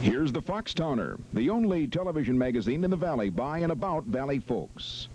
Here's the Foxtowner, the only television magazine in the Valley by and about Valley folks.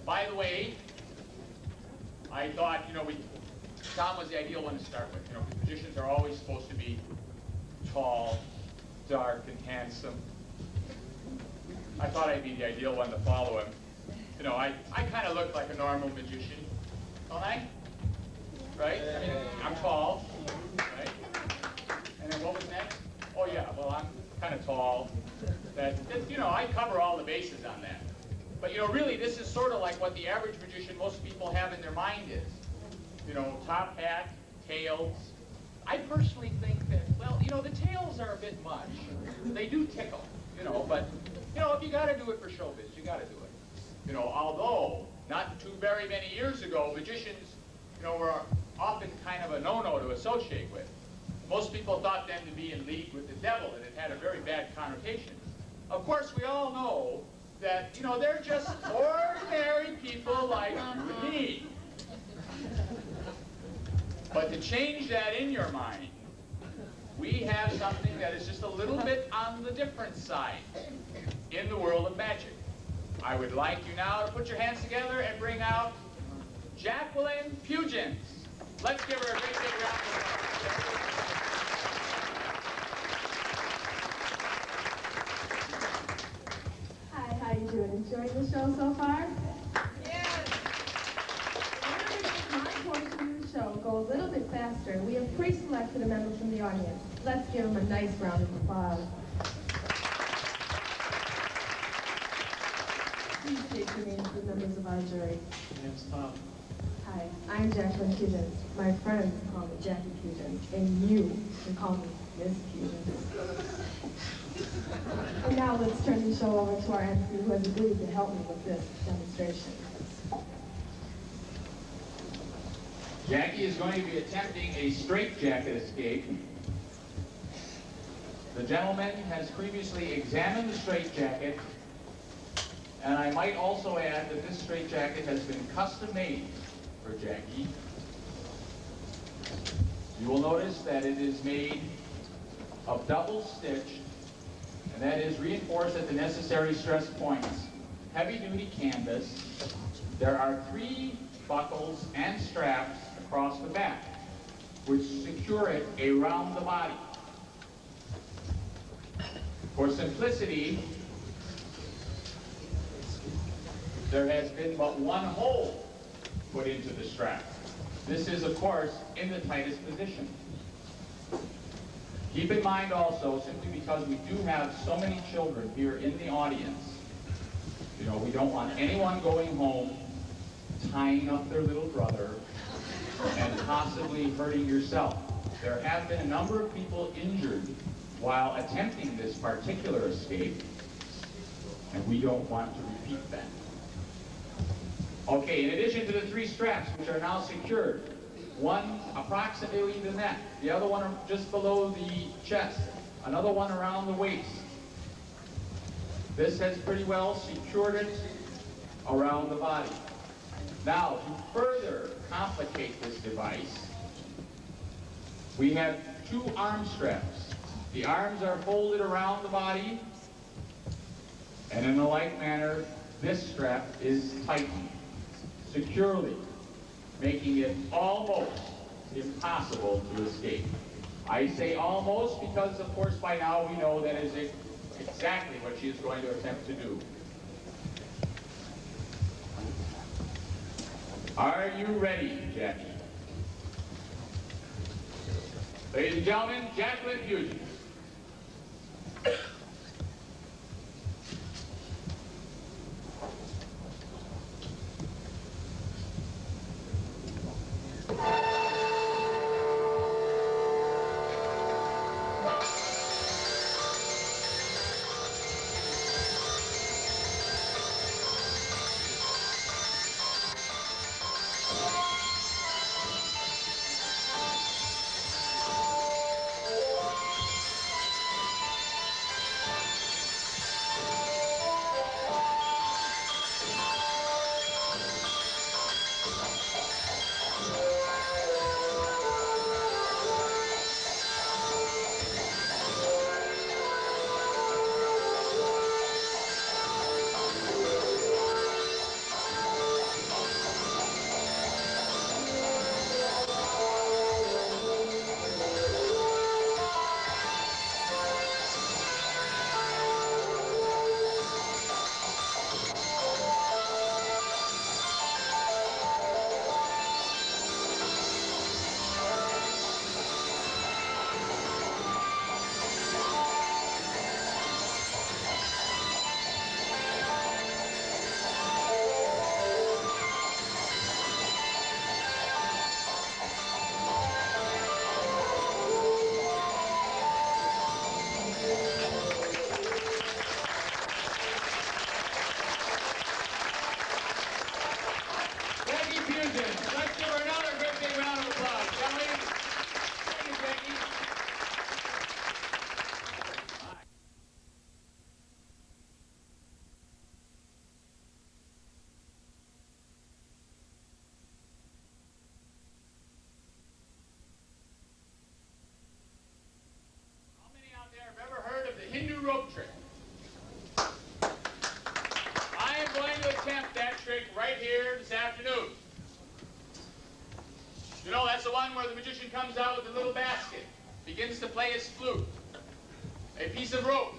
By the way, I thought, Tom was the ideal one to start with. Musicians are always supposed to be tall, dark, and handsome. I thought I'd be the ideal one to follow him. I kind of look like a normal magician, don't I? Right? I mean, I'm tall, right? And then what was next? Oh yeah, well, I'm kind of tall. I cover all the bases on that. But really, this is sort of like what the average magician, most people have in their mind is. Top hat, tails. I personally think that, well, the tails are a bit much. They do tickle, but, if you got to do it for showbiz, you got to do it. Although, not too very many years ago, magicians, were often kind of a no-no to associate with. Most people thought them to be in league with the devil, and it had a very bad connotation. Of course, we all know that, they're just ordinary people like you and me. But to change that in your mind, we have something that is just a little bit on the different side in the world of magic. I would like you now to put your hands together and bring out Jacqueline Pugins. Let's give her a great big round of applause. Hi, how you doing? Enjoying the show so far? Yes. In order to make my portion of the show go a little bit faster, we have pre-selected a member from the audience. Let's give him a nice round of applause. Please state your names for the members of our jury. My name's Tom. Hi, I'm Jacqueline Pugins. My friends call me Jackie Pugins, and you can call me Miss Pugins. And now let's turn the show over to our MC who has agreed to help me with this demonstration. Jackie is going to be attempting a straitjacket escape. The gentleman has previously examined the straitjacket, and I might also add that this straitjacket has been custom made for Jackie. You will notice that it is made of double stitch, and that is reinforced at the necessary stress points. Heavy-duty canvas. There are 3 buckles and straps across the back, which secure it around the body. For simplicity, there has been but one hole put into the strap. This is, of course, in the tightest position. Keep in mind also, simply because we do have so many children here in the audience, you know, we don't want anyone going home tying up their little brother and possibly hurting yourself. There have been a number of people injured while attempting this particular escape, and we don't want to repeat that. Okay, in addition to the 3 straps, which are now secured, one approximately the neck, the other one just below the chest, another one around the waist. This has pretty well secured it around the body. Now, to further complicate this device, we have 2 arm straps. The arms are folded around the body, and in a like manner, this strap is tightened securely, making it almost impossible to escape. I say almost because, of course, by now we know that is exactly what she is going to attempt to do. Are you ready, Jackie? Ladies and gentlemen, Jacqueline Pugins. attempt that trick right here this afternoon. You know, that's the one where the magician comes out with a little basket, begins to play his flute. A piece of rope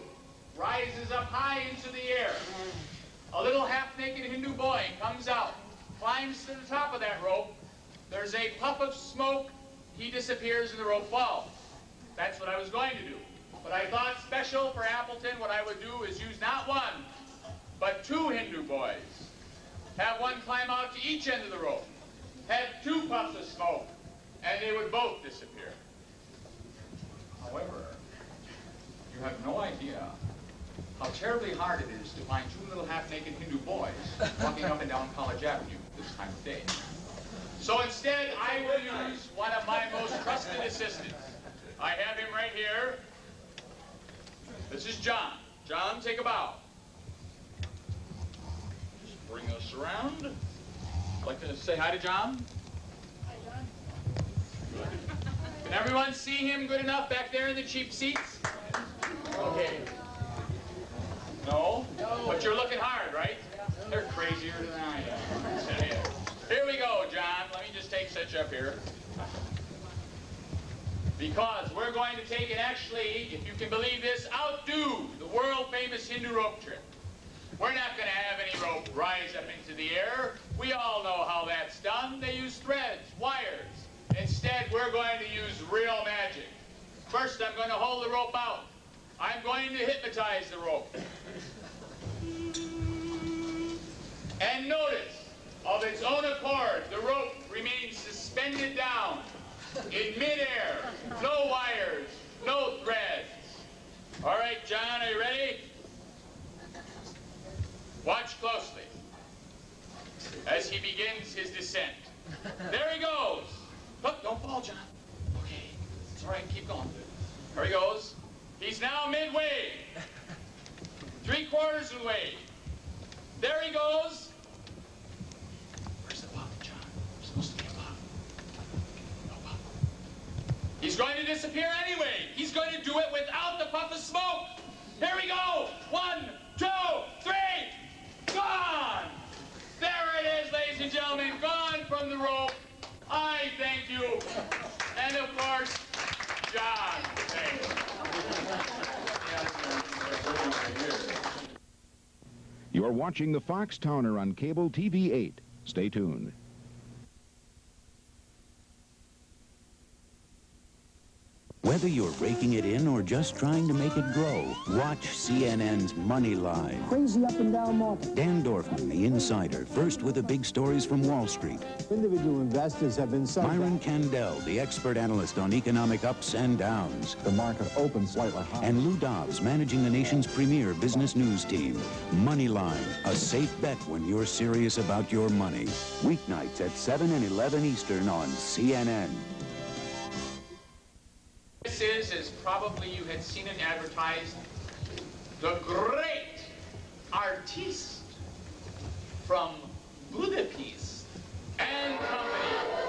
rises up high into the air. A little half-naked Hindu boy comes out, climbs to the top of that rope. There's a puff of smoke. He disappears and the rope falls. That's what I was going to do. But I thought special for Appleton, what I would do is use not one, but two Hindu boys. Have one climb out to each end of the rope. Have two puffs of smoke, and they would both disappear. However, you have no idea how terribly hard it is to find two little half-naked Hindu boys walking up and down College Avenue this time of day. So instead, I will use one of my most trusted assistants. I have him right here. This is John. John, take a bow. Just bring us around. I'd like to say hi to John. Hi, John. Good. Can everyone see him good enough back there in the cheap seats? Okay. No? No. But you're looking hard, right? They're crazier than I am. Here we go, John. Let me just take such up here. Because we're going to take and actually, if you can believe this, outdo the world-famous Hindu rope trick. We're not going to have any rope rise up into the air. We all know how that's done. They use threads, wires. Instead, we're going to use real magic. First, I'm going to hold the rope out. I'm going to hypnotize the rope. And notice, of its own accord, the rope remains suspended down in midair. No wires, no threads. All right, John, are you ready? Watch closely as he begins his descent. There he goes. Look, don't fall, John. Okay, it's all right, keep going. There he goes. He's now midway. 3/4 of the way. There he goes. Where's the puff, John? There's supposed to be a puff. No puff. He's going to disappear anyway. He's going to do it without the puff of smoke. Here we go. 1, 2, 3. Gone! There it is, ladies and gentlemen, gone from the rope. I thank you. And of course, John. Thank you. You're watching the Foxtowner on Cable TV 8. Stay tuned. Whether you're raking it in or just trying to make it grow, watch CNN's Money Line. Crazy up and down market. Dan Dorfman, the insider, first with the big stories from Wall Street. Individual investors have been subject. Myron Kandel, the expert analyst on economic ups and downs. The market opened slightly higher. And Lou Dobbs, managing the nation's premier business news team. Money Line, a safe bet when you're serious about your money. Weeknights at 7 and 11 Eastern on CNN. This is, as probably you had seen it advertised, the great artiste from Budapest and Company.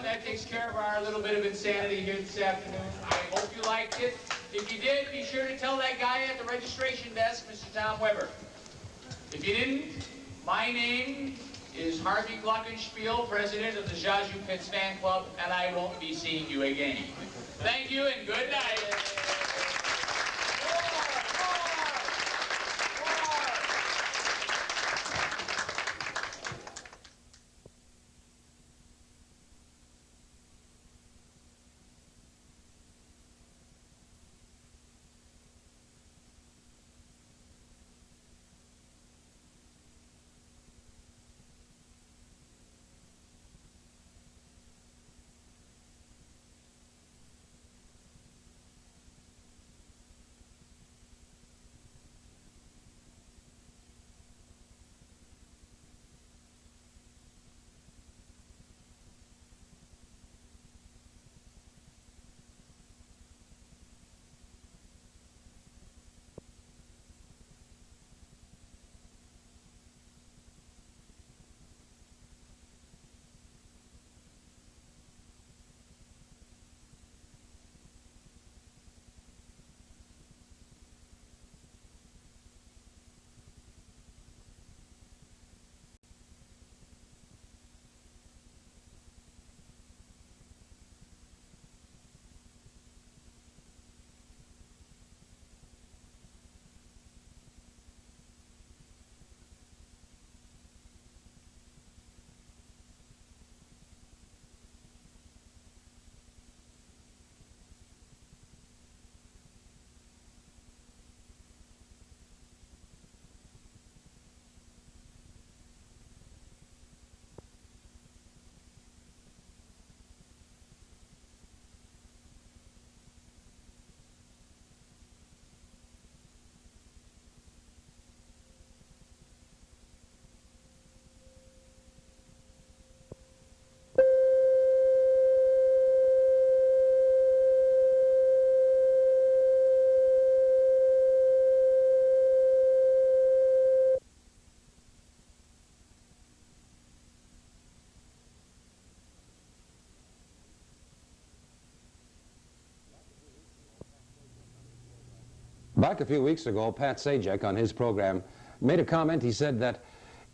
That takes care of our little bit of insanity here this afternoon. I hope you liked it. If you did, be sure to tell that guy at the registration desk, Mr. Tom Weber. If you didn't, my name is Harvey Glockenspiel, president of the Zhazhu Pitts fan club, and I won't be seeing you again. Thank you and good night. Back a few weeks ago, Pat Sajak on his program made a comment. He said that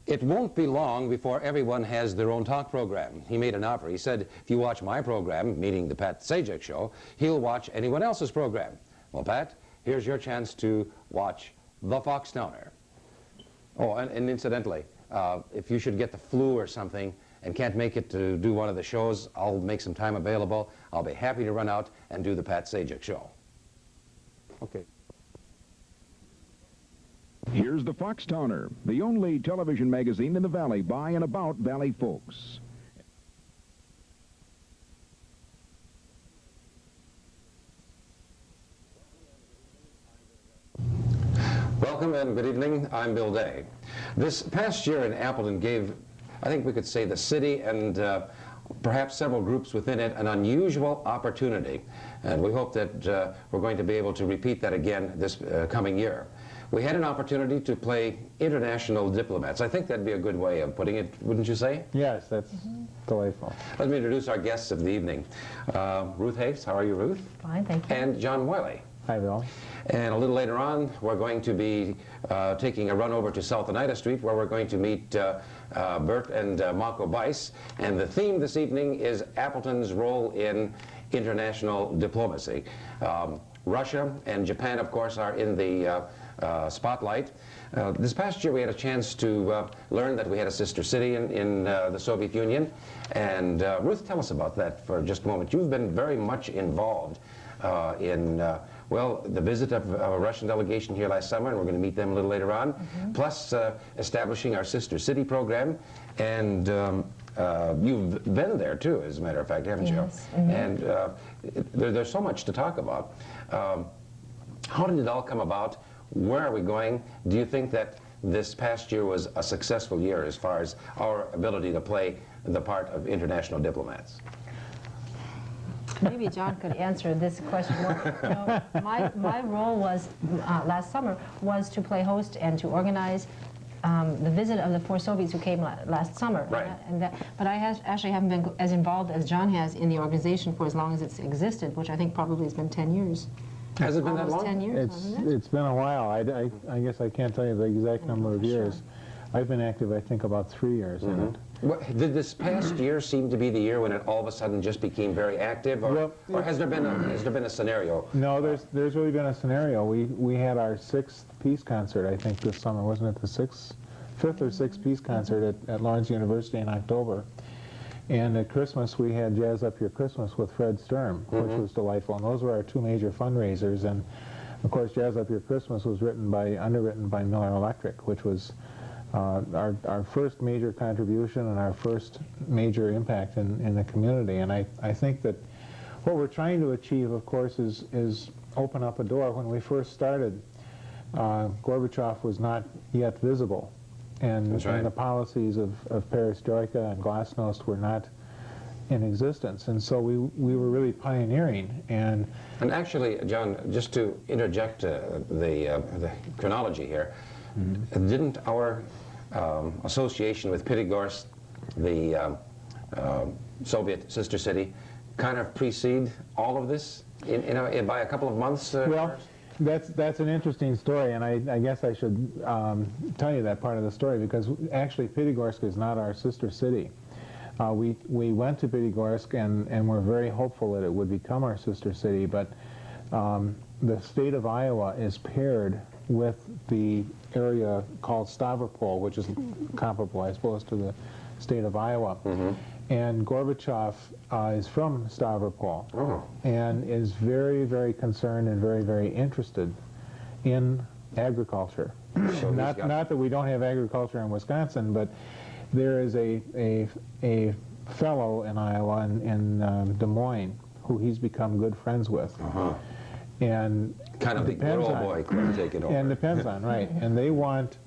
it won't be long before everyone has their own talk program. He made an offer. He said, if you watch my program, meaning the Pat Sajak Show, he'll watch anyone else's program. Well, Pat, here's your chance to watch the Foxtowner. Oh, and incidentally, if you should get the flu or something and can't make it to do one of the shows, I'll make some time available. I'll be happy to run out and do the Pat Sajak Show. Okay. Here's the Foxtowner, the only television magazine in the Valley by and about Valley folks. Welcome and good evening. I'm Bill Day. This past year in Appleton gave, I think we could say, the city and perhaps several groups within it an unusual opportunity. And we hope that we're going to be able to repeat that again this coming year. We had an opportunity to play international diplomats. I think that'd be a good way of putting it, wouldn't you say? Yes, that's delightful. Let me introduce our guests of the evening. Ruth Hafes, how are you, Ruth? Fine, thank you. And John Wiley. Hi, Bill. And a little later on, we're going to be taking a run over to South Oneida Street, where we're going to meet Bert and Mako Bice. And the theme this evening is Appleton's role in international diplomacy. Russia and Japan, of course, are in the spotlight. This past year we had a chance to learn that we had a sister city in the Soviet Union. And Ruth, tell us about that for just a moment. You've been very much involved in Well, the visit of a Russian delegation here last summer, and we're going to meet them a little later on, plus establishing our Sister City program, and you've been there too, as a matter of fact, haven't you? Yes. And there's so much to talk about. How did it all come about? Where are we going? Do you think that this past year was a successful year as far as our ability to play the part of international diplomats? Maybe John could answer this question more. You know, my role was, last summer, was to play host and to organize the visit of the 4 Soviets who came last summer. Right. But I actually haven't been as involved as John has in the organization for as long as it's existed, which I think probably has been 10 years. Has it been that Almost long? 10 years, hasn't it? It's been a while. I guess I can't tell you the exact number of years. I've been active, I think, about 3 years in it. Did this past year seem to be the year when it all of a sudden just became very active, or, Well, has there been a scenario? No, there's really been a scenario. We had our 6th peace concert, I think, this summer. Wasn't it the 5th or 6th peace concert at Lawrence University in October? And at Christmas, we had Jazz Up Your Christmas with Fred Sturm, which was delightful. And those were our 2 major fundraisers. And of course, Jazz Up Your Christmas was underwritten by Miller Electric, which was our first major contribution and our first major impact in the community. And I think that what we're trying to achieve, of course, is open up a door. When we first started, Gorbachev was not yet visible. And, That's right. and the policies of perestroika and glasnost were not in existence. And so we were really pioneering. And actually, John, just to interject the chronology here, didn't our association with Pitigorsk, the Soviet sister city, kind of precede all of this by a couple of months? well, that's an interesting story, and I guess I should tell you that part of the story, because actually Pitigorsk is not our sister city. We went to Pitigorsk and were very hopeful that it would become our sister city, but the state of Iowa is paired with the area called Stavropol, which is comparable, I suppose, to the state of Iowa. And Gorbachev is from Stavropol and is very, very concerned and very, very interested in agriculture. So not that we don't have agriculture in Wisconsin, but there is a fellow in Iowa, in Des Moines, who he's become good friends with. And kind of the good old boy club taking over. And depends on, right. And they want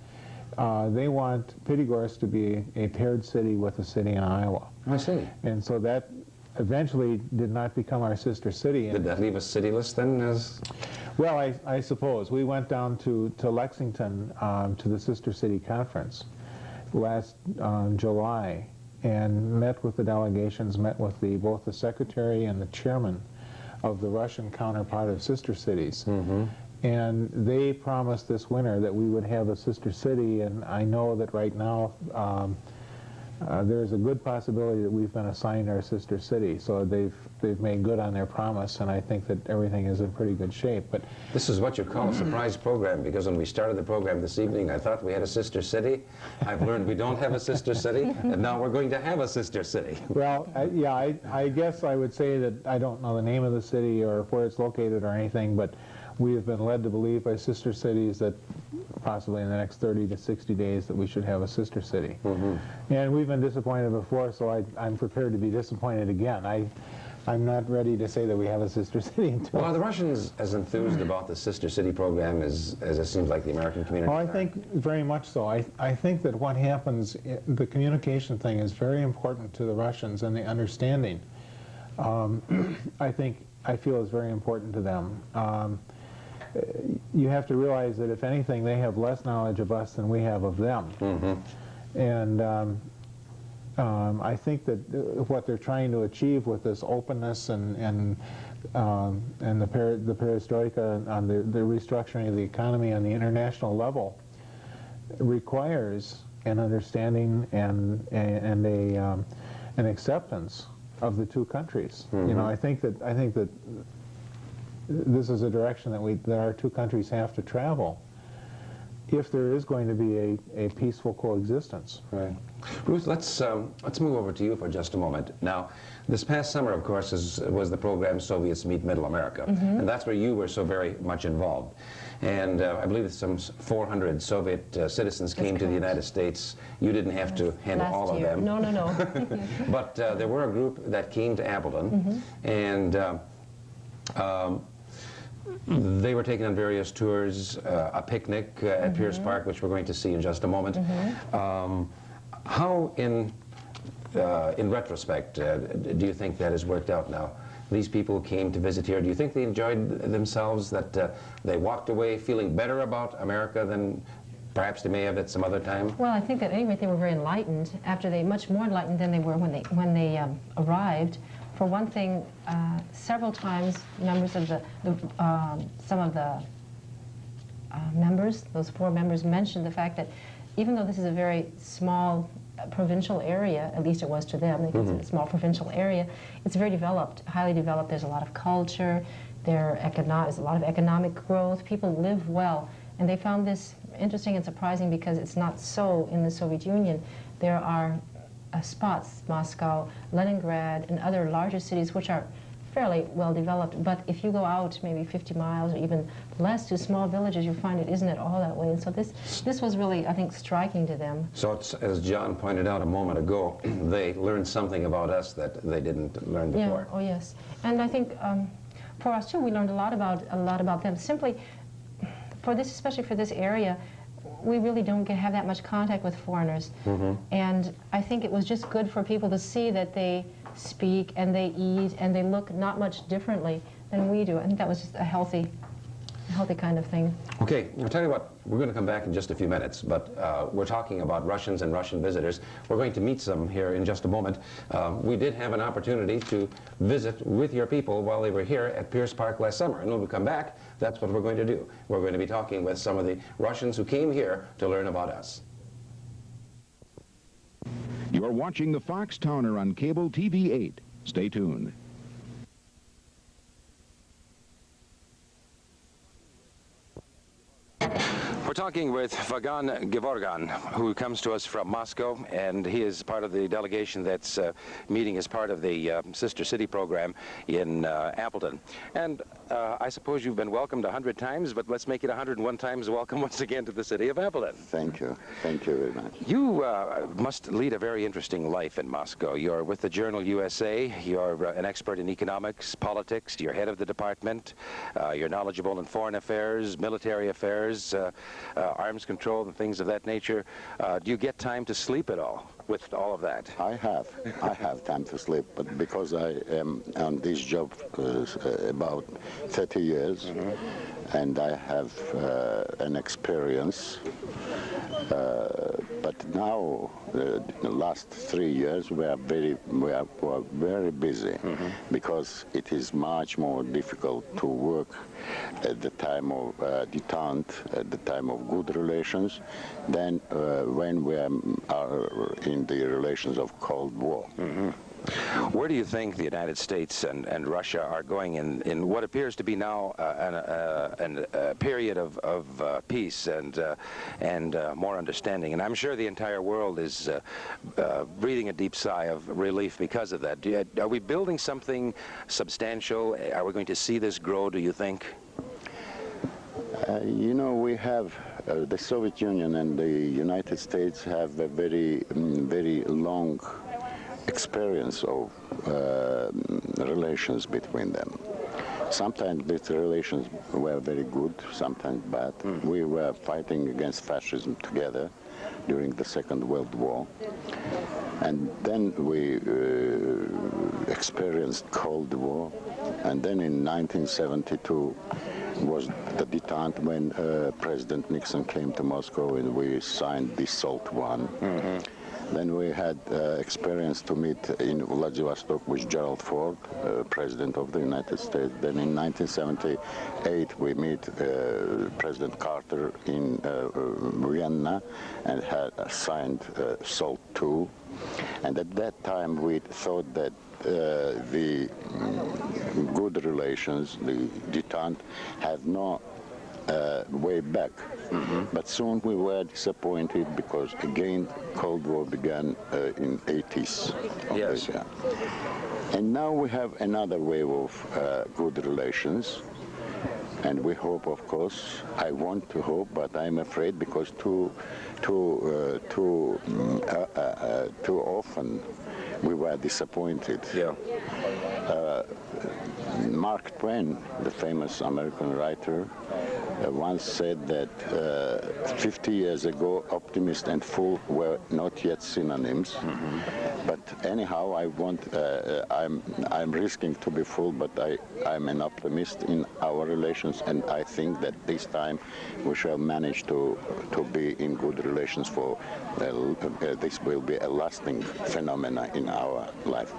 Pitigorsk to be a paired city with a city in Iowa. I see. And so that eventually did not become our sister city. Did that leave us cityless then? Well, I suppose. We went down to Lexington to the Sister City Conference last July and met with the delegations, met with both the secretary and the chairman of the Russian counterpart of sister cities. And they promised this winter that we would have a sister city, and I know that right now there's a good possibility that we've been assigned our sister city. So they've made good on their promise, and I think that everything is in pretty good shape. But this is what you call a surprise program, because when we started the program this evening, I thought we had a sister city. I've learned we don't have a sister city, and now we're going to have a sister city. Well, I guess I would say that I don't know the name of the city or where it's located or anything, but we have been led to believe by sister cities that possibly in the next 30 to 60 days that we should have a sister city. And we've been disappointed before, so I'm prepared to be disappointed again. I'm not ready to say that we have a sister city until... Well, are the Russians as enthused about the sister city program as it seems like the American community? Well, I think very much so. I think that what happens, the communication thing is very important to the Russians, and the understanding, I feel is very important to them. You have to realize that if anything, they have less knowledge of us than we have of them. And I think that what they're trying to achieve with this openness and the perestroika, on the restructuring of the economy on the international level, requires an understanding and an acceptance of the two countries. You know, I think that this is a direction that our two countries have to travel. if there is going to be a peaceful coexistence. Right. Ruth, let's move over to you for just a moment. Now, this past summer, of course, was the program Soviets Meet Middle America, and that's where you were so very much involved. And I believe that some 400 Soviet citizens came to the United States. You didn't have to handle all of them. No, no, no. But there were a group that came to Appleton, and they were taken on various tours, a picnic at Pierce Park, which we're going to see in just a moment. How, in retrospect, do you think that has worked out now? These people came to visit here. Do you think they enjoyed themselves, that they walked away feeling better about America than perhaps they may have at some other time? Well, I think at any rate they were very enlightened, much more enlightened than they were when they arrived. For one thing, several times members of some of the members, those 4 members, mentioned the fact that even though this is a very small provincial area, at least it was to them, because it's a small provincial area, it's very developed, highly developed. There's a lot of culture, there's a lot of economic growth, people live well, and they found this interesting and surprising because it's not so in the Soviet Union. There are spots, Moscow, Leningrad, and other larger cities which are fairly well developed, but if you go out maybe 50 miles or even less to small villages, you find it isn't at all that way. And so this was really, I think, striking to them. So it's, as John pointed out a moment ago, they learned something about us that they didn't learn before. Yeah, oh yes. And I think for us too, we learned a lot about them. Simply for this, especially for this area, we really don't have that much contact with foreigners. And I think it was just good for people to see that they speak and they eat and they look not much differently than we do. I think that was just a healthy kind of thing. Okay, I'll tell you what, we're going to come back in just a few minutes, but we're talking about Russians and Russian visitors. We're going to meet some here in just a moment. We did have an opportunity to visit with your people while they were here at Pierce Park last summer, and when we come back, that's what we're going to do. We're going to be talking with some of the Russians who came here to learn about us. You're watching the Foxtowner on Cable TV 8. Stay tuned. We're talking with Vagan Gevorgan, who comes to us from Moscow, and he is part of the delegation that's meeting as part of the Sister City program in Appleton. And I suppose you've been welcomed 100 times, but let's make it 101 times welcome once again to the city of Appleton. Thank you. Thank you very much. You must lead a very interesting life in Moscow. You're with the Journal USA. You're an expert in economics, politics. You're head of the department. You're knowledgeable in foreign affairs, military affairs, arms control and things of that nature. Do you get time to sleep at all with all of that? I have time to sleep, but because I am on this job about 30 years, and I have an experience, but now the last 3 years we are very busy, because it is much more difficult to work at the time of detente, at the time of good relations, than when we are in the relations of Cold War. Where do you think the United States and Russia are going in what appears to be now a period of peace and more understanding? And I'm sure the entire world is breathing a deep sigh of relief because of that. Are we building something substantial? Are we going to see this grow, do you think? You know, we have the Soviet Union and the United States have a very long experience of relations between them. Sometimes these relations were very good, sometimes bad. We were fighting against fascism together during the Second World War. And then we experienced Cold War. And then in 1972 was the detente when President Nixon came to Moscow and we signed the SALT I. Then we had experience to meet in Vladivostok with Gerald Ford, President of the United States. Then in 1978 we meet President Carter in Vienna and had signed SALT II. And at that time we thought that the good relations, the detente, had no way back. But soon we were disappointed because again Cold War began in 80s. Yes. And now we have another wave of good relations. And we hope, of course, I want to hope, but I'm afraid because too often we were disappointed. Yeah. Mark Twain, the famous American writer, once said that 50 years ago, optimist and fool were not yet synonyms. But anyhow, I'm risking to be fool, but I'm an optimist in our relations, and I think that this time we shall manage to be in good relations for this will be a lasting phenomena in our life.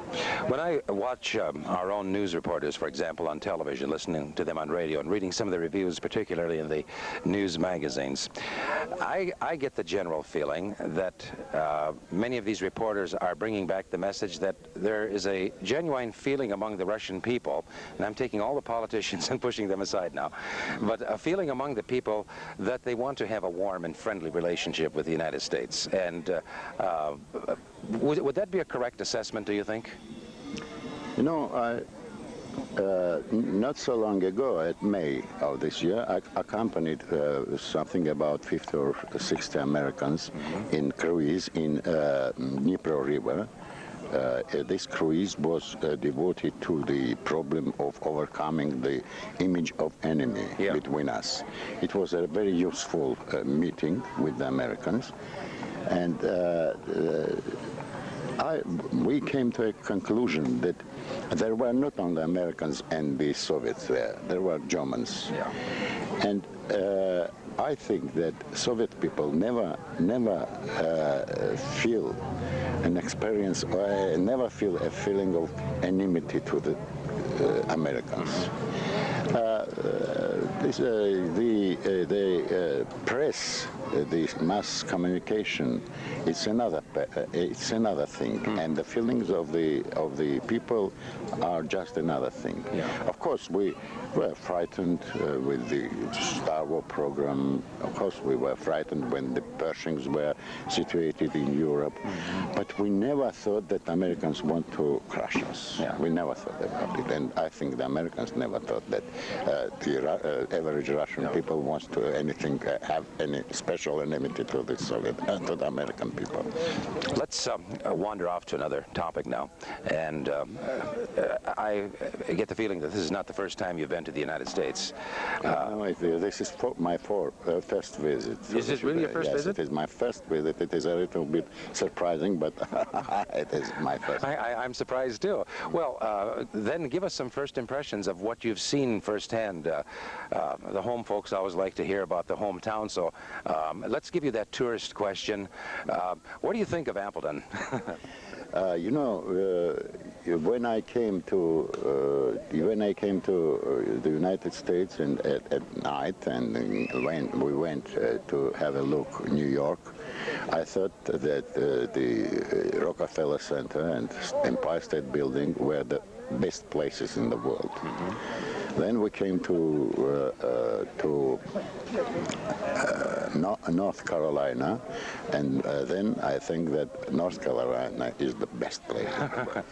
When I watch our own news reporters, for example, on television, listening to them on radio and reading some of the reviews, particularly in the news magazines, I get the general feeling that many of these reporters are bringing back the message that there is a genuine feeling among the Russian people, and I'm taking all the politicians and pushing them aside now, but a feeling among the people that they want to have a warm and friendly relationship with the United States. And would that be a correct assessment, do you think? You know, not so long ago, at May of this year, I accompanied something about 50 or 60 Americans in cruise in Dnipro River. This cruise was devoted to the problem of overcoming the image of enemy between us. It was a very useful meeting with the Americans, and we came to a conclusion that there were not only Americans and the Soviets there were Germans. And I think that Soviet people never feel an experience, or never feel a feeling of enmity to the Americans. The press, the mass communication, it's another thing, and the feelings of the people are just another thing. Of course, we were frightened with the Star War program. Of course, we were frightened when the Pershings were situated in Europe, but we never thought that Americans want to crush us. We never thought about it, and I think the Americans never thought that the average Russian people wants to have any special enmity to the Soviet, to the American people. Let's wander off to another topic now, and I get the feeling that this is not the first time you've been to the United States. No, this is my first visit. Is this really your first visit? Yes, it is my first visit. It is a little bit surprising, but it is my first. I'm surprised too. Well, then give us some first impressions of what you've seen firsthand. The home folks always like to hear about the hometown, so let's give you that tourist question. What do you think of Appleton? You know, when I came to the United States and at night, and when we went to have a look in New York, I thought that the Rockefeller Center and Empire State Building were the best places in the world. Then we came to North Carolina, and then I think that North Carolina is the best place in the world.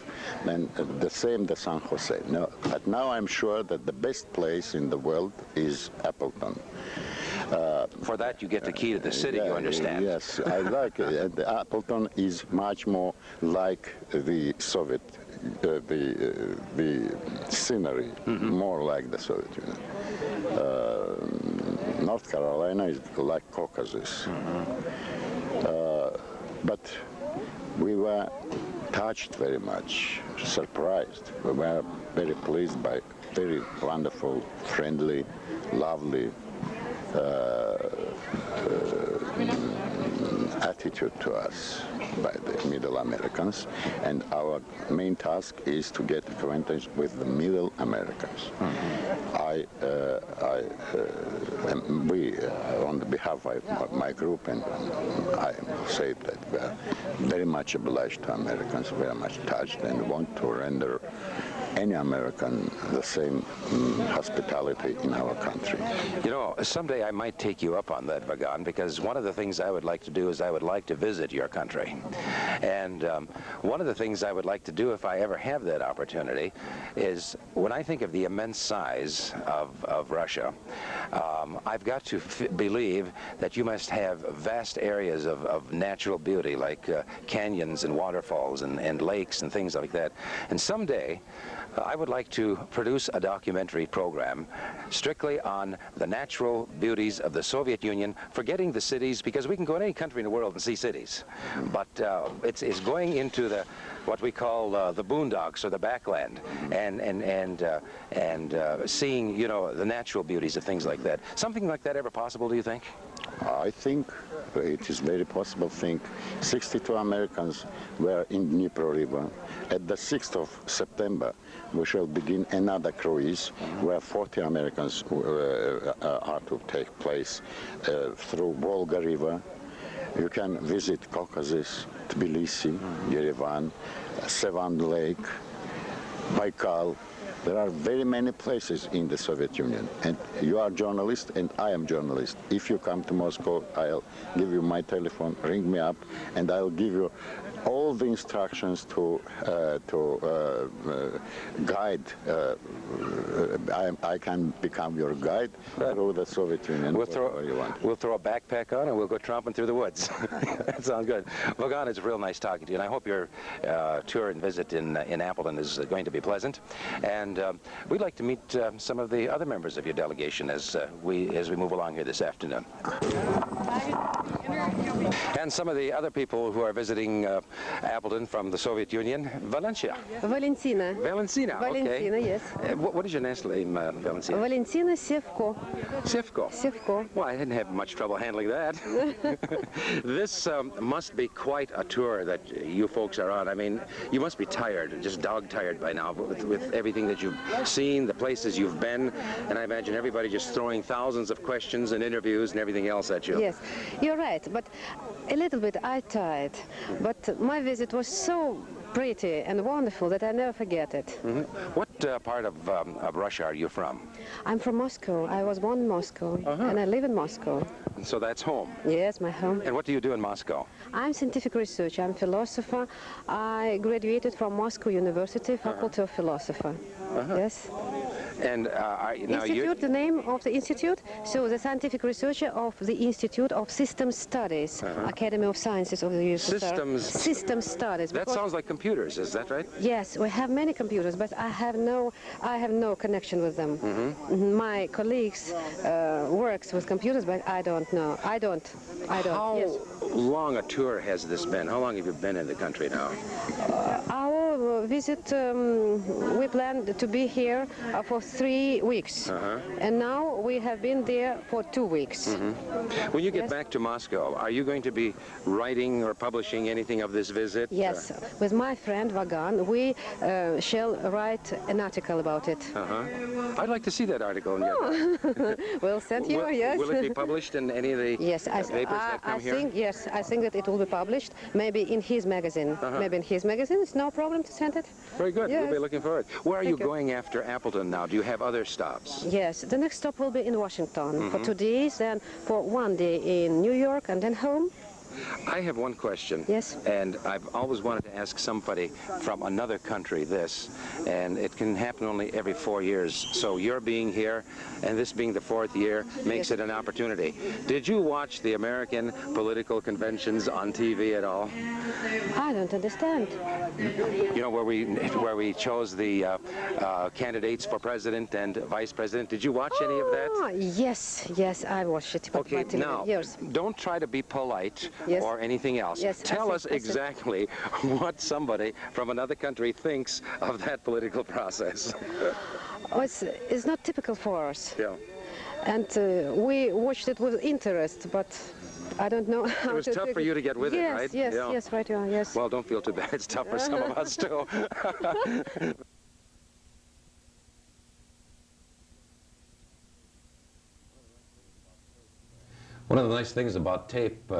Then the same the San Jose. No, but now I'm sure that the best place in the world is Appleton. For that you get the key to the city, you understand. Yes, I like it. And Appleton is much more like the Soviet, the scenery, more like the Soviet Union. North Carolina is like Caucasus. But we were touched very much, surprised. We were very pleased by very wonderful, friendly, lovely attitude to us by the Middle Americans, and our main task is to get acquainted with the Middle Americans. We, on the behalf of my group, and I say that we are very much obliged to Americans, very much touched, and want to render any American the same hospitality in our country. You know, someday I might take you up on that, Vagan, because one of the things I would like to do is I would like to visit your country. And one of the things I would like to do if I ever have that opportunity is, when I think of the immense size of Russia, I've got to believe that you must have vast areas of natural beauty, like canyons and waterfalls and lakes and things like that. And someday, I would like to produce a documentary program strictly on the natural beauties of the Soviet Union, forgetting the cities, because we can go in any country in the world and see cities. But it's going into what we call the boondocks or the backland, and seeing, you know, the natural beauties of things like that. Something like that ever possible, do you think? I think it is very possible thing. 62 Americans were in Dnipro River. At the 6th of September, we shall begin another cruise where 40 Americans are to take place through Volga River. You can visit Caucasus, Tbilisi, Yerevan, Sevan Lake, Baikal. There are very many places in the Soviet Union, and you are journalist and I am journalist. If you come to Moscow, I'll give you my telephone, ring me up, and I'll give you all the instructions to guide. I can become your guide through the Soviet Union. We'll throw a backpack on and we'll go tromping through the woods. That sounds good. Vagan, it's real nice talking to you, and I hope your tour and visit in Appleton is going to be pleasant. And we'd like to meet some of the other members of your delegation as we move along here this afternoon. And some of the other people who are visiting Appleton from the Soviet Union. Valentina. Valentina. Valentina, okay. Valentina, yes. What is your last name, Valentina? Valentina Sevko. Sevko? Sevko. Well, I didn't have much trouble handling that. This must be quite a tour that you folks are on. I mean, you must be tired, just dog-tired by now with everything that you've seen, the places you've been, and I imagine everybody just throwing thousands of questions and interviews and everything else at you. Yes, you're right, but a little bit I tired. But my visit was so pretty and wonderful that I never forget it. Mm-hmm. What part of Russia are you from? I'm from Moscow. I was born in Moscow, and I live in Moscow. So that's home? Yes, my home. And what do you do in Moscow? I'm scientific researcher. I'm philosopher. I graduated from Moscow University, Faculty of Philosophy. Yes. And now Institute, the name of the institute? So the scientific researcher of the Institute of System Studies, Academy of Sciences of the USSR. System Studies. That sounds like computers, is that right? Yes, we have many computers, but I have no connection with them. My colleagues works with computers, but I don't know. I don't. How yes. long a tour has this been? How long have you been in the country now? Our visit, we planned to be here for 3 weeks, and now we have been there for 2 weeks. When you get back to Moscow, are you going to be writing or publishing anything of this visit? Yes, with my friend Vagan, we shall write an article about it. I'd like to see that article. We'll send you, yes. Will it be published in any of the papers that come here? Yes, I think that it will be published, maybe in his magazine. Maybe in his magazine, it's no problem to send it. Very good, yes. We'll be looking forward. Where are Thank you going after Appleton now? Do you have other stops? Yes, the next stop will be in Washington for 2 days, then for 1 day in New York, and then home. I have one question. Yes. And I've always wanted to ask somebody from another country this, and it can happen only every 4 years. So your being here, and this being the 4th year, makes it an opportunity. Did you watch the American political conventions on TV at all? I don't understand. You know, where we chose the candidates for president and vice president. Did you watch any of that? Yes, I watched it. Okay, now, don't try to be polite or anything else. Yes, Tell us exactly what somebody from another country thinks of that political process. It's not typical for us. Yeah. And we watched it with interest, but I don't know how to... It was tough for you to get with it, right? Yes, right, yes. Well, don't feel too bad. It's tough for some of us, too. One of the nice things about tape,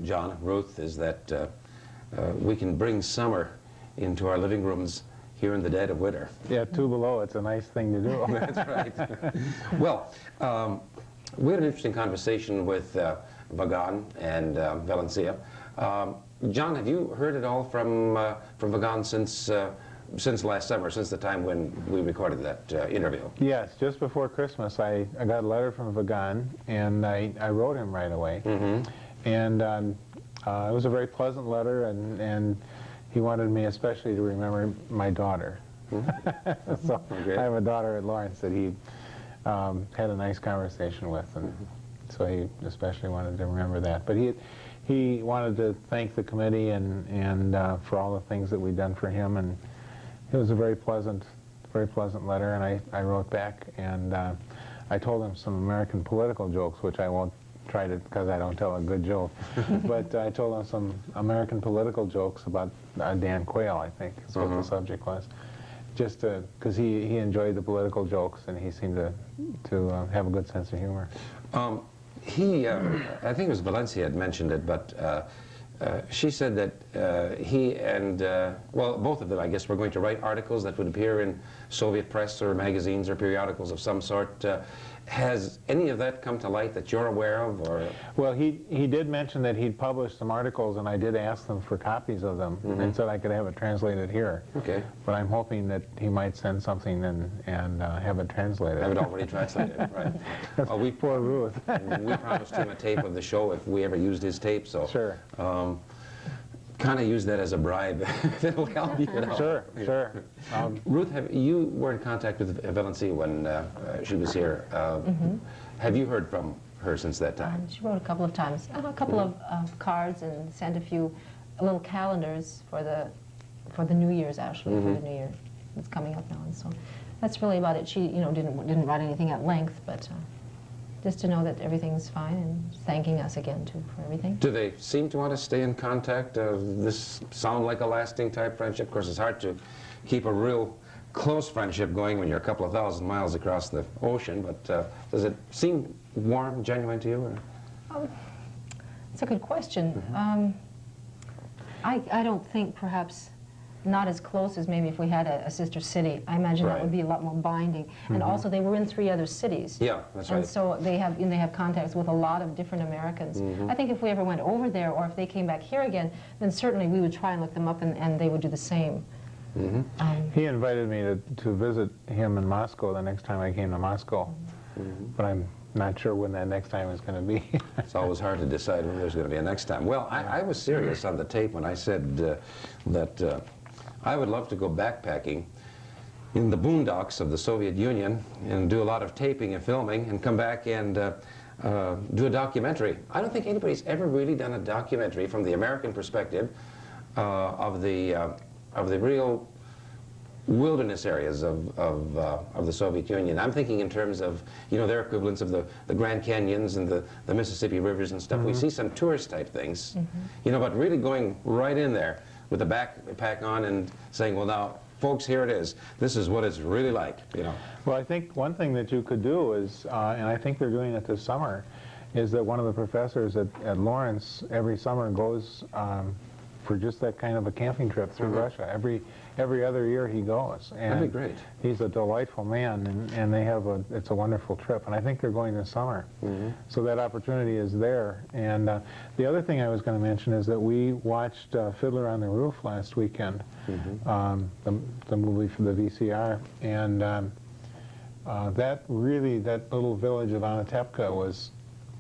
John, Ruth, is that we can bring summer into our living rooms here in the dead of winter. Yeah, 2 below, it's a nice thing to do. That's right. Well, we had an interesting conversation with Vaughan and Valencia. John, have you heard at all from Vaughan since last summer, since the time when we recorded that interview? Yes, just before Christmas, I got a letter from Vaughan, and I wrote him right away. And it was a very pleasant letter, and he wanted me especially to remember my daughter. So Okay. I have a daughter at Lawrence that he had a nice conversation with, and so he especially wanted to remember that. But he wanted to thank the committee and for all the things that we'd done for him, and it was a very pleasant letter. And I wrote back, and I told him some American political jokes, which I won't try to, because I don't tell a good joke. But I told him some American political jokes about Dan Quayle, I think is what the subject was. Just because he enjoyed the political jokes, and he seemed to have a good sense of humor. I think it was Valencia had mentioned it, but she said that he and, well, both of them, I guess, were going to write articles that would appear in Soviet press or magazines or periodicals of some sort. Has any of that come to light that you're aware of? Or? Well, he did mention that he'd published some articles, and I did ask them for copies of them, and said I could have it translated here. Okay. But I'm hoping that he might send something and have it translated. Have it already translated, right. We poor Ruth. We promised him a tape of the show if we ever used his tape, so Sure. Kind of use that as a bribe. If it'll help you. Sure, sure. Ruth, you were in contact with Valencia when she was here. Have you heard from her since that time? She wrote a couple of times, a couple of cards, and sent a few little calendars for the New Year's, actually, for the New Year. It's coming up now, and so that's really about it. She, didn't write anything at length, but just to know that everything's fine, and thanking us again too for everything. Do they seem to want to stay in contact? This sound like a lasting type friendship? Of course, it's hard to keep a real close friendship going when you're a couple of thousand miles across the ocean, but does it seem warm, genuine to you? Or? It's a good question. I don't think perhaps not as close as maybe if we had a sister city. I imagine that would be a lot more binding. And also they were in 3 other cities. Yeah, that's right. And so they have contacts with a lot of different Americans. I think if we ever went over there, or if they came back here again, then certainly we would try and look them up, and they would do the same. He invited me to visit him in Moscow the next time I came to Moscow. But I'm not sure when that next time is going to be. It's always hard to decide when there's going to be a next time. Well, I was serious on the tape when I said that I would love to go backpacking in the boondocks of the Soviet Union and do a lot of taping and filming and come back and do a documentary. I don't think anybody's ever really done a documentary from the American perspective of the real wilderness areas of the Soviet Union. I'm thinking in terms of, their equivalents of the Grand Canyons and the Mississippi rivers and stuff. We see some tourist type things, but really going right in there with a backpack on and saying, well, now, folks, here it is. This is what it's really like, Well, I think one thing that you could do is, and I think they're doing it this summer, is that one of the professors at Lawrence every summer goes for just that kind of a camping trip through Russia. Every other year he goes. And that'd be great. He's a delightful man, and they have it's a wonderful trip. And I think they're going this summer. So that opportunity is there. And the other thing I was going to mention is that we watched Fiddler on the Roof last weekend, the movie for the VCR. And that little village of Anatepka was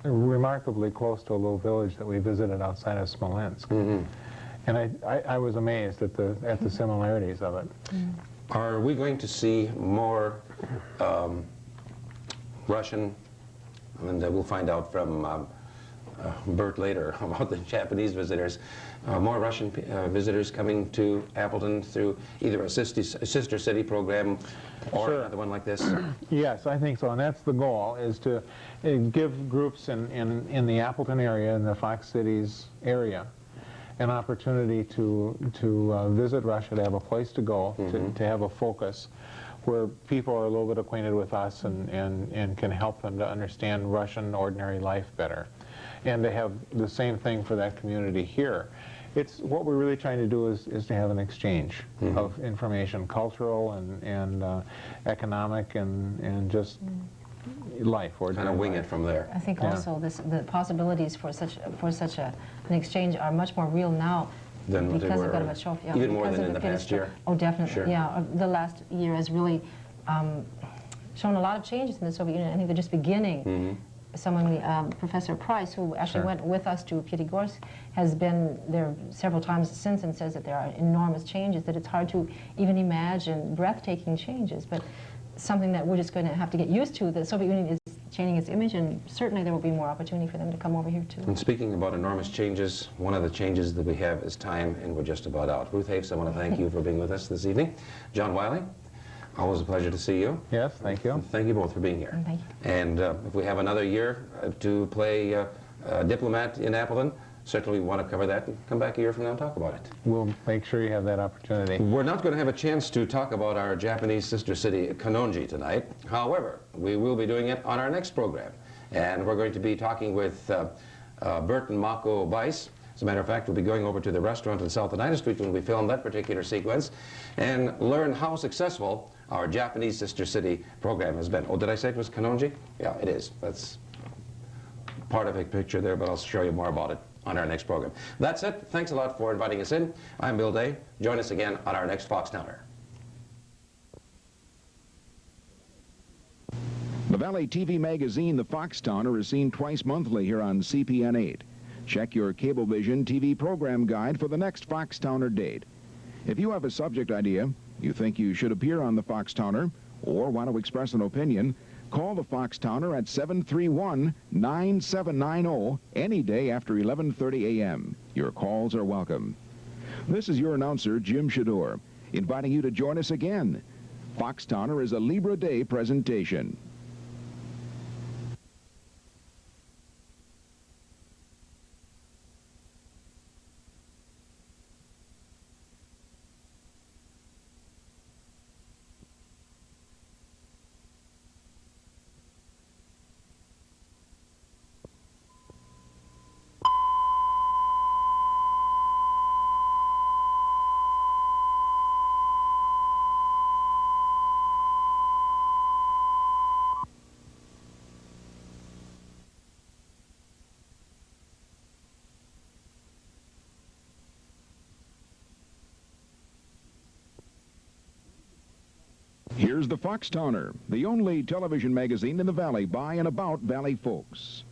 remarkably close to a little village that we visited outside of Smolensk. And I was amazed at the similarities of it. Are we going to see more Russian, and we'll find out from Bert later about the Japanese visitors, more Russian visitors coming to Appleton through either a sister city program or another one like this? Yes, I think so, and that's the goal, is to give groups in the Appleton area, in the Fox Cities area, an opportunity to visit Russia, to have a place to go, to have a focus where people are a little bit acquainted with us and can help them to understand Russian ordinary life better. And to have the same thing for that community here. It's what we're really trying to do is to have an exchange of information, cultural and economic and just life. Kind of wing it from there. I think also the possibilities for such an exchange are much more real now Than what they because were, of Gorbachev. Yeah, even more because than of in the past Petersburg. year? Oh, definitely. Sure. Yeah, the last year has really shown a lot of changes in the Soviet Union. I think they're just beginning. Someone, Professor Price, who actually went with us to Pyatigorsk, has been there several times since and says that there are enormous changes, that it's hard to even imagine breathtaking changes, but something that we're just going to have to get used to. The Soviet Union is changing its image, and certainly there will be more opportunity for them to come over here too. And speaking about enormous changes, one of the changes that we have is time, and we're just about out. Ruth Hafes, I want to thank you for being with us this evening. John Wiley, always a pleasure to see you. Yes, thank you. Thank you both for being here. Thank you. And if we have another year to play diplomat in Appleton, certainly we want to cover that and come back a year from now and talk about it. We'll make sure you have that opportunity. We're not going to have a chance to talk about our Japanese sister city, Kanonji, tonight. However, we will be doing it on our next program. And we're going to be talking with Bert and Mako Bice. As a matter of fact, we'll be going over to the restaurant on South Oneida Street when we film that particular sequence and learn how successful our Japanese sister city program has been. Oh, did I say it was Kanonji? Yeah, it is. That's part of a picture there, but I'll show you more about it on our next program. That's it. Thanks a lot for inviting us in. I'm Bill Day. Join us again on our next Foxtowner. The Valley TV magazine, The Foxtowner, is seen twice monthly here on CPN 8. Check your Cablevision TV program guide for the next Foxtowner date. If you have a subject idea, you think you should appear on The Foxtowner, or want to express an opinion, call The Foxtowner at 731-9790 any day after 11:30 a.m. Your calls are welcome. This is your announcer, Jim Shador, inviting you to join us again. Foxtowner is a Libra Day presentation. Here's the Foxtowner, the only television magazine in the Valley by and about Valley folks.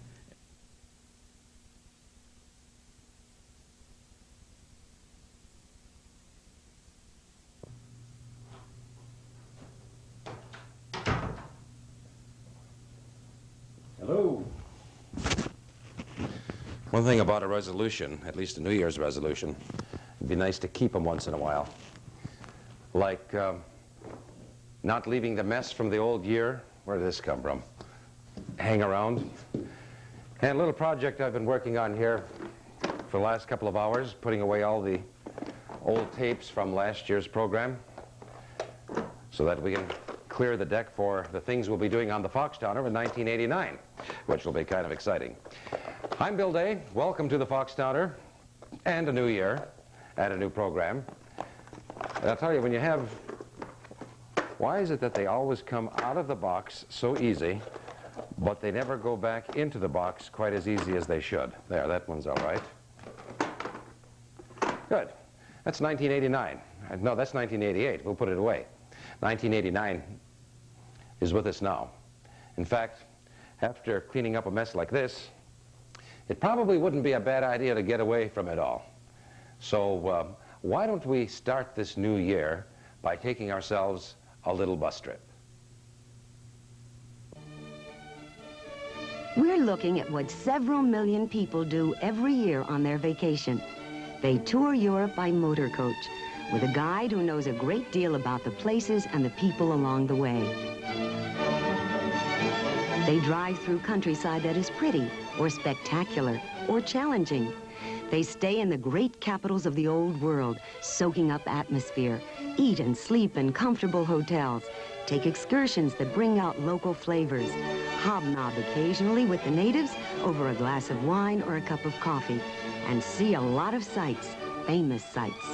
Hello. One thing about a resolution, at least a New Year's resolution, it'd be nice to keep them once in a while. Like not leaving the mess from the old year. Where did this come from? Hang around. And a little project I've been working on here for the last couple of hours, putting away all the old tapes from last year's program so that we can clear the deck for the things we'll be doing on the Foxtowner in 1989, which will be kind of exciting. I'm Bill Day. Welcome to the Foxtowner and a new year and a new program. And I'll tell you, when you have... Why is it that they always come out of the box so easy, but they never go back into the box quite as easy as they should? There, that one's all right. Good. That's 1989. No, that's 1988. We'll put it away. 1989 is with us now. In fact, after cleaning up a mess like this, it probably wouldn't be a bad idea to get away from it all. So why don't we start this new year by taking ourselves a little bus trip. We're looking at what several million people do every year on their vacation. They tour Europe by motor coach with a guide who knows a great deal about the places and the people along the way. They drive through countryside that is pretty or spectacular or challenging. They stay in the great capitals of the old world, soaking up atmosphere, eat and sleep in comfortable hotels, take excursions that bring out local flavors, hobnob occasionally with the natives over a glass of wine or a cup of coffee, and see a lot of sights, famous sights.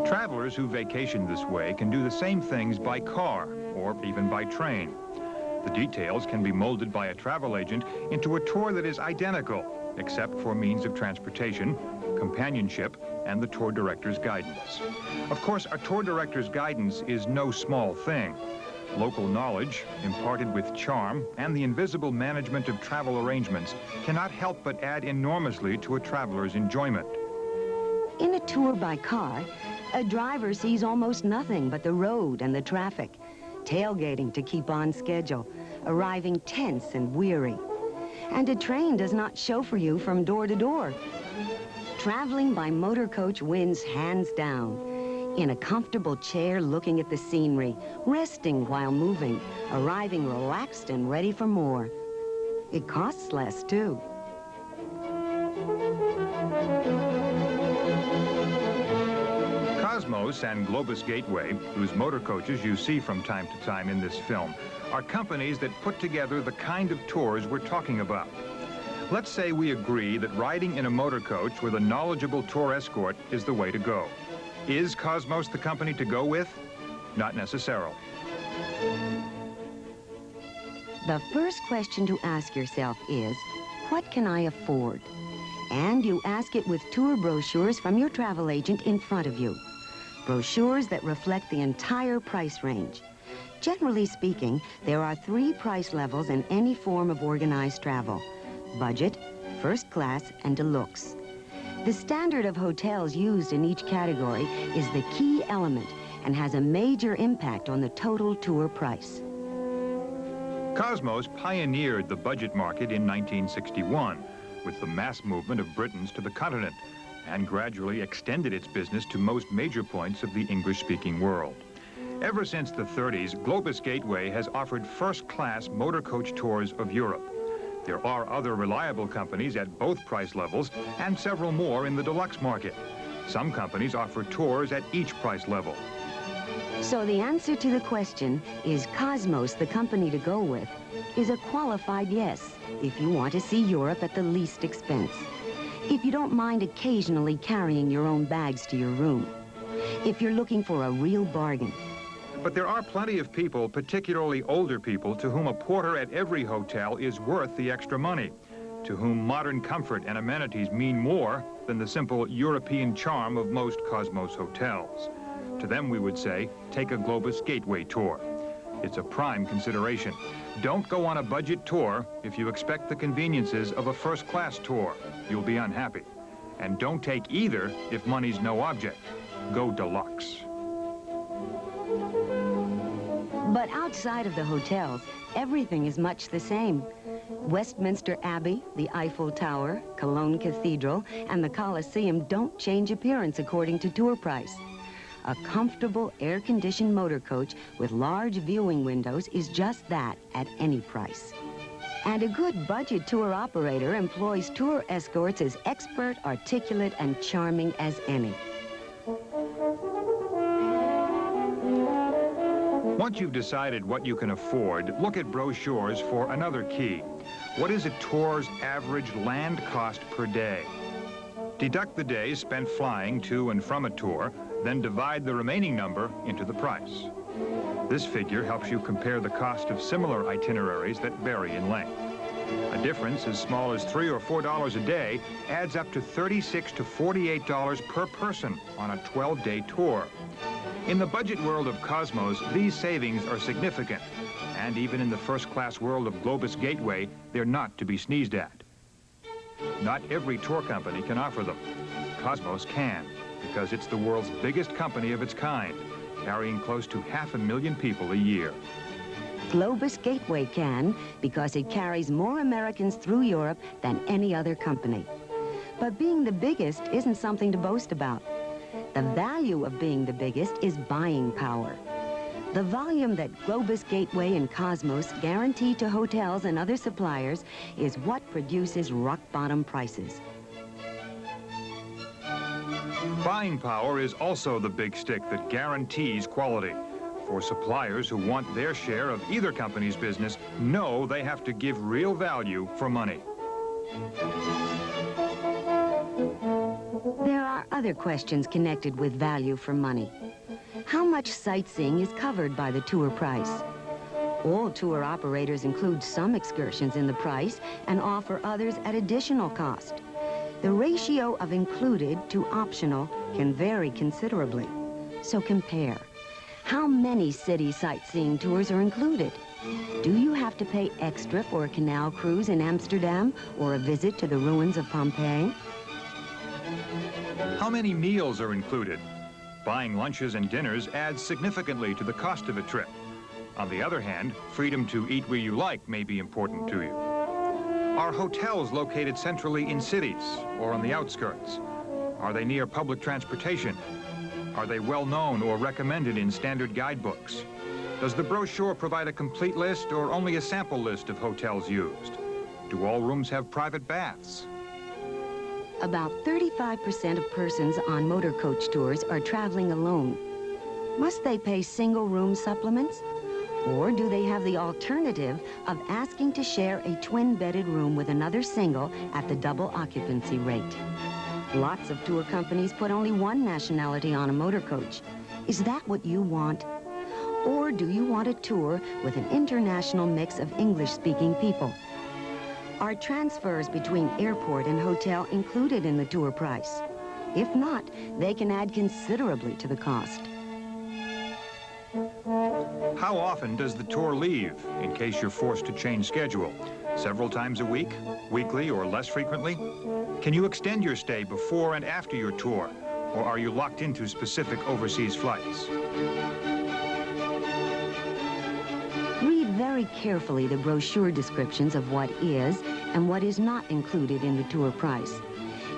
Travelers who vacation this way can do the same things by car or even by train. The details can be molded by a travel agent into a tour that is identical, except for means of transportation, companionship, and the tour director's guidance. Of course, a tour director's guidance is no small thing. Local knowledge, imparted with charm, and the invisible management of travel arrangements cannot help but add enormously to a traveler's enjoyment. In a tour by car, a driver sees almost nothing but the road and the traffic, tailgating to keep on schedule, arriving tense and weary. And a train does not chauffeur you from door to door. Traveling by motor coach wins hands down. In a comfortable chair looking at the scenery, resting while moving, arriving relaxed and ready for more. It costs less, too. Cosmos and Globus Gateway, whose motor coaches you see from time to time in this film, are companies that put together the kind of tours we're talking about. Let's say we agree that riding in a motor coach with a knowledgeable tour escort is the way to go. Is Cosmos the company to go with? Not necessarily. The first question to ask yourself is, what can I afford? And you ask it with tour brochures from your travel agent in front of you. Brochures that reflect the entire price range. Generally speaking, there are 3 price levels in any form of organized travel: budget, first class, and deluxe. The standard of hotels used in each category is the key element and has a major impact on the total tour price. Cosmos pioneered the budget market in 1961 with the mass movement of Britons to the continent, and gradually extended its business to most major points of the English-speaking world. Ever since the 30s, Globus Gateway has offered first-class motor coach tours of Europe. There are other reliable companies at both price levels and several more in the deluxe market. Some companies offer tours at each price level. So the answer to the question, is Cosmos the company to go with, is a qualified yes, if you want to see Europe at the least expense. If you don't mind occasionally carrying your own bags to your room. If you're looking for a real bargain. But there are plenty of people, particularly older people, to whom a porter at every hotel is worth the extra money, to whom modern comfort and amenities mean more than the simple European charm of most Cosmos hotels. To them, we would say, take a Globus Gateway tour. It's a prime consideration. Don't go on a budget tour if you expect the conveniences of a first-class tour. You'll be unhappy. And don't take either if money's no object. Go deluxe. But outside of the hotels, everything is much the same. Westminster Abbey, the Eiffel Tower, Cologne Cathedral, and the Colosseum don't change appearance according to tour price. A comfortable, air-conditioned motor coach with large viewing windows is just that at any price. And a good budget tour operator employs tour escorts as expert, articulate, and charming as any. Once you've decided what you can afford, look at brochures for another key. What is a tour's average land cost per day? Deduct the days spent flying to and from a tour, then divide the remaining number into the price. This figure helps you compare the cost of similar itineraries that vary in length. A difference as small as $3 or $4 a day adds up to $36 to $48 per person on a 12-day tour. In the budget world of Cosmos, these savings are significant, and even in the first-class world of Globus Gateway, they're not to be sneezed at. Not every tour company can offer them. Cosmos can, because it's the world's biggest company of its kind, carrying close to 500,000 people a year. Globus Gateway can, because it carries more Americans through Europe than any other company. But being the biggest isn't something to boast about. The value of being the biggest is buying power. The volume that Globus Gateway and Cosmos guarantee to hotels and other suppliers is what produces rock-bottom prices. Buying power is also the big stick that guarantees quality. For suppliers who want their share of either company's business, know they have to give real value for money. There are other questions connected with value for money. How much sightseeing is covered by the tour price? All tour operators include some excursions in the price and offer others at additional cost. The ratio of included to optional can vary considerably. So compare. How many city sightseeing tours are included? Do you have to pay extra for a canal cruise in Amsterdam or a visit to the ruins of Pompeii? How many meals are included? Buying lunches and dinners adds significantly to the cost of a trip. On the other hand, freedom to eat where you like may be important to you. Are hotels located centrally in cities or on the outskirts? Are they near public transportation? Are they well known or recommended in standard guidebooks? Does the brochure provide a complete list or only a sample list of hotels used? Do all rooms have private baths? About 35% of persons on motor coach tours are traveling alone. Must they pay single room supplements? Or do they have the alternative of asking to share a twin-bedded room with another single at the double occupancy rate? Lots of tour companies put only one nationality on a motor coach. Is that what you want? Or do you want a tour with an international mix of English-speaking people? Are transfers between airport and hotel included in the tour price? If not, they can add considerably to the cost. How often does the tour leave, in case you're forced to change schedule? Several times a week, weekly, or less frequently? Can you extend your stay before and after your tour, or are you locked into specific overseas flights? Read very carefully the brochure descriptions of what is and what is not included in the tour price.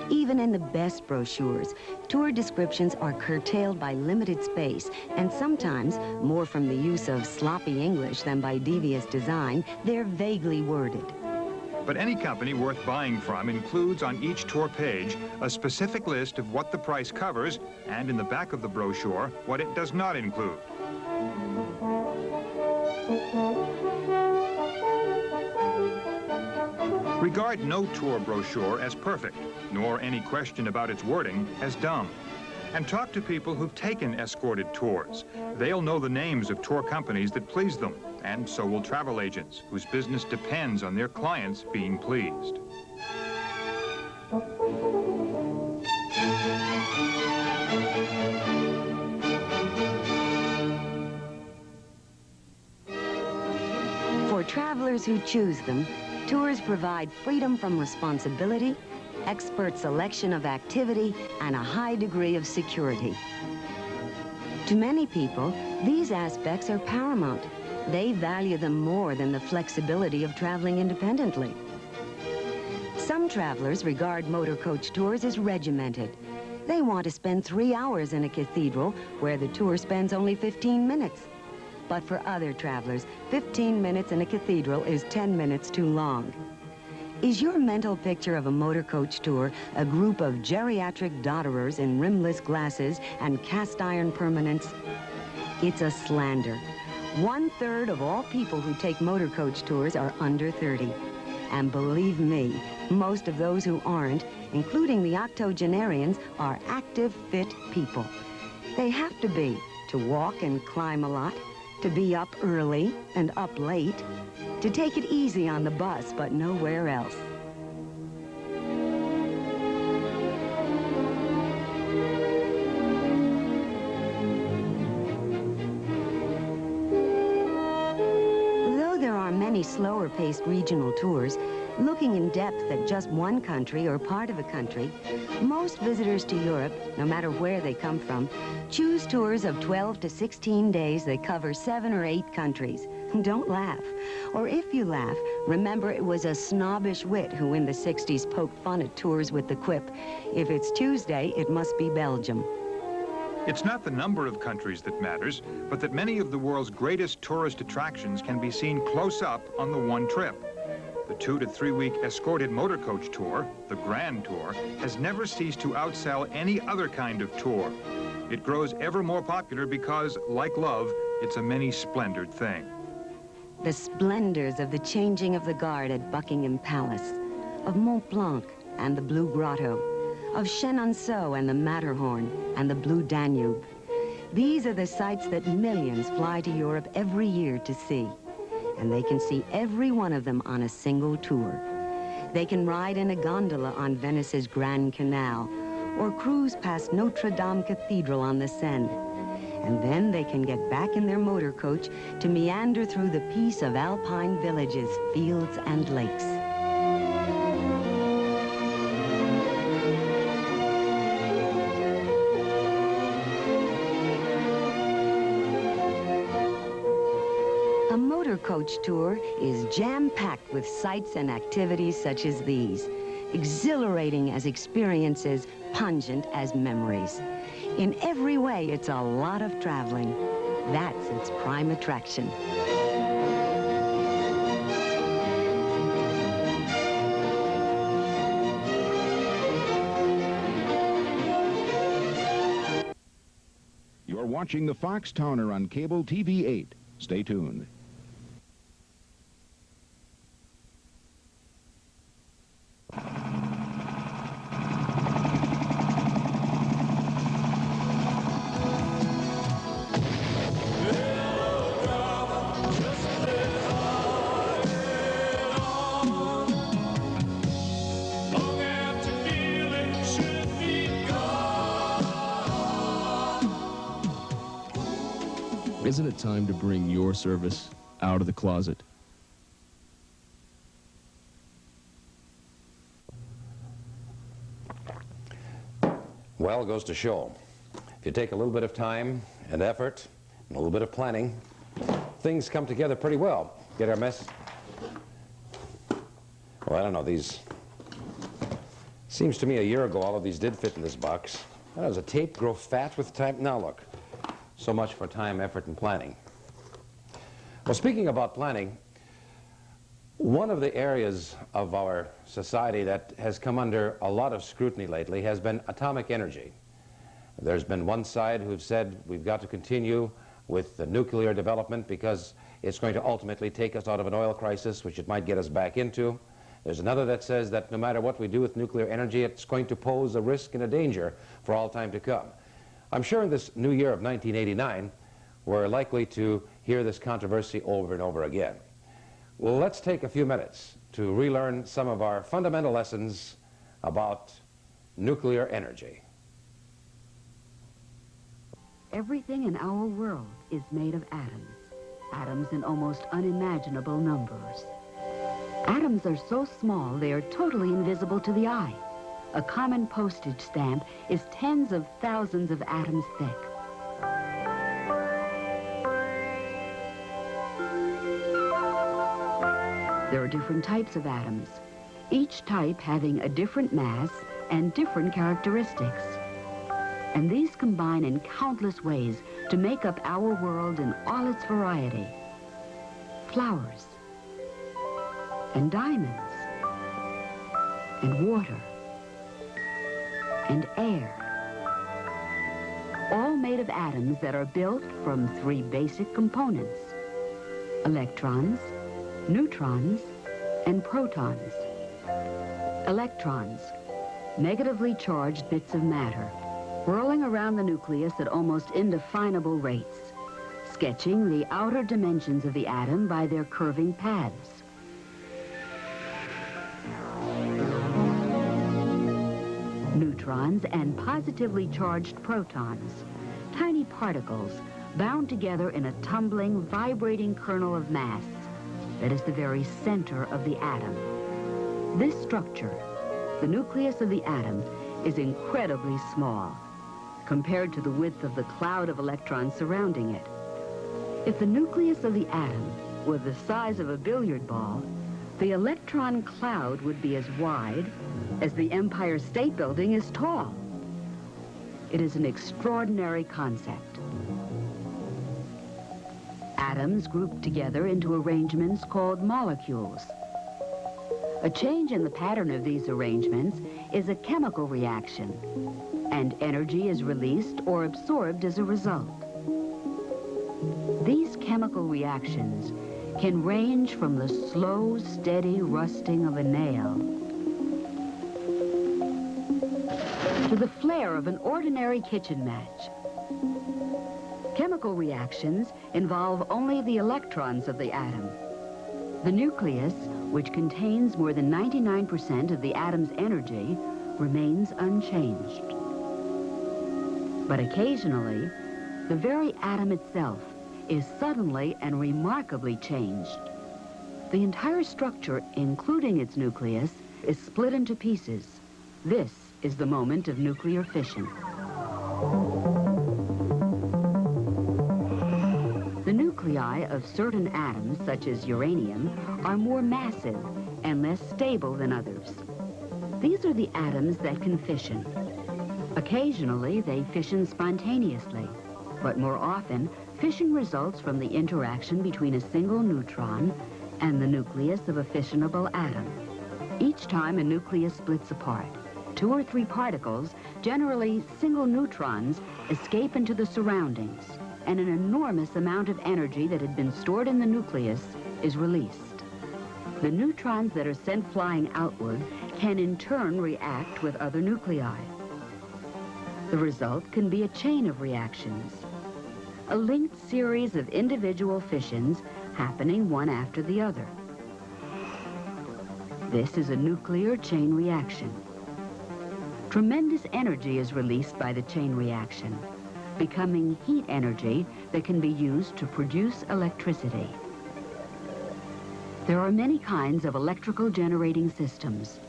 Even in the best brochures, tour descriptions are curtailed by limited space, and sometimes, more from the use of sloppy English than by devious design, they're vaguely worded. But any company worth buying from includes on each tour page a specific list of what the price covers, and in the back of the brochure, what it does not include. Regard no tour brochure as perfect, nor any question about its wording as dumb. And talk to people who've taken escorted tours. They'll know the names of tour companies that please them, and so will travel agents, whose business depends on their clients being pleased. For travelers who choose them, tours provide freedom from responsibility, expert selection of activity, and a high degree of security. To many people, these aspects are paramount. They value them more than the flexibility of traveling independently. Some travelers regard motor coach tours as regimented. They want to spend 3 hours in a cathedral where the tour spends only 15 minutes. But for other travelers, 15 minutes in a cathedral is 10 minutes too long. Is your mental picture of a motor coach tour a group of geriatric dodderers in rimless glasses and cast iron permanents? It's a slander. 1/3 of all people who take motor coach tours are under 30. And believe me, most of those who aren't, including the octogenarians, are active, fit people. They have to be, to walk and climb a lot, to be up early and up late, to take it easy on the bus but nowhere else. Though there are many slower-paced regional tours, looking in depth at just one country or part of a country, most visitors to Europe, no matter where they come from, choose tours of 12 to 16 days that cover 7 or 8 countries. Don't laugh. Or if you laugh, remember it was a snobbish wit who in the 60s poked fun at tours with the quip, "If it's Tuesday, it must be Belgium." It's not the number of countries that matters, but that many of the world's greatest tourist attractions can be seen close up on the one trip. The 2 to 3 week escorted motor coach tour, the Grand Tour, has never ceased to outsell any other kind of tour. It grows ever more popular because, like love, it's a many-splendored thing. The splendors of the changing of the guard at Buckingham Palace, of Mont Blanc and the Blue Grotto, of Chenonceau and the Matterhorn and the Blue Danube. These are the sights that millions fly to Europe every year to see. And they can see every one of them on a single tour. They can ride in a gondola on Venice's Grand Canal or cruise past Notre Dame Cathedral on the Seine. And then they can get back in their motor coach to meander through the peace of alpine villages, fields, and lakes. A motor coach tour is jam-packed with sights and activities such as these, exhilarating as experiences, pungent as memories. In every way, it's a lot of traveling. That's its prime attraction. You're watching the Foxtowner on Cable TV 8. Stay tuned. Isn't it time to bring your service out of the closet? Well, it goes to show. If you take a little bit of time and effort and a little bit of planning, things come together pretty well. Get our mess? Well, I don't know, these... Seems to me a year ago all of these did fit in this box. Does a tape grow fat with time? Now look. So much for time, effort, and planning. Well, speaking about planning, one of the areas of our society that has come under a lot of scrutiny lately has been atomic energy. There's been one side who've said we've got to continue with the nuclear development because it's going to ultimately take us out of an oil crisis, which it might get us back into. There's another that says that no matter what we do with nuclear energy, it's going to pose a risk and a danger for all time to come. I'm sure in this new year of 1989, we're likely to hear this controversy over and over again. Well, let's take a few minutes to relearn some of our fundamental lessons about nuclear energy. Everything in our world is made of atoms. Atoms in almost unimaginable numbers. Atoms are so small they are totally invisible to the eye. A common postage stamp is tens of thousands of atoms thick. There are different types of atoms, each type having a different mass and different characteristics. And these combine in countless ways to make up our world in all its variety. Flowers, and diamonds, and water, and air, all made of atoms that are built from three basic components: electrons, neutrons, and protons. Electrons, negatively charged bits of matter, whirling around the nucleus at almost indefinable rates, sketching the outer dimensions of the atom by their curving paths. Neutrons and positively charged protons, tiny particles bound together in a tumbling, vibrating kernel of mass that is the very center of the atom. This structure, the nucleus of the atom, is incredibly small compared to the width of the cloud of electrons surrounding it. If the nucleus of the atom were the size of a billiard ball, the electron cloud would be as wide as the Empire State Building is tall. It is an extraordinary concept. Atoms grouped together into arrangements called molecules. A change in the pattern of these arrangements is a chemical reaction, and energy is released or absorbed as a result. These chemical reactions can range from the slow, steady rusting of a nail to the flare of an ordinary kitchen match. Chemical reactions involve only the electrons of the atom. The nucleus, which contains more than 99% of the atom's energy, remains unchanged. But occasionally, the very atom itself is suddenly and remarkably changed. The entire structure, including its nucleus, is split into pieces. This is the moment of nuclear fission. The nuclei of certain atoms, such as uranium, are more massive and less stable than others. These are the atoms that can fission. Occasionally, they fission spontaneously, but more often, fission results from the interaction between a single neutron and the nucleus of a fissionable atom. Each time a nucleus splits apart, 2 or 3 particles, generally single neutrons, escape into the surroundings, and an enormous amount of energy that had been stored in the nucleus is released. The neutrons that are sent flying outward can in turn react with other nuclei. The result can be a chain of reactions, a linked series of individual fissions happening one after the other. This is a nuclear chain reaction. Tremendous energy is released by the chain reaction, becoming heat energy that can be used to produce electricity. There are many kinds of electrical generating systems.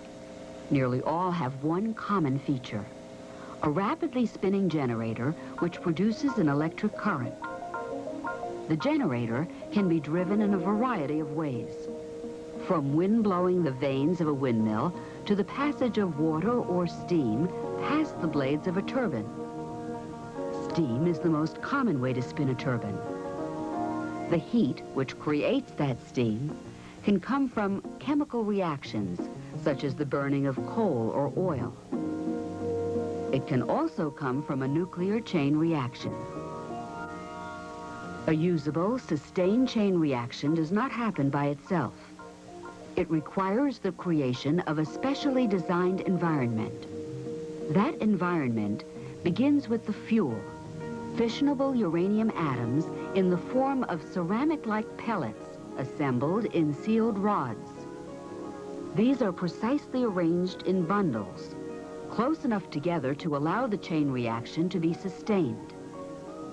Nearly all have one common feature: a rapidly spinning generator which produces an electric current. The generator can be driven in a variety of ways, from wind blowing the vanes of a windmill to the passage of water or steam past the blades of a turbine. Steam is the most common way to spin a turbine. The heat which creates that steam can come from chemical reactions, such as the burning of coal or oil. It can also come from a nuclear chain reaction. A usable, sustained chain reaction does not happen by itself. It requires the creation of a specially designed environment. That environment begins with the fuel, fissionable uranium atoms in the form of ceramic-like pellets assembled in sealed rods. These are precisely arranged in bundles, close enough together to allow the chain reaction to be sustained.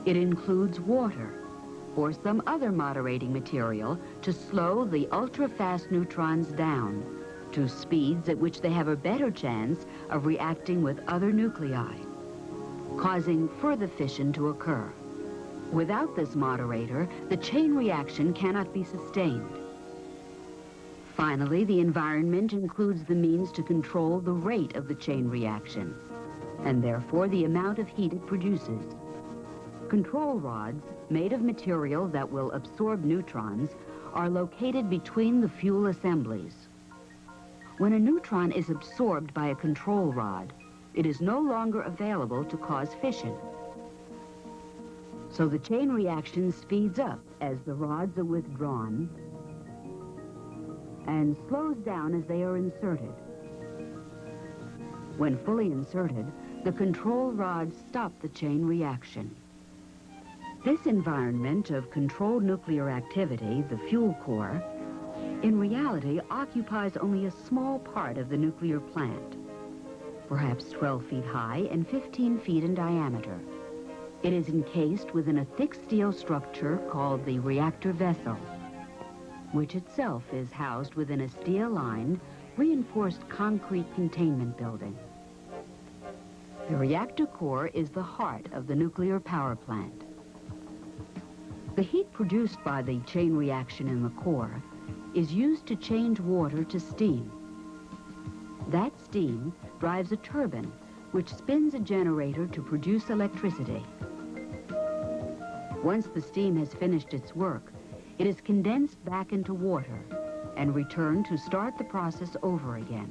It includes water or some other moderating material to slow the ultra-fast neutrons down to speeds at which they have a better chance of reacting with other nuclei, causing further fission to occur. Without this moderator, the chain reaction cannot be sustained. Finally, the environment includes the means to control the rate of the chain reaction, and therefore the amount of heat it produces. Control rods, made of material that will absorb neutrons, are located between the fuel assemblies. When a neutron is absorbed by a control rod, it is no longer available to cause fission. So the chain reaction speeds up as the rods are withdrawn and slows down as they are inserted. When fully inserted, the control rods stop the chain reaction. This environment of controlled nuclear activity, the fuel core, in reality occupies only a small part of the nuclear plant, perhaps 12 feet high and 15 feet in diameter. It is encased within a thick steel structure called the reactor vessel, which itself is housed within a steel-lined, reinforced concrete containment building. The reactor core is the heart of the nuclear power plant. The heat produced by the chain reaction in the core is used to change water to steam. That steam drives a turbine, which spins a generator to produce electricity. Once the steam has finished its work, it is condensed back into water and returned to start the process over again.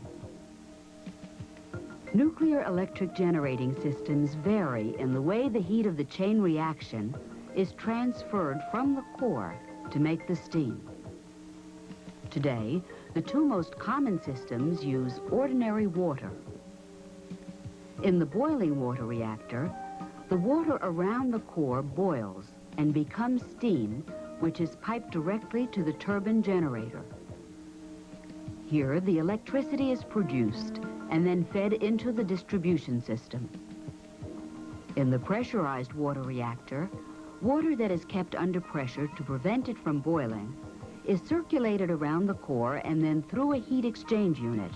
Nuclear electric generating systems vary in the way the heat of the chain reaction is transferred from the core to make the steam. Today, the two most common systems use ordinary water. In the boiling water reactor, the water around the core boils and becomes steam, which is piped directly to the turbine generator. Here, the electricity is produced and then fed into the distribution system. In the pressurized water reactor, water that is kept under pressure to prevent it from boiling is circulated around the core and then through a heat exchange unit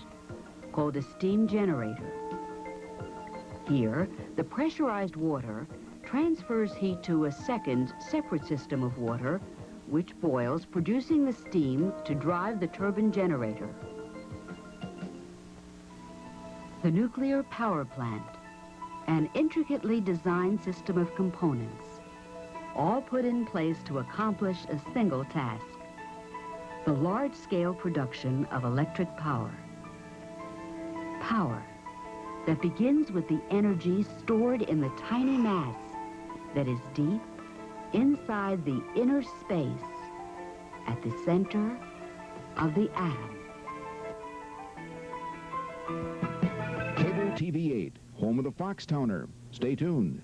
called a steam generator. Here, the pressurized water transfers heat to a second separate system of water which boils, producing the steam to drive the turbine generator. The nuclear power plant, an intricately designed system of components, all put in place to accomplish a single task: the large-scale production of electric power. Power that begins with the energy stored in the tiny mass that is deep inside the inner space at the center of the atom. Cable TV 8, home of the Foxtowner. Stay tuned.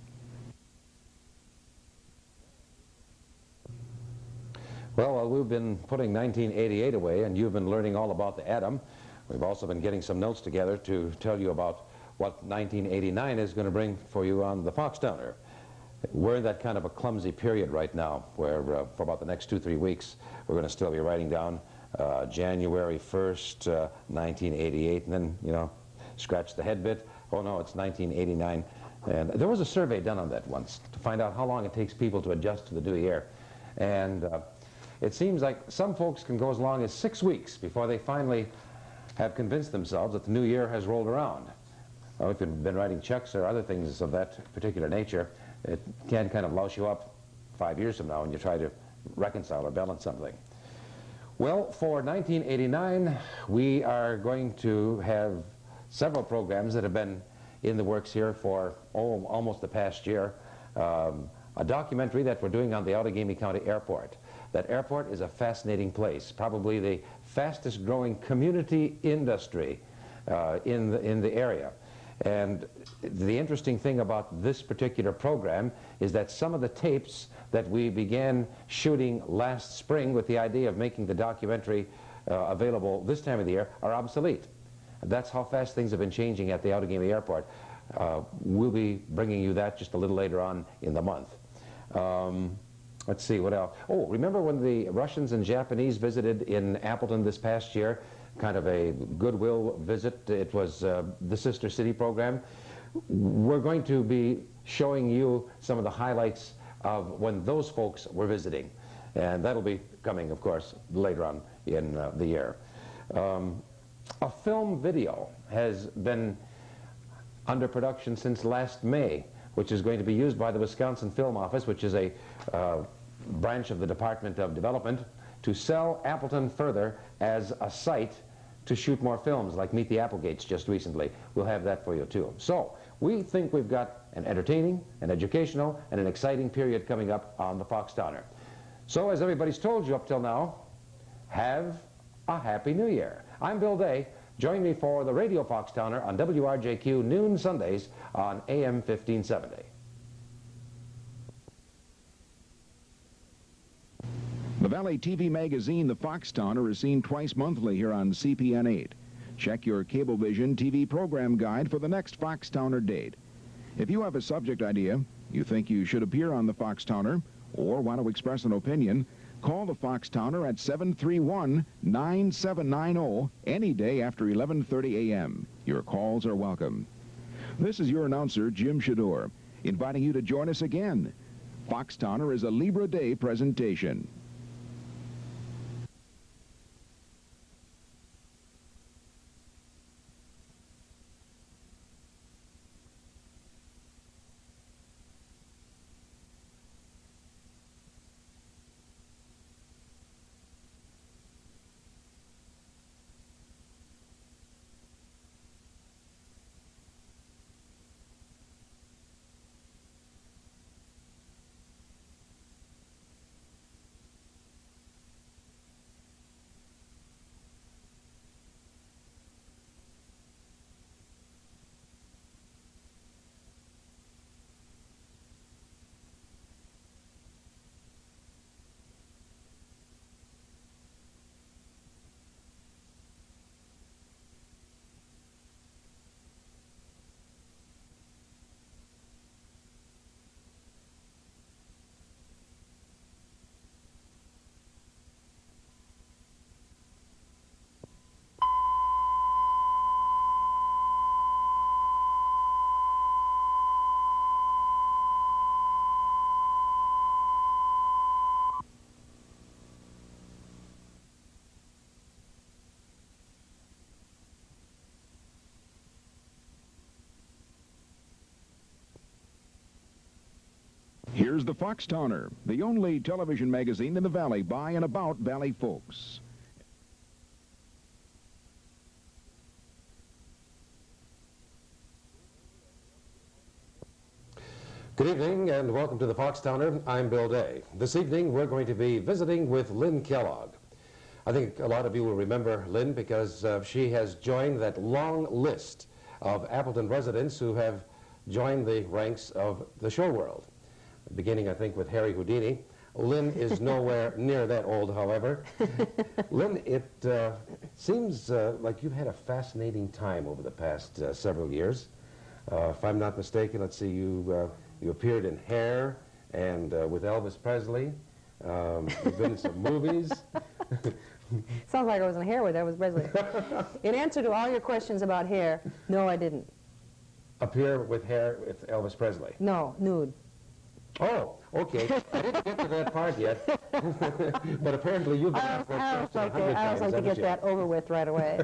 Well, we've been putting 1988 away, and you've been learning all about the atom. We've also been getting some notes together to tell you about what 1989 is going to bring for you on the Foxtowner. We're in that kind of a clumsy period right now where for about the next 2-3 weeks we're going to still be writing down January 1st, 1988, and then, you know, scratch the head bit. Oh no, it's 1989. And there was a survey done on that once to find out how long it takes people to adjust to the new year. And it seems like some folks can go as long as 6 weeks before they finally have convinced themselves that the new year has rolled around. Well, if you've been writing checks or other things of that particular nature, it can kind of louse you up 5 years from now when you try to reconcile or balance something. Well, for 1989, we are going to have several programs that have been in the works here for almost the past year. A documentary that we're doing on the Outagamie County Airport. That airport is a fascinating place, probably the fastest growing community industry in the area. And the interesting thing about this particular program is that some of the tapes that we began shooting last spring with the idea of making the documentary available this time of the year are obsolete. That's how fast things have been changing at the Outagamie Airport. We'll be bringing you that just a little later on in the month. Let's see, what else? Oh, remember when the Russians and Japanese visited in Appleton this past year? Kind of a goodwill visit. It was the Sister City program. We're going to be showing you some of the highlights of when those folks were visiting. And that'll be coming, of course, later on in the year. A film video has been under production since last May, which is going to be used by the Wisconsin Film Office, which is a branch of the Department of Development, to sell Appleton further as a site to shoot more films, like Meet the Applegates just recently. We'll have that for you too. So we think we've got an entertaining, an educational, and an exciting period coming up on the Foxtowner. So as everybody's told you up till now, have a Happy New Year. I'm Bill Day. Join me for the Radio Foxtowner on WRJQ noon Sundays on AM 1570. The Valley TV magazine, The Foxtowner, is seen twice monthly here on CPN 8. Check your Cablevision TV program guide for the next Foxtowner date. If you have a subject idea, you think you should appear on the Foxtowner, or want to express an opinion, call the Foxtowner at 731-9790 any day after 11:30 a.m. Your calls are welcome. This is your announcer, Jim Shador, inviting you to join us again. Foxtowner is a Libra Day presentation. Here's the Foxtowner, the only television magazine in the Valley by and about Valley folks. Good evening and welcome to the Foxtowner. I'm Bill Day. This evening we're going to be visiting with Lynn Kellogg. I think a lot of you will remember Lynn because she has joined that long list of Appleton residents who have joined the ranks of the show world. Beginning, I think, with Harry Houdini. Lynn is nowhere near that old, however. Lynn, it seems like you've had a fascinating time over the past several years. If I'm not mistaken, let's see, you appeared in Hair and with Elvis Presley. You've been in some movies. Sounds like I was in Hair with Elvis Presley. In answer to all your questions about Hair, no, I didn't. Appear with Hair with Elvis Presley? No, nude. Oh, okay. I didn't get to that part yet. But apparently you've been asked that question 100 times. I always like to get that over with right away.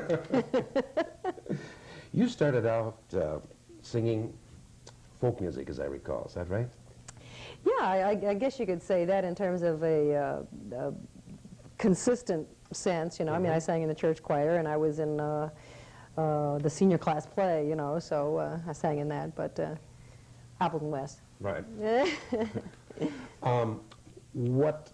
You started out singing folk music, as I recall. Is that right? Yeah, I guess you could say that in terms of a consistent sense. You know, I mean, I sang in the church choir, and I was in the senior class play. You know, so I sang in that. But Appleton West. Right. What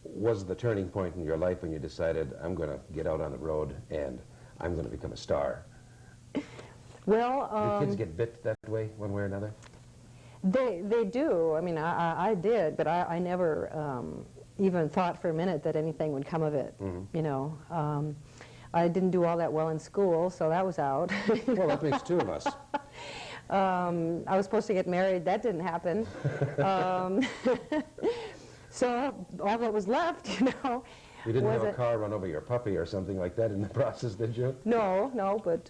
was the turning point in your life when you decided, I'm going to get out on the road and I'm going to become a star? Well, do kids get bit that way, one way or another? They do. I mean, I did, but I never even thought for a minute that anything would come of it. Mm-hmm. You know, I didn't do all that well in school, so that was out. Well, that makes two of us. I was supposed to get married. That didn't happen. So all that was left, you know. You didn't have a car run over your puppy or something like that in the process, did you? No, but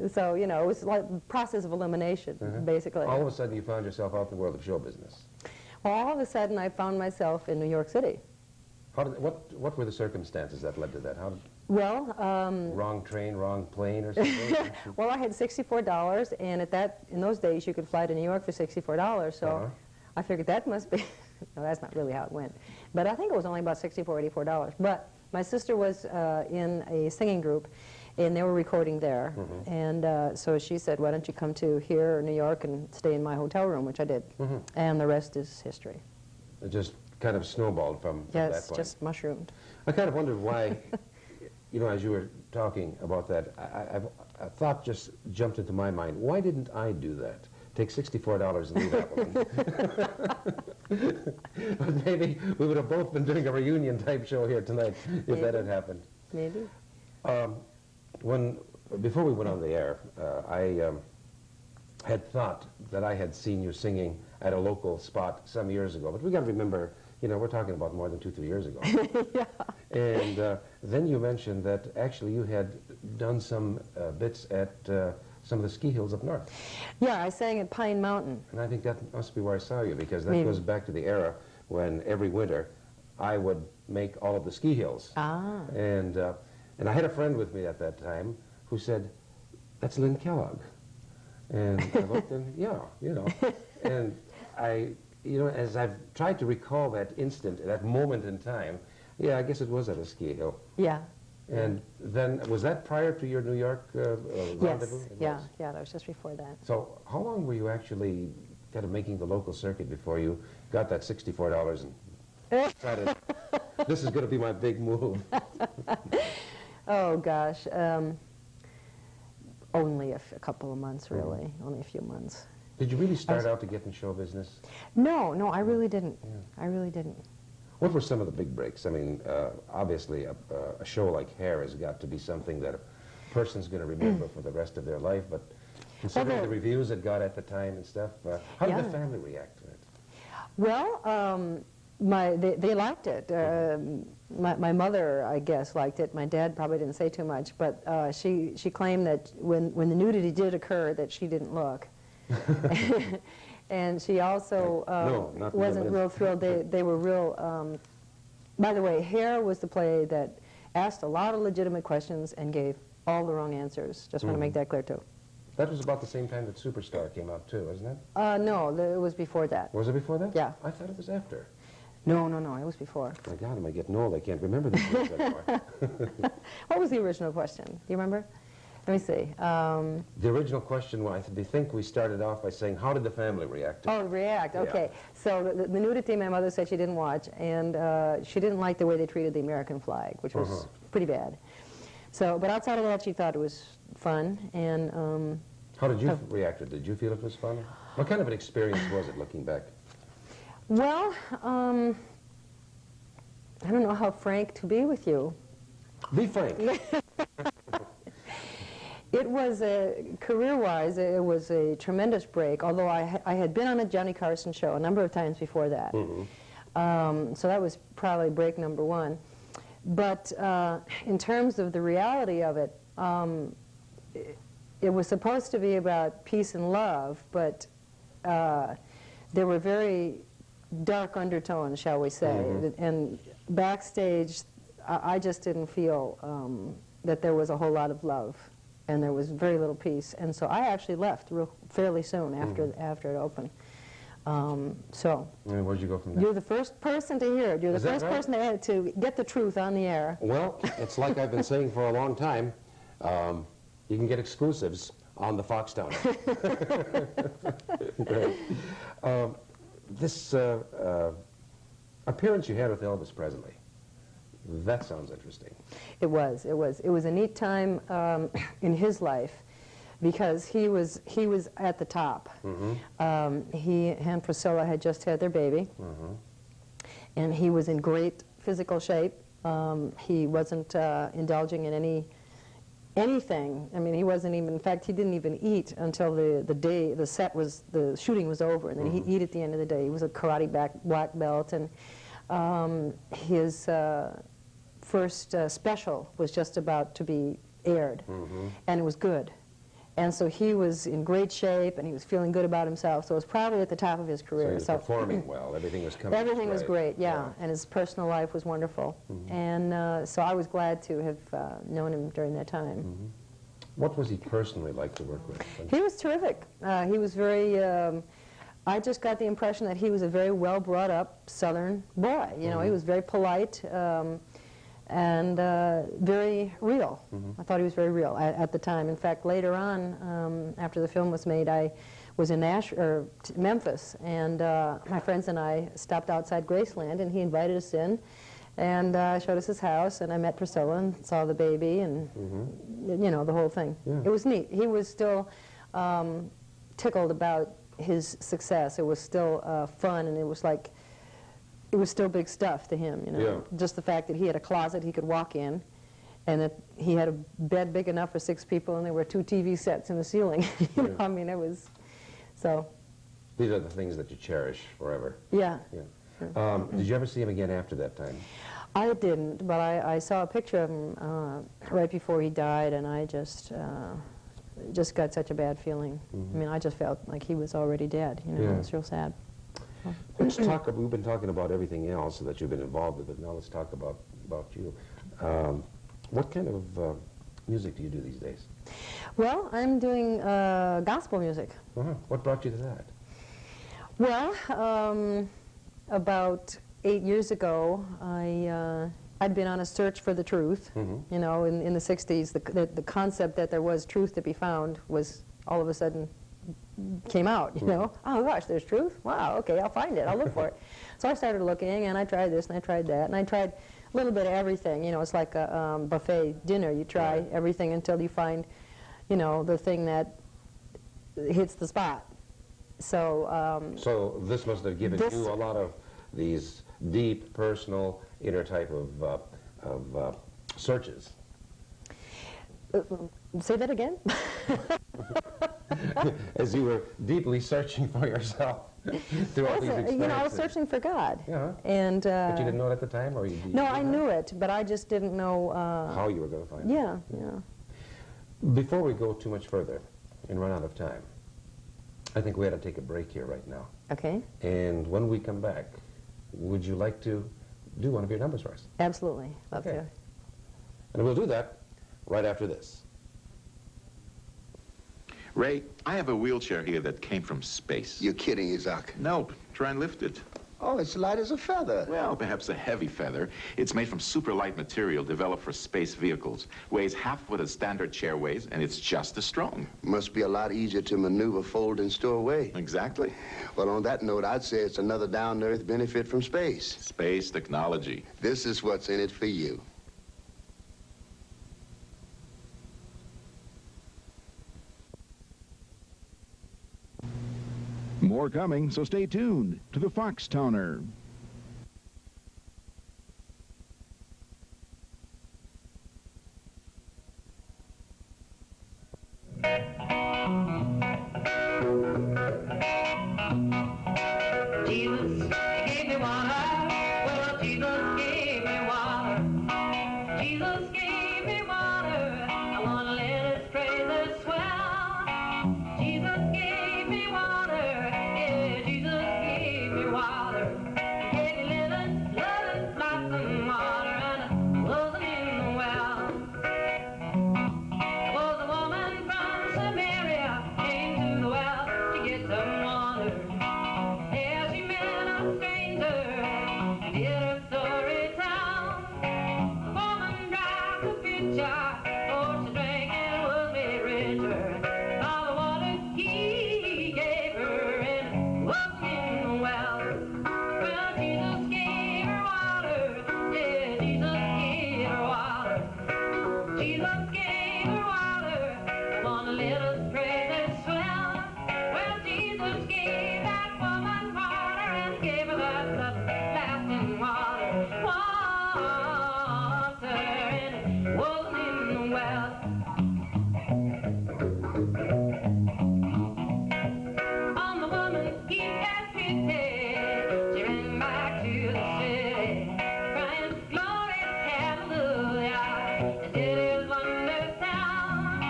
so, you know, it was like a process of elimination, basically. All of a sudden you found yourself out in the world of show business. Well, all of a sudden I found myself in New York City. What were the circumstances that led to that? Well, wrong train, wrong plane, or something? Well, I had $64, and in those days you could fly to New York for $64. So I figured that must be. No, that's not really how it went. But I think it was only about $64, $84. But my sister was in a singing group, and they were recording there. Mm-hmm. And so she said, "Why don't you come to here or New York and stay in my hotel room?" Which I did. Mm-hmm. And the rest is history. It just kind of snowballed from that point. Yes, just mushroomed. I kind of wondered why. You know, as you were talking about that, a thought just jumped into my mind. Why didn't I do that? Take $64 and leave Appleton. But maybe we would have both been doing a reunion type show here tonight if that had happened. Maybe. Before we went on the air, I had thought that I had seen you singing at a local spot some years ago. But we got to remember, you know, we're talking about more than 2-3 years ago. Yeah. And then you mentioned that actually you had done some bits at some of the ski hills up north. Yeah, I sang at Pine Mountain. And I think that must be where I saw you, because that goes back to the era when every winter I would make all of the ski hills. Ah. And I had a friend with me at that time who said, "That's Lynn Kellogg." And I looked and, yeah, you know. And you know, as I've tried to recall that instant, that moment in time, yeah, I guess it was at a ski hill. Yeah. And then, was that prior to your New York rendezvous? Yes, yeah, that was just before that. So how long were you actually kind of making the local circuit before you got that $64 and decided, this is going to be my big move? Oh, gosh. Only a couple of months, really. Only a few months. Did you really start out to get in show business? No, I really didn't. Yeah. I really didn't. What were some of the big breaks? I mean, obviously, a show like Hair has got to be something that a person's going to remember for the rest of their life, but considering the reviews it got at the time and stuff, how did the family react to it? Well, they liked it. My mother, I guess, liked it. My dad probably didn't say too much, but she claimed that when the nudity did occur, that she didn't look. And she also wasn't real thrilled. They were real... by the way, Hair was the play that asked a lot of legitimate questions and gave all the wrong answers. Just want to make that clear, too. That was about the same time that Superstar came out too, wasn't it? No, it was before that. Was it before that? Yeah. I thought it was after. No, it was before. My God, am I getting old? I can't remember this much anymore. What was the original question? Do you remember? Let me see. The original question was, I think we started off by saying, how did the family react to it? Oh, react, okay. Yeah. So the nudity, my mother said she didn't watch, and she didn't like the way they treated the American flag, which was pretty bad. So, but outside of that, she thought it was fun, and... How did you react to it? Did you feel it was fun? What kind of an experience was it, looking back? Well, I don't know how frank to be with you. Be frank. It was, career-wise, it was a tremendous break, although I had been on the Johnny Carson show a number of times before that. So that was probably break number one. But in terms of the reality of it, it was supposed to be about peace and love, but there were very dark undertones, shall we say. And backstage, I just didn't feel that there was a whole lot of love, and there was very little peace. And so I actually left fairly soon after it opened. So. And where'd you go from there? You're the first person to hear it. You're the first person to get the truth on the air. Well, it's like I've been saying for a long time. You can get exclusives on the Foxtowner. Great. This appearance you had with Elvis Presley, that sounds interesting. It was a neat time in his life, because he was at the top. He and Priscilla had just had their baby, and he was in great physical shape. He wasn't indulging in anything. I mean, he wasn't even, in fact, he didn't even eat until the shooting was over, and then he'd eat at the end of the day. He was a karate black belt, and his first special was just about to be aired, and it was good. And so he was in great shape, and he was feeling good about himself, so it was probably at the top of his career. So he was performing well, everything was coming. Everything was great, yeah, and his personal life was wonderful. And so I was glad to have known him during that time. What was he personally like to work with? He was terrific. He was very, I just got the impression that he was a very well brought up Southern boy. You know, he was very polite, and very real. I thought he was very real at the time. In fact, later on, after the film was made, I was in Memphis, and my friends and I stopped outside Graceland, and he invited us in, and showed us his house, and I met Priscilla and saw the baby, and you know, the whole thing. It was neat. He was still tickled about his success. It was still fun, and it was like, it was still big stuff to him, you know. Just the fact that he had a closet he could walk in, and that he had a bed big enough for 6 people, and there were 2 TV sets in the ceiling. You know, I mean, it was, so. These are the things that you cherish forever. Yeah. Did you ever see him again after that time? I didn't, but I saw a picture of him right before he died, and I just got such a bad feeling. I mean, I just felt like he was already dead, you know. It was real sad. Let's talk. We've been talking about everything else that you've been involved with, but now let's talk about you. What kind of music do you do these days? Well, I'm doing gospel music. What brought you to that? Well, about 8 years ago, I'd been on a search for the truth. You know, in the 60s, the concept that there was truth to be found was all of a sudden came out, you know. Oh gosh, there's truth? Wow, okay, I'll find it, I'll look for it. So I started looking, and I tried this, and I tried that, and I tried a little bit of everything. You know, it's like a buffet dinner. You try everything until you find, you know, the thing that hits the spot. So so this must have given you a lot of these deep, personal, inner type of searches. Say that again? As you were deeply searching for yourself through all these experiences. You know, I was searching for God. And, but you didn't know it at the time, or you did? No, I knew it, but I just didn't know... how you were going to find it. Yeah. Before we go too much further and run out of time, I think we ought to take a break here right now. Okay. And when we come back, would you like to do one of your numbers for us? Absolutely. Love to. And we'll do that right after this. Ray, I have a wheelchair here that came from space. You're kidding, Isaac. Nope. Try and lift it. Oh, it's light as a feather. Well, perhaps a heavy feather. It's made from super light material developed for space vehicles. Weighs half what a standard chair weighs, and it's just as strong. Must be a lot easier to maneuver, fold, and store away. Exactly. Well, on that note, I'd say it's another down-to-earth benefit from space. Space technology. This is what's in it for you. More coming, so stay tuned to the Foxtowner. Jesus gave me water. Well, Jesus gave me water. Jesus gave me water. I want to let his praises swell. Jesus gave me water. Yeah, Jesus gave me water. He gave me living, loving, blossom water, and I wasn't in the well. There was a woman from Samaria, came to the well to get some water. Yeah, she met a stranger, did her story tell. The woman dropped the pitcher, oh, she drank and was made richer. All the water he gave her, and it wasn't in the well. Well, Jesus gave her water, yeah, Jesus gave her water. Jesus gave her water, I want to let us praise his swell. Well, Jesus gave that woman water, and he gave her that lasting water. Water, and it wasn't in the well. On the woman he had pity, she ran back to the city, crying, glory, hallelujah, and did his wonders sound.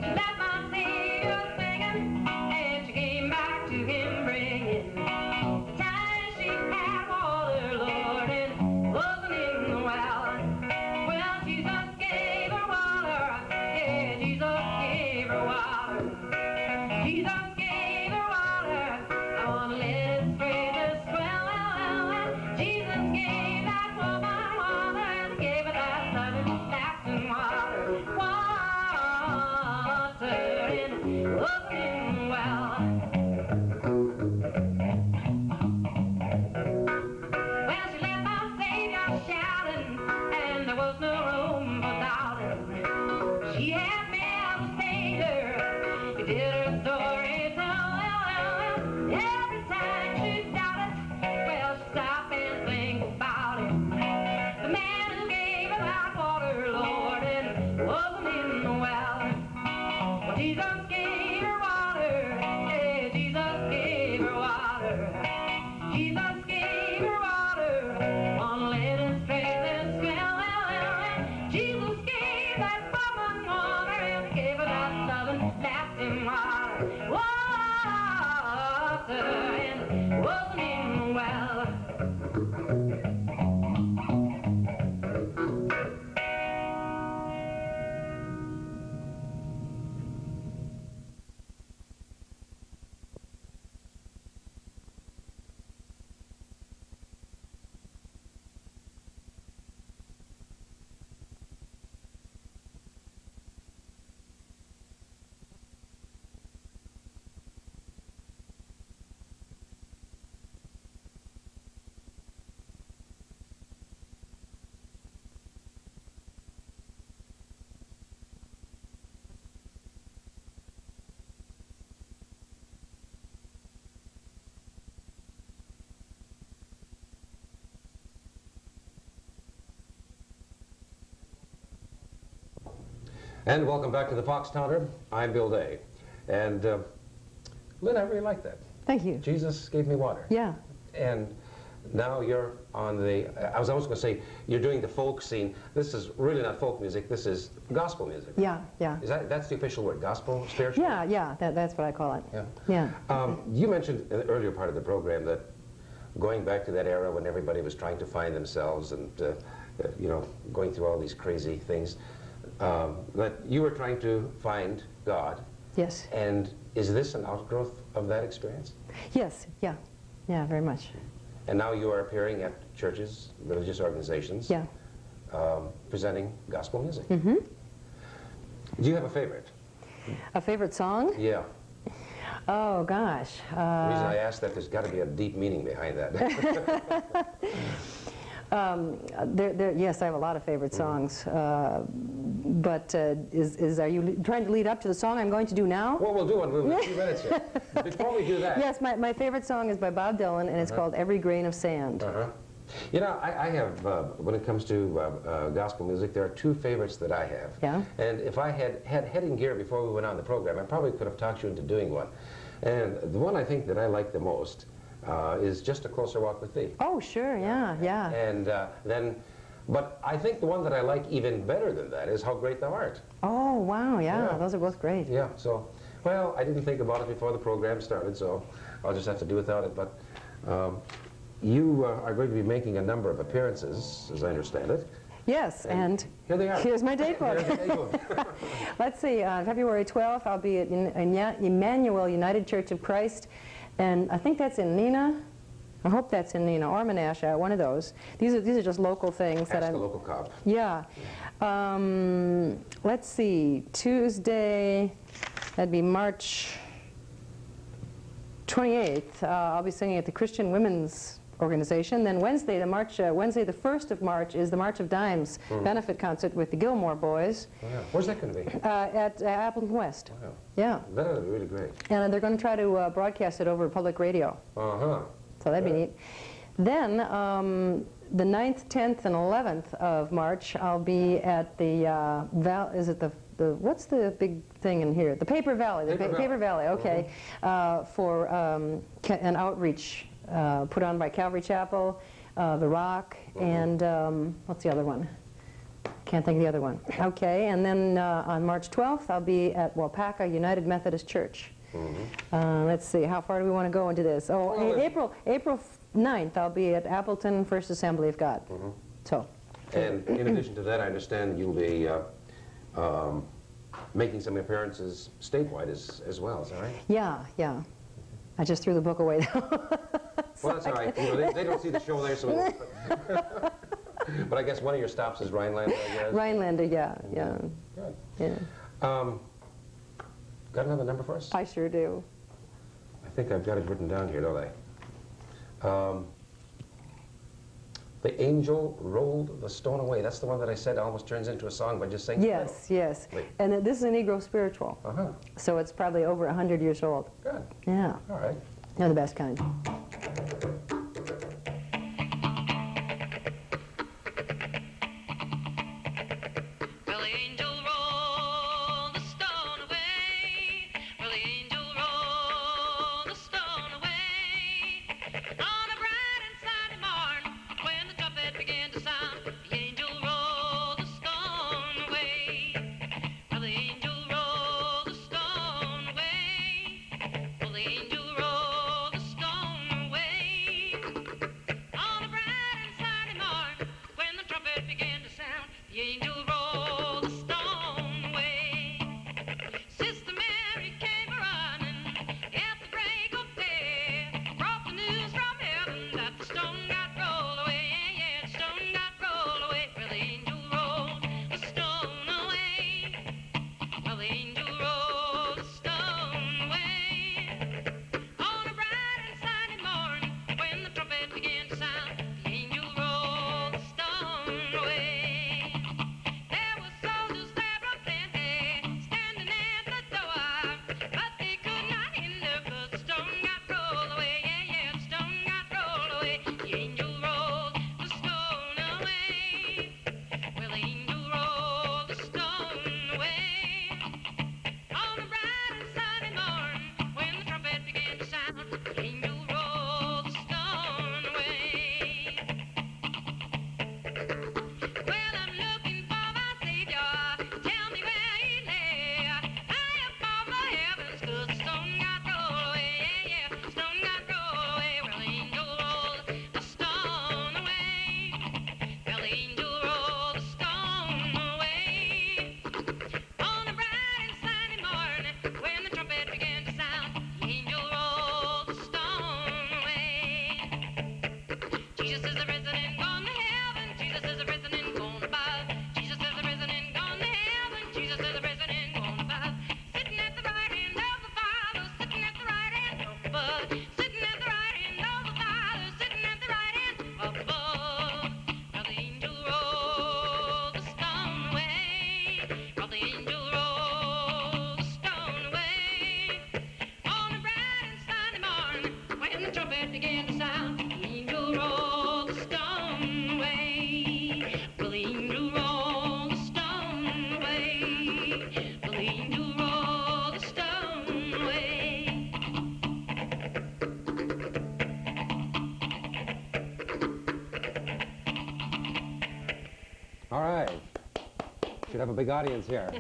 She left my Savior singing, and she came back to him bringing the time she had water, Lord, and it wasn't in the well. Well, Jesus gave her water, yeah, Jesus gave her water. Jesus gave her water, I want to let his praises swell. Jesus gave that woman water, and gave her that loving, lasting water. Water, and it wasn't in the well. Well, she left our Savior shouting, and there was no room for doubting. She had me as a stranger, who did her story tell. Every time she doubted, well, she stopped and think about it. The man who gave her that water, Lord, and it wasn't in the well. Well, Jesus gave her water, yeah, Jesus gave her water. Jesus gave her water, on let his praises swell. Jesus gave that woman water, and he gave her that loving, lasting water. Water, and it wasn't in the well. And welcome back to the Foxtowner. I'm Bill Day. And Lynn, I really like that. Thank you. Jesus gave me water. Yeah. And now you're on the, I was almost going to say, you're doing the folk scene. This is really not folk music, this is gospel music. Yeah, yeah. Is that's the official word, gospel, spiritual? Yeah, yeah, that's what I call it. Yeah. Yeah. You mentioned in the earlier part of the program that going back to that era when everybody was trying to find themselves and, you know, going through all these crazy things, that you were trying to find God Yes. And is this an outgrowth of that experience? Yes, yeah. Yeah, very much. And now you are appearing at churches, religious organizations, Yeah. Presenting gospel music. Mm-hmm. Do you have a favorite? A favorite song? Yeah. Oh, gosh. The reason I ask that, there's got to be a deep meaning behind that. Yes, I have a lot of favorite songs. But are you trying to lead up to the song I'm going to do now? Well, we'll do one. We'll have a few minutes here. Before we do that. Yes, my favorite song is by Bob Dylan, and it's called Every Grain of Sand. You know, I have, when it comes to gospel music, there are two favorites that I have. Yeah? And if I had head in gear before we went on the program, I probably could have talked you into doing one. And the one I think that I like the most is Just a Closer Walk with Thee. Oh, sure, yeah, yeah. And but I think the one that I like even better than that is How Great Thou Art. Oh, wow, yeah, those are both great. Yeah, so, well, I didn't think about it before the program started, so I'll just have to do without it. But you are going to be making a number of appearances, as I understand it. Yes, and here they are. Here's my date book. Here's the date book. Let's see, February 12th, I'll be at Emmanuel United Church of Christ, and I think that's in Neenah. I hope that's in Neenah or Menasha, one of those. These are just local things that Ask I'm. the local cop. Yeah. Let's see, Tuesday, that'd be March 28th. I'll be singing at the Christian Women's Organization. Then Wednesday, Wednesday the 1st of March is the March of Dimes benefit concert with the Gilmore Boys. Oh, yeah. Where's that going to be? At Appleton West. Wow. Yeah. That would be really great. And they're going to try to broadcast it over public radio. Uh-huh. So that'd be neat. Then the 9th, 10th, and 11th of March, I'll be at the, what's the big thing in here? The Paper Valley. Paper Valley, okay. For an outreach put on by Calvary Chapel, The Rock, and what's the other one? Can't think of the other one. Okay, and then on March 12th, I'll be at Wapaka United Methodist Church. Let's see, how far do we want to go into this? Oh, April 9th, I'll be at Appleton First Assembly of God. So. And in addition to that, I understand you'll be making some appearances statewide as well, is that right? Yeah, yeah. I just threw the book away. Well, that's all right. You know, they don't see the show there, so. But I guess one of your stops is Rhinelander, I guess. Rhinelander, yeah, yeah. Good. Yeah. Got another number for us? I sure do. I think I've got it written down here, don't I? The angel rolled the stone away. That's the one that I said almost turns into a song by just saying Yes, yes. Wait. And this is a Negro spiritual. So it's probably over 100 years old. Good. Yeah. All right. They're the best kind. The angel rolled the stone should have a big audience here.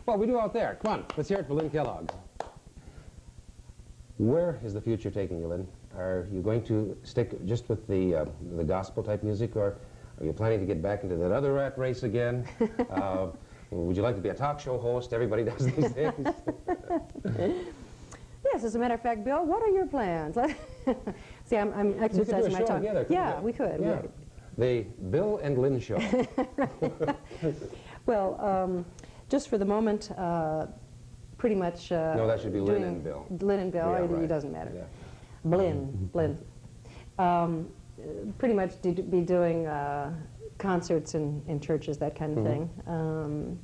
Well, we do out there. Come on, let's hear it for Lynn Kellogg. Where is the future taking you, Lynn? Are you going to stick just with the gospel-type music, or are you planning to get back into that other rat race again? Would you like to be a talk show host? Everybody does these things. Yes, as a matter of fact, Bill, what are your plans? See, I'm exercising my tongue. Together, yeah, we could. Yeah. The Bill and Lynn Show. Well, just for the moment, pretty much... no, that should be Lynn and Bill. Lynn and Bill, Yeah, right. it doesn't matter. Yeah. Blinn. Pretty much be doing concerts in churches, that kind of thing.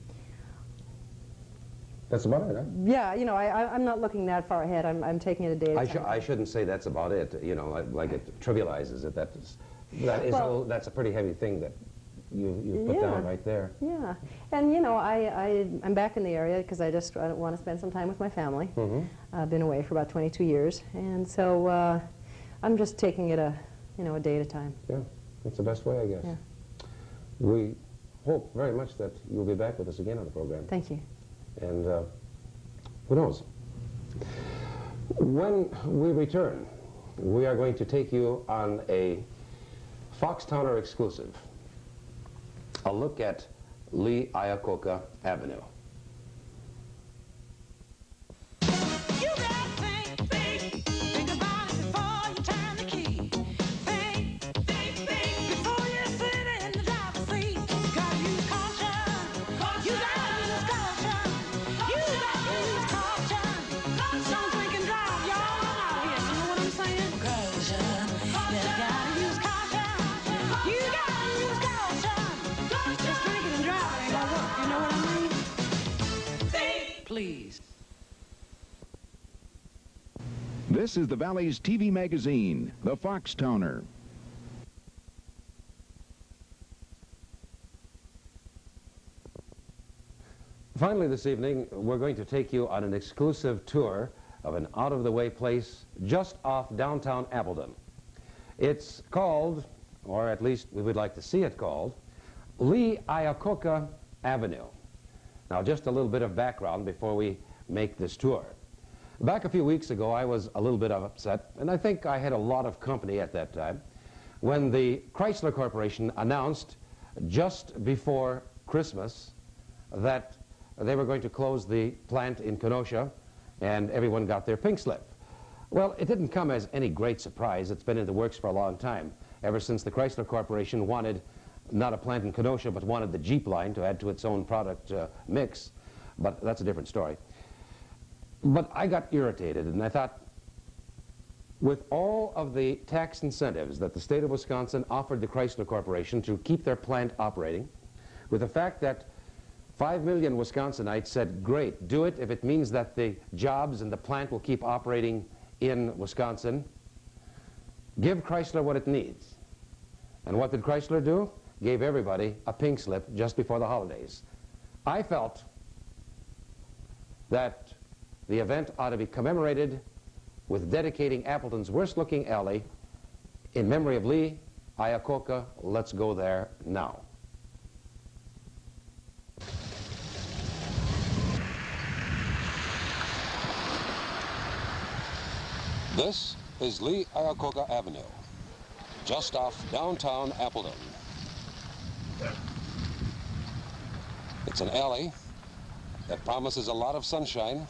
That's about it, huh? Yeah, you know, I'm not looking that far ahead. I'm taking it a day at a time. I shouldn't say that's about it, you know, like it trivializes it. That's a pretty heavy thing that you put down right there. Yeah, and you know, I'm back in the area because I want to spend some time with my family. I've been away for about 22 years, and so I'm just taking it a day at a time. Yeah, that's the best way, I guess. Yeah. We hope very much that you'll be back with us again on the program. Thank you. And who knows? When we return, we are going to take you on a Foxtowner exclusive, a look at Lee Iacocca Avenue. Please. This is the Valley's TV magazine, the Foxtowner. Finally this evening, we're going to take you on an exclusive tour of an out-of-the-way place just off downtown Appleton. It's called, or at least we would like to see it called, Lee Iacocca Avenue. Now, just a little bit of background before we make this tour. Back a few weeks ago, I was a little bit upset, and I think I had a lot of company at that time, when the Chrysler Corporation announced just before Christmas that they were going to close the plant in Kenosha, and everyone got their pink slip. Well, it didn't come as any great surprise. It's been in the works for a long time, ever since the Chrysler Corporation wanted not a plant in Kenosha, but wanted the Jeep line to add to its own product mix. But that's a different story. But I got irritated, and I thought, with all of the tax incentives that the state of Wisconsin offered the Chrysler Corporation to keep their plant operating, with the fact that 5 million Wisconsinites said, great, do it if it means that the jobs and the plant will keep operating in Wisconsin, give Chrysler what it needs. And what did Chrysler do? Gave everybody a pink slip just before the holidays. I felt that the event ought to be commemorated with dedicating Appleton's worst-looking alley in memory of Lee Iacocca. Let's go there now. This is Lee Iacocca Avenue, just off downtown Appleton. It's an alley that promises a lot of sunshine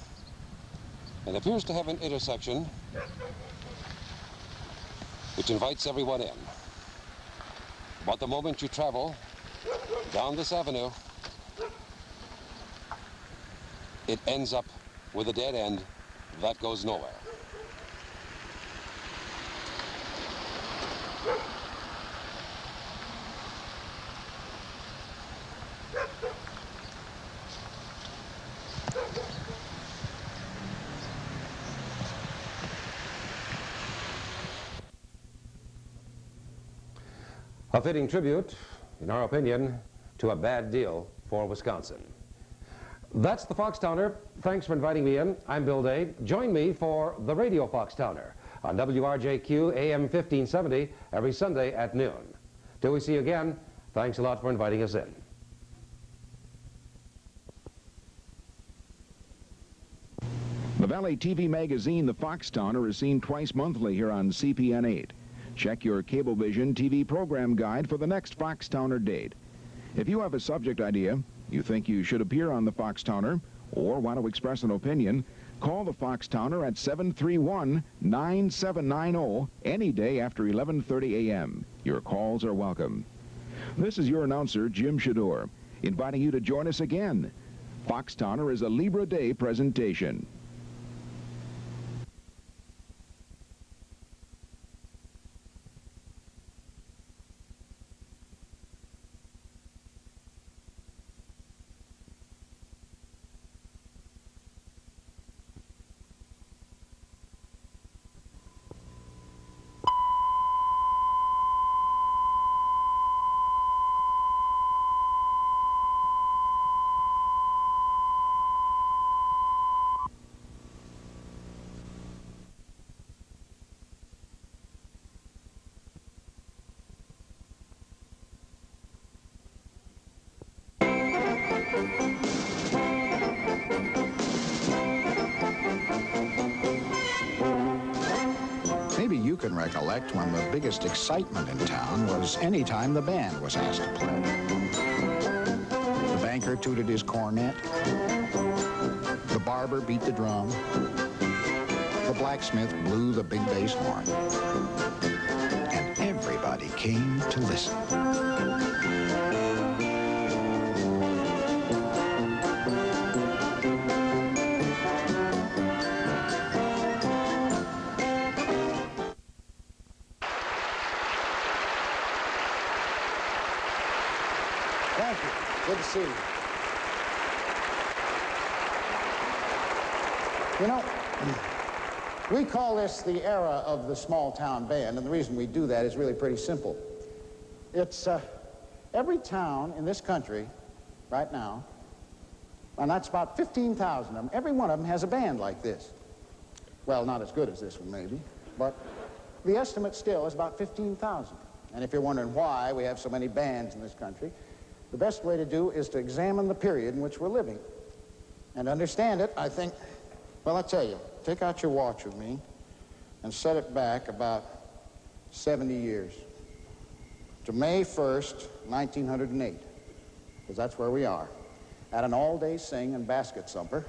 and appears to have an intersection which invites everyone in. But the moment you travel down this avenue, it ends up with a dead end that goes nowhere. A fitting tribute, in our opinion, to a bad deal for Wisconsin. That's the Foxtowner. Thanks for inviting me in. I'm Bill Day. Join me for the Radio Foxtowner on WRJQ AM 1570 every Sunday at noon. Till we see you again, thanks a lot for inviting us in. The Valley TV magazine, The Foxtowner, is seen twice monthly here on CPN 8. Check your Cablevision TV program guide for the next Foxtowner date. If you have a subject idea, you think you should appear on The Foxtowner, or want to express an opinion, call The Foxtowner at 731-9790 any day after 11:30 a.m. Your calls are welcome. This is your announcer, Jim Shador, inviting you to join us again. Foxtowner is a Libra Day presentation. Maybe you can recollect when the biggest excitement in town was any time the band was asked to play. The banker tooted his cornet. The barber beat the drum. The blacksmith blew the big bass horn. And everybody came to listen. Thank you. Good to see you. You know, we call this the era of the small town band, and the reason we do that is really pretty simple. It's every town in this country right now, and that's about 15,000 of them, every one of them has a band like this. Well, not as good as this one, maybe, but the estimate still is about 15,000. And if you're wondering why we have so many bands in this country, the best way to do is to examine the period in which we're living. And to understand it, I think, well, I'll tell you, take out your watch with me and set it back about 70 years to May 1st, 1908, because that's where we are, at an all-day sing and basket thumper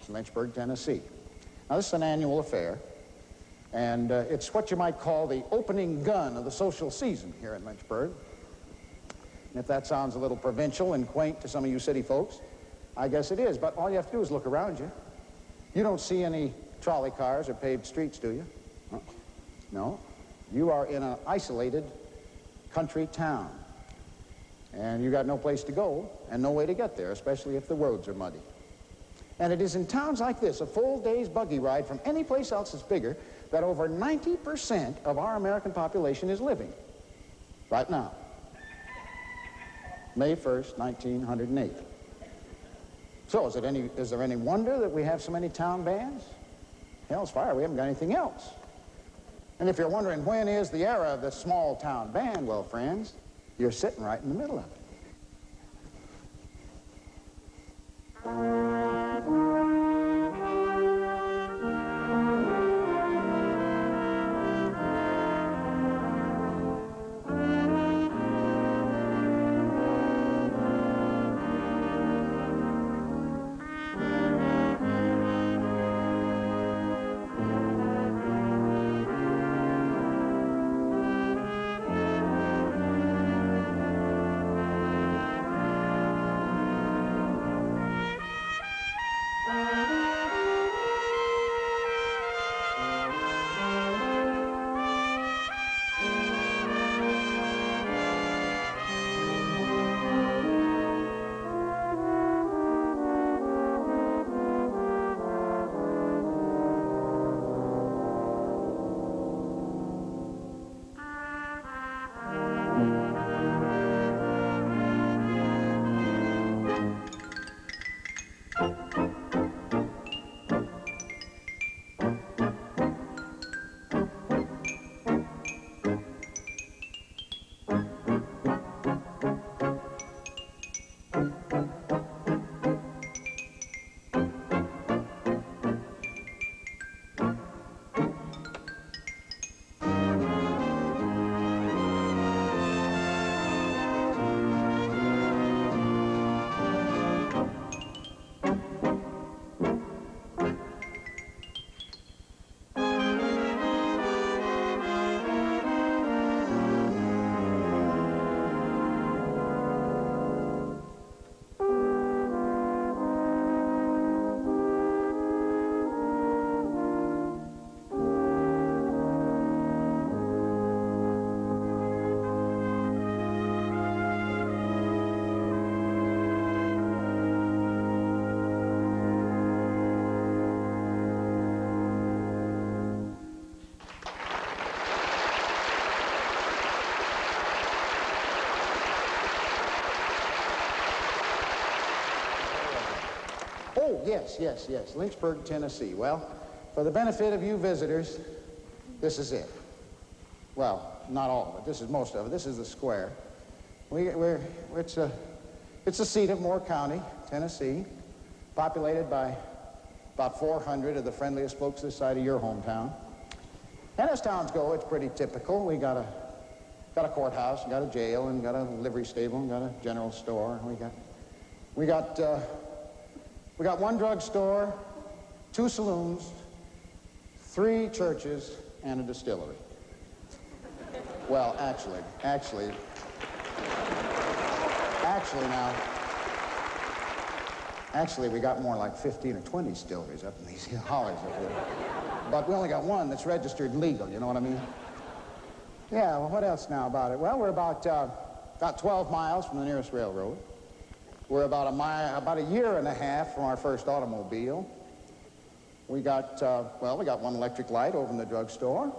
in Lynchburg, Tennessee. Now, this is an annual affair, and it's what you might call the opening gun of the social season here in Lynchburg. And if that sounds a little provincial and quaint to some of you city folks, I guess it is, but all you have to do is look around you. You don't see any trolley cars or paved streets, do you? No. You are in an isolated country town, and you got no place to go and no way to get there, especially if the roads are muddy. And it is in towns like this, a full day's buggy ride from any place else that's bigger, that over 90% of our American population is living right now. May 1st, 1908. So is there any wonder that we have so many town bands? Hell's fire, we haven't got anything else. And if you're wondering when is the era of the small town band, well, friends, you're sitting right in the middle of it. Oh, yes, Lynchburg, Tennessee. Well, for the benefit of you visitors, this is it. Well, not all of it. This is most of it. This is the square. It's the seat of Moore County, Tennessee, populated by about 400 of the friendliest folks this side of your hometown. And as towns go, it's pretty typical. We got a courthouse, got a jail, and got a livery stable, and got a general store. We got one drugstore, 2 saloons, 3 churches, and a distillery. Well, actually we got more like 15 or 20 distilleries up in these hollers up here. But we only got one that's registered legal, you know what I mean? Yeah, well, what else now about it? Well, we're about 12 miles from the nearest railroad. We're about a year and a half from our first automobile. We got one electric light over in the drugstore.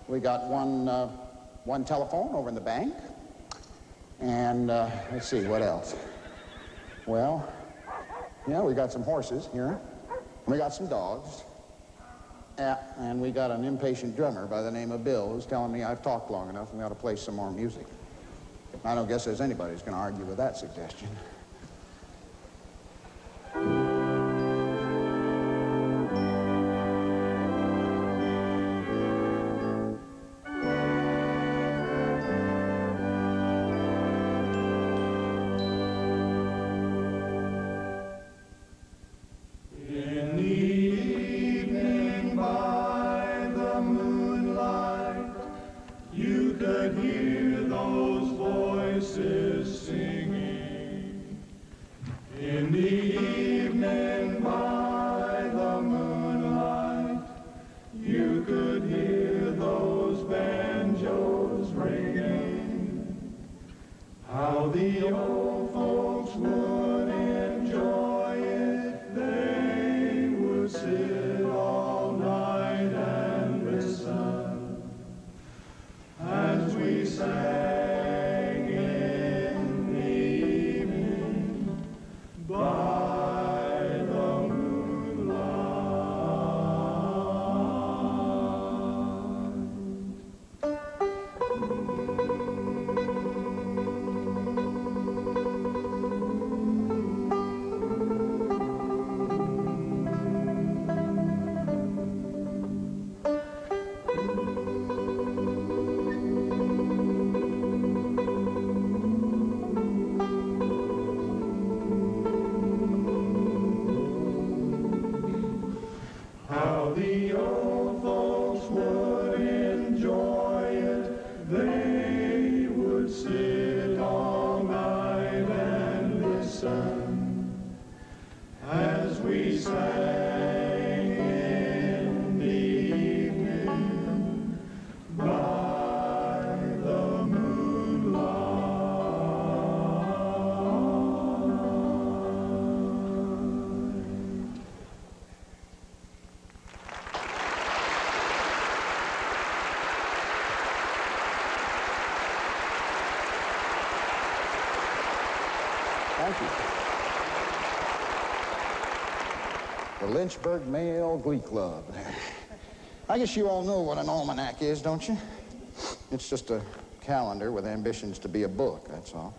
We got one telephone over in the bank. And let's see, what else? Well, yeah, we got some horses here. We got some dogs. And we got an impatient drummer by the name of Bill who's telling me I've talked long enough and we ought to play some more music. I don't guess there's anybody who's going to argue with that suggestion. Thank you. The Lynchburg Male Glee Club. I guess you all know what an almanac is, don't you? It's just a calendar with ambitions to be a book, that's all.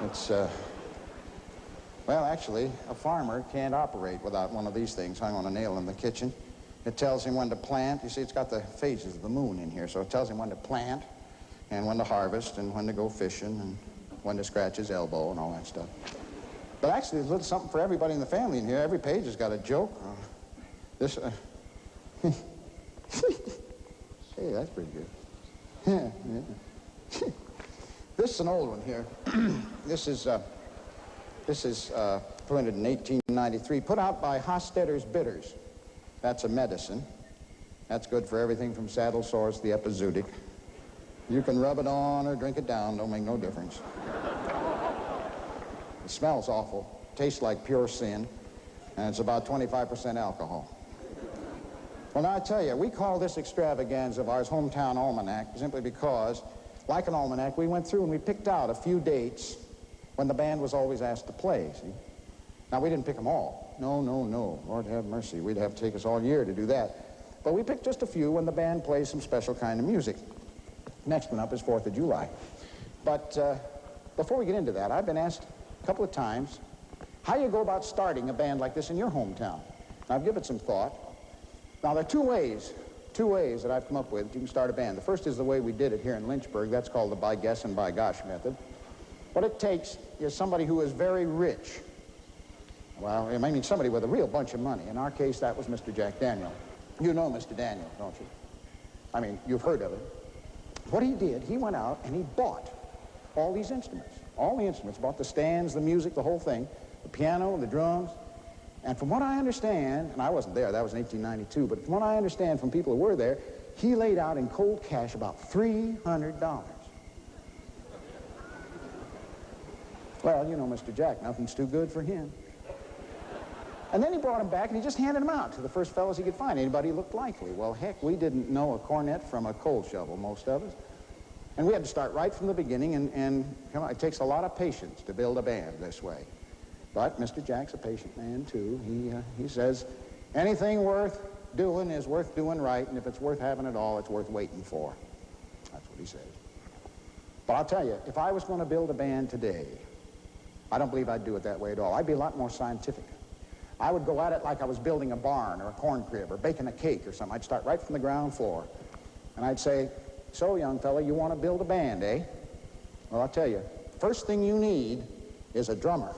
It's, well, actually, a farmer can't operate without one of these things hung on a nail in the kitchen. It tells him when to plant. You see, it's got the phases of the moon in here, so it tells him when to plant and when to harvest and when to go fishing and when to scratch his elbow and all that stuff. But actually, there's a little something for everybody in the family in here. Every page has got a joke. This, hey, that's pretty good. Yeah. This is an old one here. This is printed in 1893, put out by Hostetter's Bitters. That's a medicine. That's good for everything from saddle sores to the epizootic. You can rub it on or drink it down, don't make no difference. It smells awful, tastes like pure sin, and it's about 25% alcohol. Well, now I tell you, we call this extravaganza of ours Hometown Almanac simply because, like an almanac, we went through and we picked out a few dates when the band was always asked to play, see? Now, we didn't pick them all. No, no, no. Lord have mercy. We'd have to take us all year to do that. But we picked just a few when the band plays some special kind of music. Next one up is 4th of July. But before we get into that, I've been asked a couple of times how you go about starting a band like this in your hometown. And I've given it some thought. Now, there are two ways that I've come up with you can start a band. The first is the way we did it here in Lynchburg. That's called the by guess and by gosh method. What it takes is somebody who is very rich. Well, I mean somebody with a real bunch of money. In our case, that was Mr. Jack Daniel. You know Mr. Daniel, don't you? I mean, you've heard of him. What he did, he went out and he bought all these instruments. All the instruments, bought the stands, the music, the whole thing, the piano, the drums. And from what I understand, and I wasn't there, that was in 1892, but from what I understand from people who were there, he laid out in cold cash about $300. Well, you know Mr. Jack, nothing's too good for him. And then he brought them back and he just handed them out to the first fellows he could find, anybody who looked likely. Well, heck, we didn't know a cornet from a coal shovel, most of us. And we had to start right from the beginning, and come on, it takes a lot of patience to build a band this way. But Mr. Jack's a patient man, too. He says, anything worth doing is worth doing right, and if it's worth having at all, it's worth waiting for. That's what he says. But I'll tell you, if I was going to build a band today, I don't believe I'd do it that way at all. I'd be a lot more scientific. I would go at it like I was building a barn or a corn crib or baking a cake or something. I'd start right from the ground floor. And I'd say, so, young fella, you want to build a band, eh? Well, I'll tell you, first thing you need is a drummer.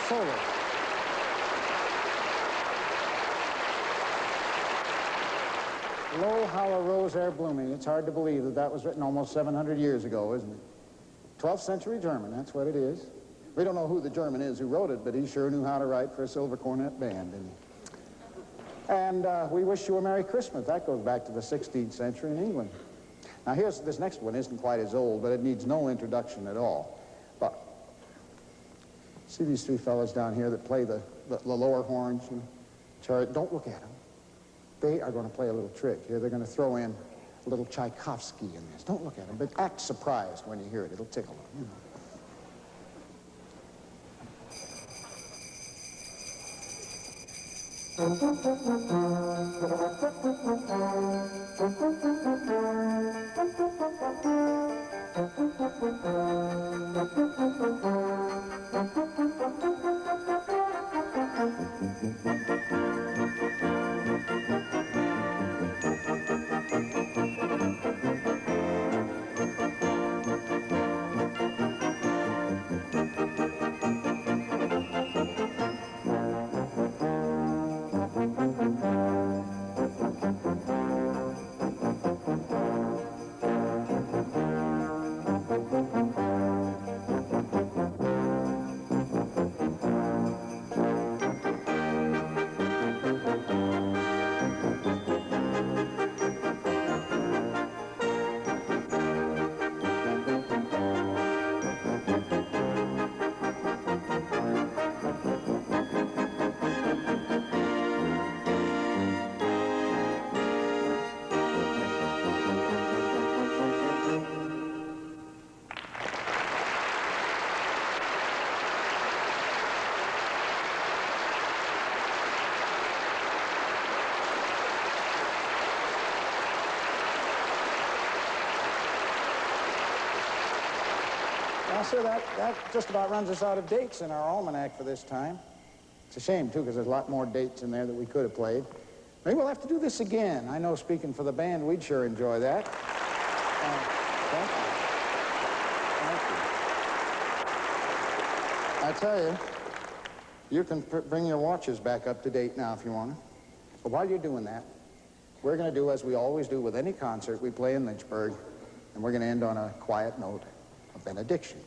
Solar. Lo, how a rose ere blooming. It's hard to believe that that was written almost 700 years ago, isn't it? 12th century German, that's what it is. We don't know who the German is who wrote it, but he sure knew how to write for a silver cornet band, didn't he? And we wish you a Merry Christmas. That goes back to the 16th century in England. Now here's, this next one isn't quite as old, but it needs no introduction at all. But see these three fellows down here that play the lower horns? Don't look at them. they are going to play a little trick here. They're going to throw in a little Tchaikovsky in this. Don't look at them, but act surprised when you hear it. It'll tickle them, you know. Well, sir, that just about runs us out of dates in our almanac for this time. It's a shame, too, because there's a lot more dates in there that we could have played. Maybe we'll have to do this again. I know, speaking for the band, we'd sure enjoy that. Thank you. I tell you, you can bring your watches back up to date now if you want to. But while you're doing that, we're going to do as we always do with any concert we play in Lynchburg, and we're going to end on a quiet note, a benediction.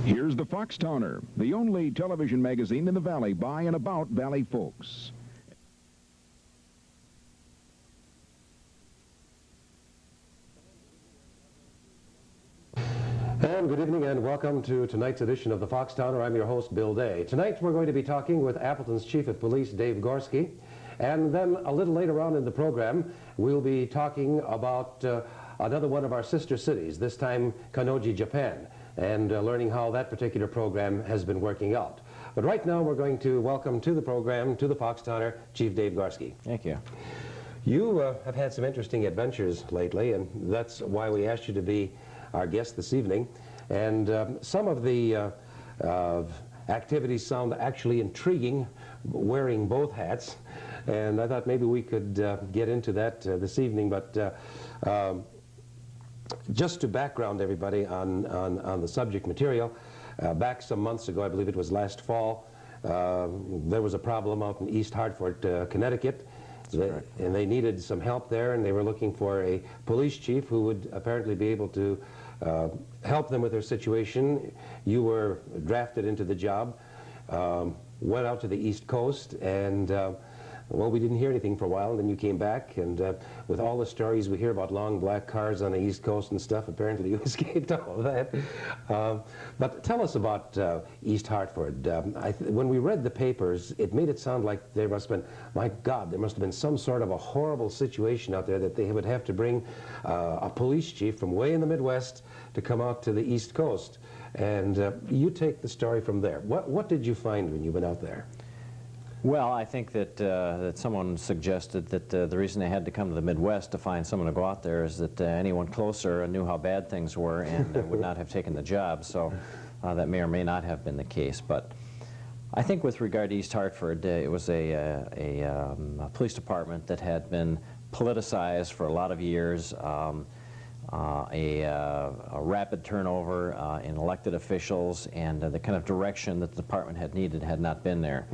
Here's the Foxtowner, the only television magazine in the Valley by and about Valley folks. And good evening and welcome to tonight's edition of the Foxtowner. I'm your host, Bill Day. Tonight we're going to be talking with Appleton's Chief of Police, Dave Gorski. And then a little later on in the program, we'll be talking about another one of our sister cities, this time Kannoji, Japan, and learning how that particular program has been working out. But right now we're going to welcome to the program, to the Foxtowner, Chief Dave Gorski. Thank you. You have had some interesting adventures lately, and that's why we asked you to be our guest this evening. And some of the activities sound actually intriguing, wearing both hats. And I thought maybe we could get into that this evening. But just to background everybody on the subject material, back some months ago, I believe it was last fall, there was a problem out in East Hartford, Connecticut. And they needed some help there, and they were looking for a police chief who would apparently be able to help them with their situation. You were drafted into the job, went out to the East Coast, and well, we didn't hear anything for a while, and then you came back, and with all the stories we hear about long black cars on the East Coast and stuff, apparently you escaped all of that. But tell us about East Hartford. When we read the papers, it made it sound like there must have been, my God, there must have been some sort of a horrible situation out there that they would have to bring a police chief from way in the Midwest to come out to the East Coast. And you take the story from there. What did you find when you went out there? Well, I think that that someone suggested that the reason they had to come to the Midwest to find someone to go out there is that anyone closer knew how bad things were and would not have taken the job. So that may or may not have been the case. But I think with regard to East Hartford, it was a police department that had been politicized for a lot of years. A rapid turnover in elected officials, and the kind of direction that the department had needed had not been there.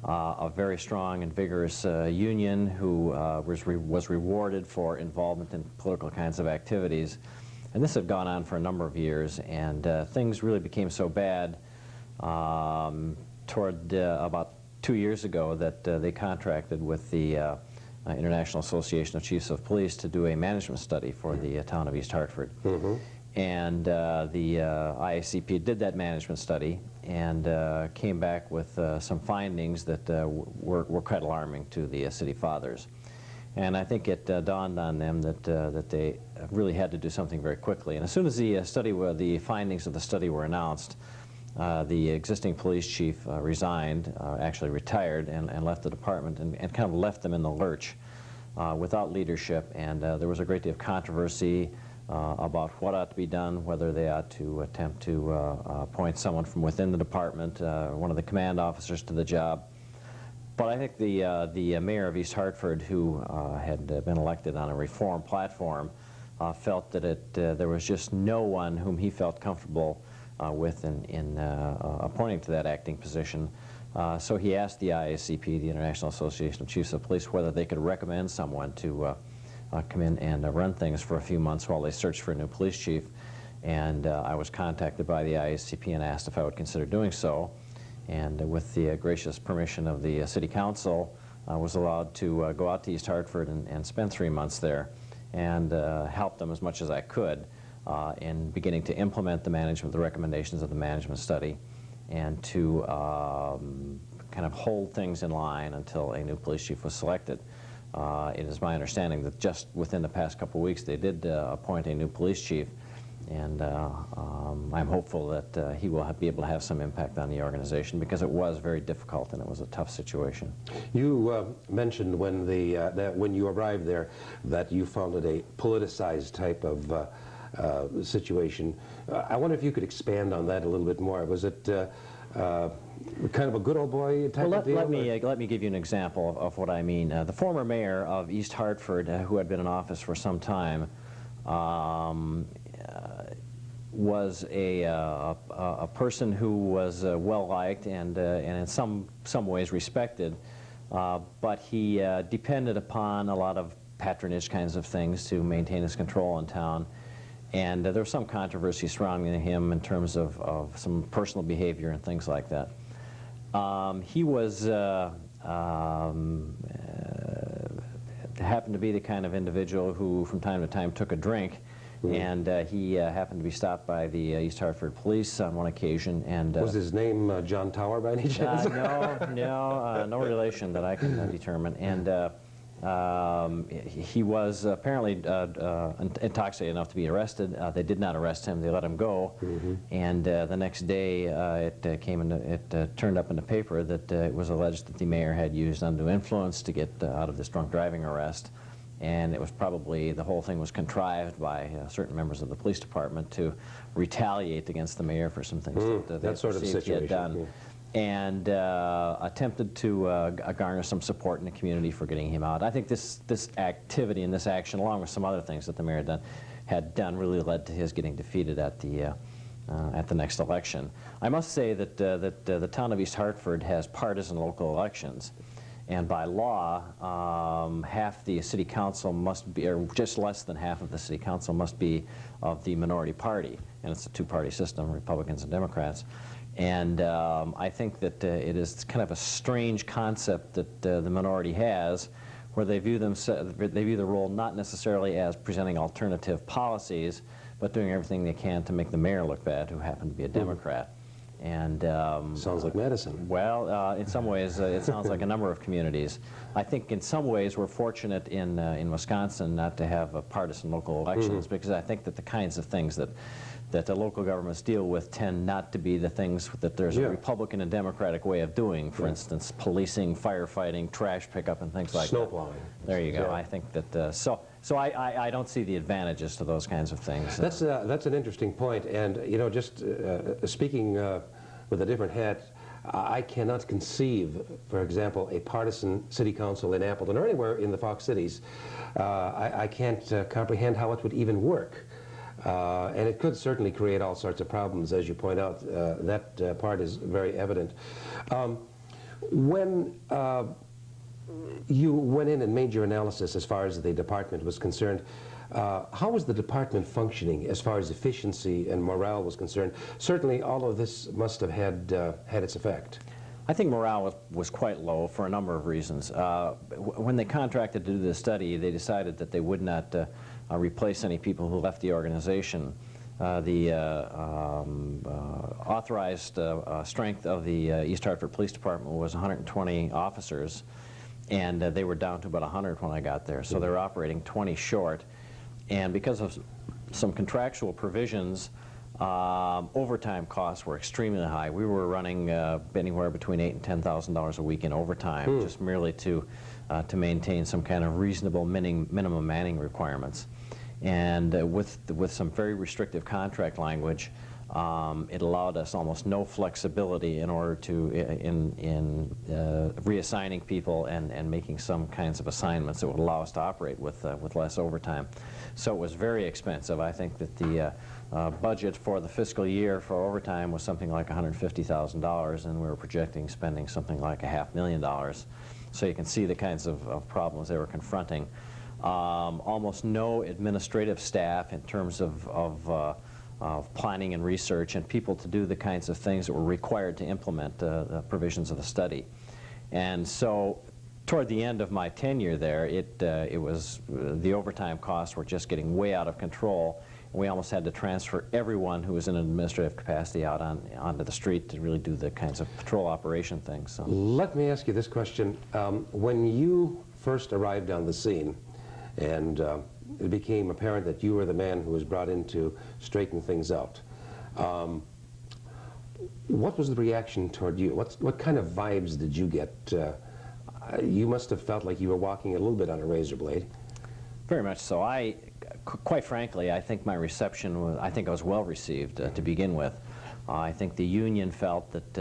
A very strong and vigorous union who was rewarded for involvement in political kinds of activities. And this had gone on for a number of years, and things really became so bad toward about 2 years ago that they contracted with the International Association of Chiefs of Police to do a management study for the town of East Hartford. And the IACP did that management study and came back with some findings that were quite alarming to the city fathers. And I think it dawned on them that they really had to do something very quickly. And as soon as the findings of the study were announced, the existing police chief resigned, actually retired, and left the department and kind of left them in the lurch without leadership. And there was a great deal of controversy about what ought to be done, whether they ought to attempt to appoint someone from within the department, one of the command officers, to the job. But I think the mayor of East Hartford, who had been elected on a reform platform, felt that there was just no one whom he felt comfortable with in appointing to that acting position. So he asked the IACP, the International Association of Chiefs of Police, whether they could recommend someone to come in and run things for a few months while they searched for a new police chief. And I was contacted by the IACP and asked if I would consider doing so. And with the gracious permission of the City Council, I was allowed to go out to East Hartford and spend 3 months there and help them as much as I could in beginning to implement the recommendations of the management study, and to kind of hold things in line until a new police chief was selected. It is my understanding that just within the past couple of weeks they did appoint a new police chief, and I'm hopeful that he will be able to have some impact on the organization, because it was very difficult and it was a tough situation. You mentioned when that when you arrived there that you found it a politicized type of situation. I wonder if you could expand on that a little bit more. Was it kind of a good old boy type of deal? Let me give you an example of what I mean. The former mayor of East Hartford, who had been in office for some time, was a person who was well-liked and in some ways respected, but he depended upon a lot of patronage kinds of things to maintain his control in town. And there was some controversy surrounding him in terms of some personal behavior and things like that. He was happened to be the kind of individual who from time to time took a drink, and he happened to be stopped by the East Hartford police on one occasion. And was his name John Tower by any chance? No relation that I can determine. And he was apparently intoxicated enough to be arrested. They did not arrest him; they let him go. And the next day, it turned up in the paper that it was alleged that the mayor had used undue influence to get out of this drunk driving arrest. And it was probably, the whole thing was contrived by certain members of the police department to retaliate against the mayor for some things that sort of he had done. Yeah. And attempted to garner some support in the community for getting him out. I think this activity and this action, along with some other things that the mayor had done, really led to his getting defeated at the next election. I must say that the town of East Hartford has partisan local elections. And by law, half the city council must be, or just less than half of the city council must be of the minority party. And it's a two-party system, Republicans and Democrats. And I think that it is kind of a strange concept that the minority has, where they view the role not necessarily as presenting alternative policies, but doing everything they can to make the mayor look bad, who happened to be a Democrat. And sounds like Madison. Well, in some ways, it sounds like a number of communities. I think in some ways we're fortunate in Wisconsin not to have partisan local elections, because I think that the kinds of things that the local governments deal with tend not to be the things that there's a Republican and Democratic way of doing. For instance, policing, firefighting, trash pickup, and things like that. Snowplowing. There you go. I think that so I don't see the advantages to those kinds of things. That's an interesting point. And you know, just speaking with a different hat, I cannot conceive, for example, a partisan city council in Appleton or anywhere in the Fox cities. I can't comprehend how it would even work. And it could certainly create all sorts of problems, as you point out. That part is very evident. When you went in and made your analysis as far as the department was concerned, how was the department functioning as far as efficiency and morale was concerned? Certainly all of this must have had its effect. I think morale was quite low for a number of reasons. When they contracted to do this study, they decided that they would not replace any people who left the organization. The authorized strength of the East Hartford Police Department was 120 officers, and they were down to about 100 when I got there. So they were operating 20 short. And because of some contractual provisions, overtime costs were extremely high. We were running anywhere between $8,000 and $10,000 a week in overtime, just merely to maintain some kind of reasonable minimum manning requirements. And with some very restrictive contract language, it allowed us almost no flexibility in order to reassigning people and making some kinds of assignments that would allow us to operate with less overtime. So it was very expensive. I think that the budget for the fiscal year for overtime was something like $150,000, and we were projecting spending something like $500,000. So you can see the kinds of problems they were confronting. Almost no administrative staff in terms of planning and research, and people to do the kinds of things that were required to implement the provisions of the study. And so toward the end of my tenure there, it was the overtime costs were just getting way out of control. We almost had to transfer everyone who was in an administrative capacity out onto the street to really do the kinds of patrol operation things. So. Let me ask you this question. When you first arrived on the scene and it became apparent that you were the man who was brought in to straighten things out, what was the reaction toward you? What kind of vibes did you get? You must have felt like you were walking a little bit on a razor blade. Very much so. Quite frankly, I think my reception was, I think I was well received to begin with. I think the union felt that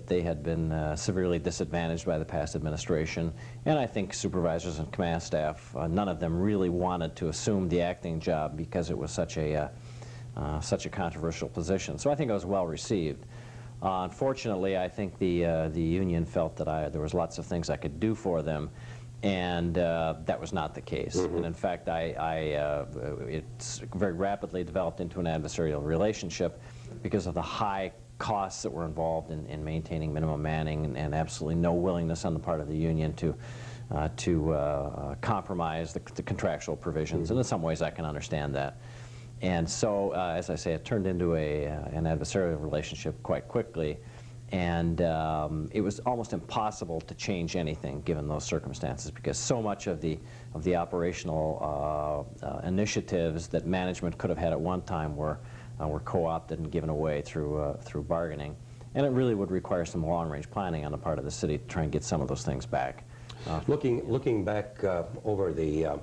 they had been severely disadvantaged by the past administration, and I think supervisors and command staff, none of them really wanted to assume the acting job because it was such a controversial position. So I think I was well received. Unfortunately, I think the union felt that there was lots of things I could do for them, And that was not the case. And in fact, it's very rapidly developed into an adversarial relationship because of the high costs that were involved in maintaining minimum manning and absolutely no willingness on the part of the union to compromise the contractual provisions. And in some ways, I can understand that. And so, as I say, it turned into an adversarial relationship quite quickly. And it was almost impossible to change anything given those circumstances, because so much of the operational initiatives that management could have had at one time were co-opted and given away through bargaining. And it really would require some long-range planning on the part of the city to try and get some of those things back. Looking back over the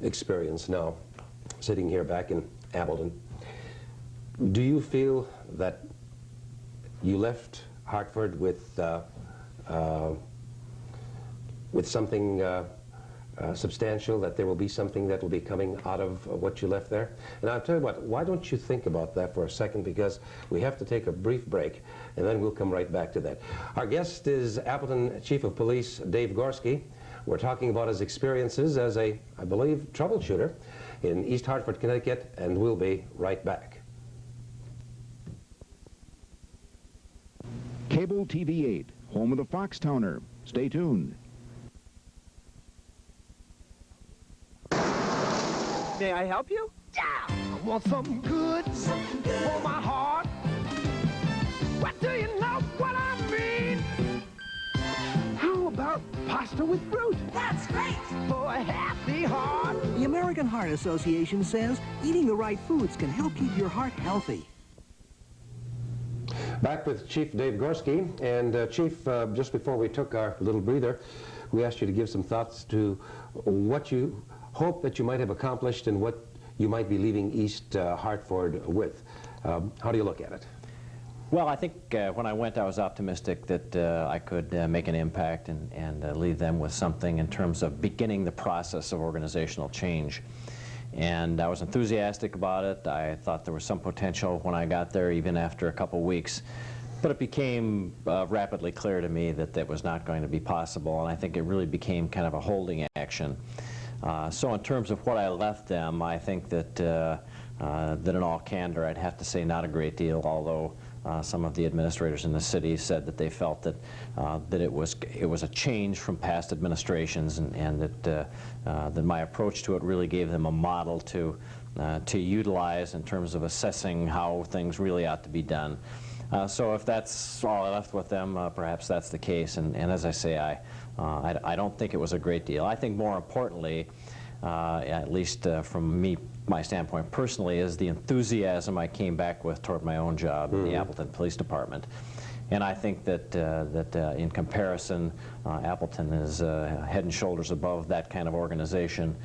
experience now, sitting here back in Appleton, do you feel that you left Hartford with something substantial, that there will be something that will be coming out of what you left there? And I'll tell you what, why don't you think about that for a second, because we have to take a brief break, and then we'll come right back to that. Our guest is Appleton Chief of Police Dave Gorski. We're talking about his experiences as I believe, troubleshooter in East Hartford, Connecticut, and we'll be right back. Cable TV 8, home of the Foxtowner. Stay tuned. May I help you? Yeah, I want something good for my heart. What do you know what I mean? How about pasta with fruit? That's great! For a healthy heart. The American Heart Association says eating the right foods can help keep your heart healthy. Back with Chief Dave Gorski, and Chief, just before we took our little breather, we asked you to give some thoughts to what you hope that you might have accomplished and what you might be leaving East Hartford with. How do you look at it? Well, I think when I went, I was optimistic that I could make an impact and leave them with something in terms of beginning the process of organizational change. And I was enthusiastic about it. I thought there was some potential when I got there, even after a couple weeks. But it became rapidly clear to me that that was not going to be possible, and I think it really became kind of a holding action. So in terms of what I left them, I think that, that in all candor, I'd have to say not a great deal, although some of the administrators in the city said that they felt that that it was a change from past administrations, and that my approach to it really gave them a model to utilize in terms of assessing how things really ought to be done. So if that's all I left with them, perhaps that's the case. And as I say, I don't think it was a great deal. I think more importantly, at least from my standpoint personally, is the enthusiasm I came back with toward my own job in the Appleton Police Department. And I think that, in comparison, Appleton is head and shoulders above that kind of organization.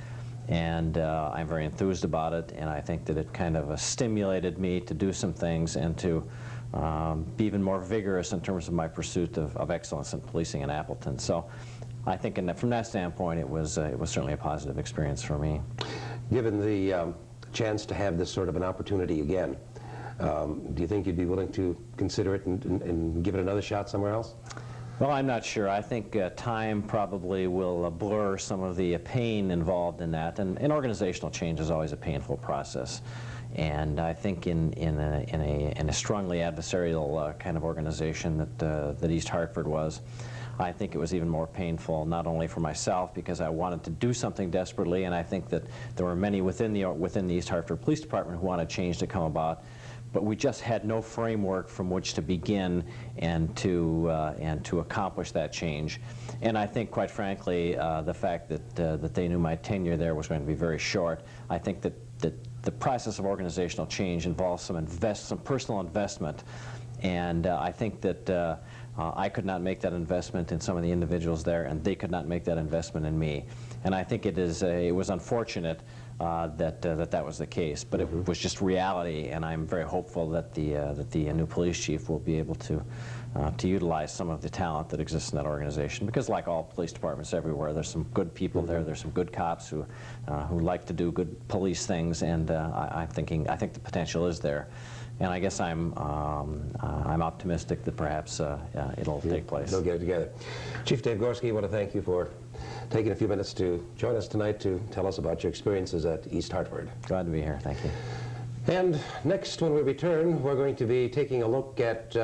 And I'm very enthused about it, and I think that it kind of stimulated me to do some things and to be even more vigorous in terms of my pursuit of excellence in policing in Appleton. So I think from that standpoint, it was certainly a positive experience for me. Given the chance to have this sort of an opportunity again, do you think you'd be willing to consider it and give it another shot somewhere else? Well, I'm not sure. I think time probably will blur some of the pain involved in that, and organizational change is always a painful process. And I think in a strongly adversarial kind of organization that East Hartford was, I think it was even more painful, not only for myself, because I wanted to do something desperately, and I think that there were many within the East Hartford Police Department who wanted change to come about, but we just had no framework from which to begin and to accomplish that change. And I think, quite frankly, the fact that they knew my tenure there was going to be very short, I think that the process of organizational change involves some personal investment, and I think that I could not make that investment in some of the individuals there, and they could not make that investment in me. And I think it was unfortunate that was the case, but it was just reality, and I'm very hopeful that the new police chief will be able to utilize some of the talent that exists in that organization, because like all police departments everywhere, there's some good people there, there's some good cops who like to do good police things, and I think the potential is there. And I guess I'm optimistic that perhaps it'll take place. They'll get it together. Chief Dave Gorski, I want to thank you for taking a few minutes to join us tonight to tell us about your experiences at East Hartford. Glad to be here. Thank you. And next, when we return, we're going to be taking a look at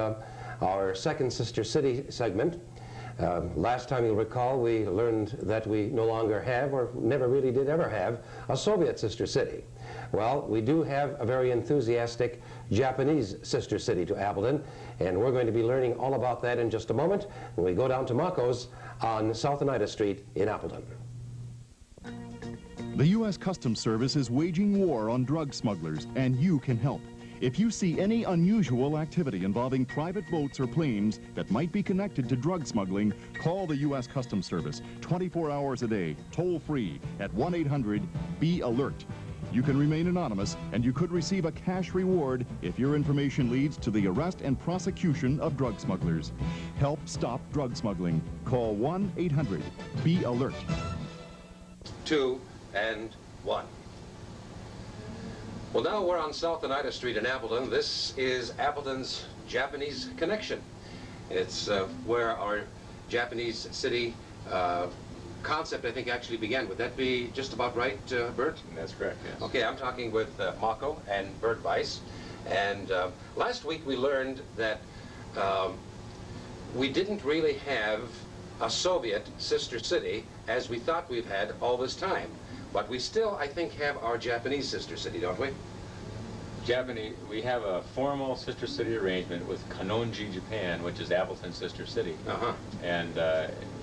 our second Sister City segment. Last time you'll recall, we learned that we no longer have, or never really did ever have, a Soviet sister city. Well, we do have a very enthusiastic Japanese sister city to Appleton, and we're going to be learning all about that in just a moment when we go down to Mako's on South Oneida Street in Appleton. The U.S. Customs Service is waging war on drug smugglers, and you can help. If you see any unusual activity involving private boats or planes that might be connected to drug smuggling, call the U.S. Customs Service 24 hours a day, toll-free, at 1-800-BE-ALERT. You can remain anonymous, and you could receive a cash reward if your information leads to the arrest and prosecution of drug smugglers. Help stop drug smuggling. Call 1-800-BE-ALERT. 2 and 1. Well, now we're on South Oneida Street in Appleton. This is Appleton's Japanese Connection. It's where our Japanese city concept, I think, actually began. Would that be just about right, Bert? That's correct, yes. Okay, I'm talking with Mako and Bert Weiss. And last week we learned that we didn't really have a Soviet sister city as we thought we've had all this time. But we still, I think, have our Japanese sister city, don't we? Japanese, we have a formal sister city arrangement with Kanonji, Japan, which is Appleton's sister city. And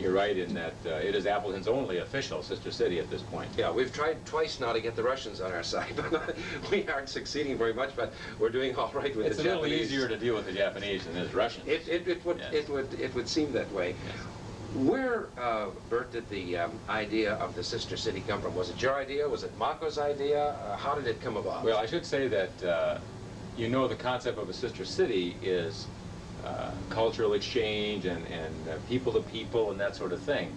you're right in that it is Appleton's only official sister city at this point. Yeah, we've tried twice now to get the Russians on our side, but we aren't succeeding very much, but we're doing all right with the Japanese. It's a little easier to deal with the Japanese than it is Russians. It would seem that way. Yes. Where, Bert, did the idea of the sister city come from? Was it your idea? Was it Mako's idea? How did it come about? Well, I should say that, you know, the concept of a sister city is cultural exchange and people to people and that sort of thing.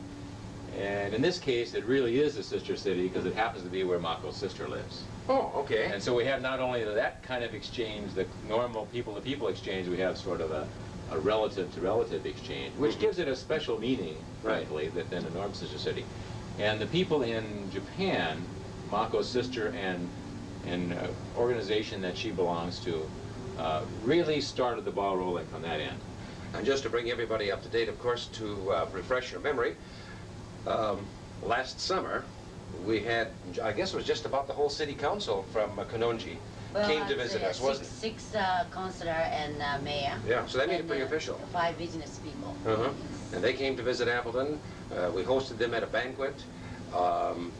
And in this case, it really is a sister city because it happens to be where Mako's sister lives. Oh, okay. And so we have not only that kind of exchange, the normal people-to-people exchange, we have sort of a relative-to-relative exchange, which gives it a special meaning, frankly, than a normal sister city. And the people in Japan, Mako's sister and an organization that she belongs to, really started the ball rolling from that end. And just to bring everybody up to date, of course, to refresh your memory, last summer we had, I guess it was just about the whole city council from Kanonji came to visit us, wasn't it? Six councilor and mayor. Yeah, so that made it pretty official. 5 business people. And they came to visit Appleton. We hosted them at a banquet.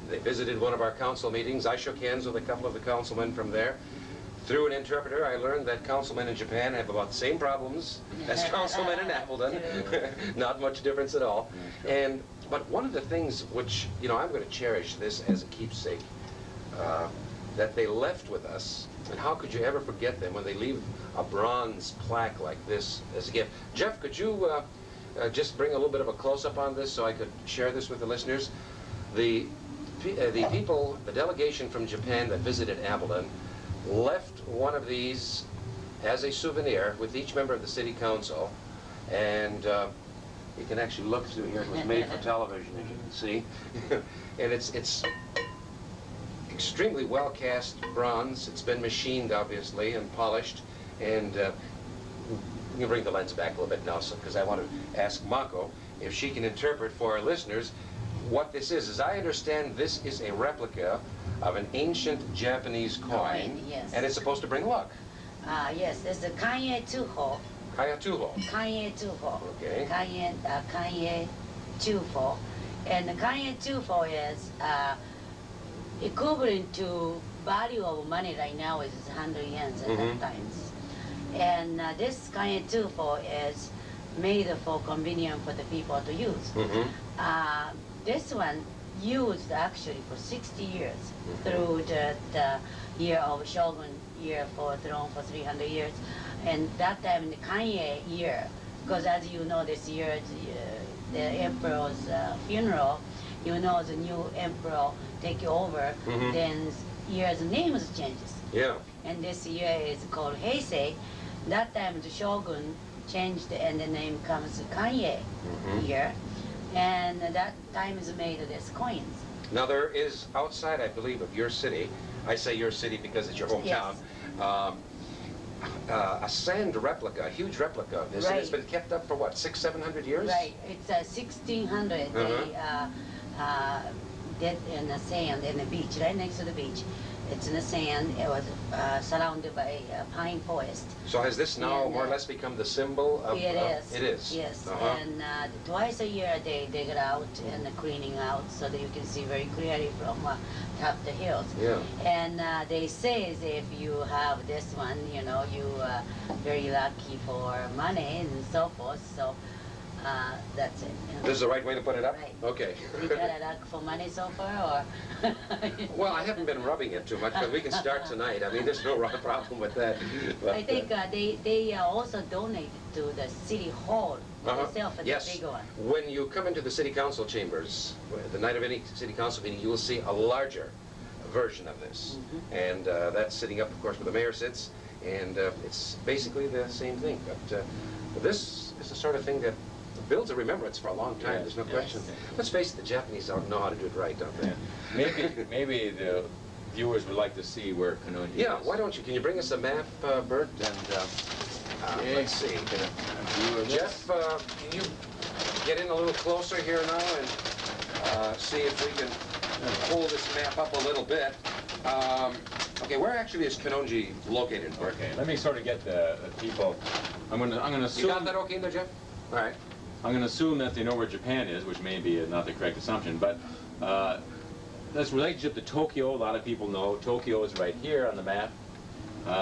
They visited one of our council meetings. I shook hands with a couple of the councilmen from there. Through an interpreter, I learned that councilmen in Japan have about the same problems as councilmen in Appleton. Not much difference at all. But one of the things which, you know, I'm going to cherish this as a keepsake, that they left with us, and how could you ever forget them when they leave a bronze plaque like this as a gift? Jeff, could you just bring a little bit of a close-up on this so I could share this with the listeners? The people, the delegation from Japan that visited Appleton, left one of these as a souvenir with each member of the city council, and you can actually look through here. It was made for television, as you can see. And it's extremely well cast bronze. It's been machined, obviously, and polished. And you can bring the lens back a little bit now, because I want to ask Mako if she can interpret for our listeners what this is. As I understand, this is a replica of an ancient Japanese coin, yes. And it's supposed to bring luck. Yes, there's a Kanye Tuho. Kaya Tuho. Kanye Tuho. Okay. Kanye Tuho. And the Kanye Tuho is equivalent to value of money right now is 100 yens at that times. And this Kanye Tuho is made for convenience for the people to use. This one used actually for 60 years through the year of Shogun year for throne for 300 years. And that time the Kanye year, because as you know this year, the emperor's funeral, you know the new emperor take over, then year's name changes. Yeah. And this year is called Heisei. That time the shogun changed and the name comes Kanye year. And that time is made of these coins. Now there is outside, I believe, of your city, I say your city because it's your hometown, a sand replica, a huge replica of this, and it's been kept up for what, 600-700 years? Right, it's 1600. They did in the sand in the beach, right next to the beach. It's in the sand. It was surrounded by pine forest. So has this now more or less become the symbol of... It is. It is. Yes. And twice a year they dig it out and cleaning out so that you can see very clearly from top the hills. Yeah. And they say if you have this one, you know, you are very lucky for money and so forth. So that's it. You know. This is the right way to put it up? Right. Okay. You got a luck for money so far, or? Well, I haven't been rubbing it too much, but we can start tonight. I mean, there's no problem with that. But, I think they also donated to the city hall itself, the yes. big one. When you come into the city council chambers, the night of any city council meeting, you will see a larger version of this. And that's sitting up, of course, where the mayor sits, and it's basically the same thing. But this is the sort of thing that builds a remembrance for a long time, there's no question. Let's face it, the Japanese know how to do it right, don't they? Maybe the viewers would like to see where Kanonji is. Yeah, why don't you, can you bring us a map, Bert? And let's see. Jeff, can you get in a little closer here now and see if we can pull this map up a little bit? Okay, where actually is Kanonji located? Okay, let me sort of get the people. I'm gonna assume. You got that okay there, Jeff? All right. I'm going to assume that they know where Japan is, which may be not the correct assumption, but this relationship to Tokyo, a lot of people know. Tokyo is right here on the map.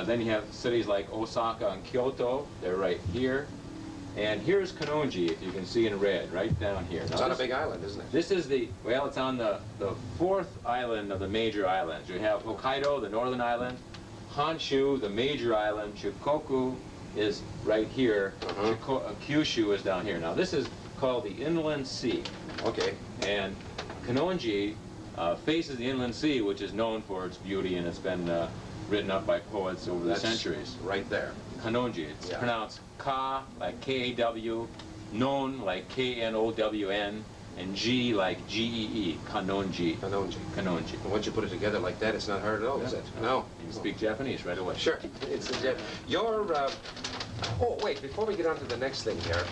Then you have cities like Osaka and Kyoto, they're right here. And here's Kanonji, if you can see in red, right down here. It's on a big island, isn't it? This is well, it's on the fourth island of the major islands. You have Hokkaido, the northern island, Honshu, the major island, Shikoku is right here. Kyushu is down here. Now this is called the Inland Sea. Okay. And Kanonji faces the Inland Sea, which is known for its beauty, and it's been written up by poets over the centuries. Right there. Kanonji. It's pronounced Ka, like K-A-W, Non, like K-N-O-W-N, and G, like G-E-E. Kanonji. Kanonji. Kanonji. And once you put it together like that, it's not hard at all, is it? No. You can speak Japanese right away. Sure. It's your... oh, wait, before we get on to the next thing here,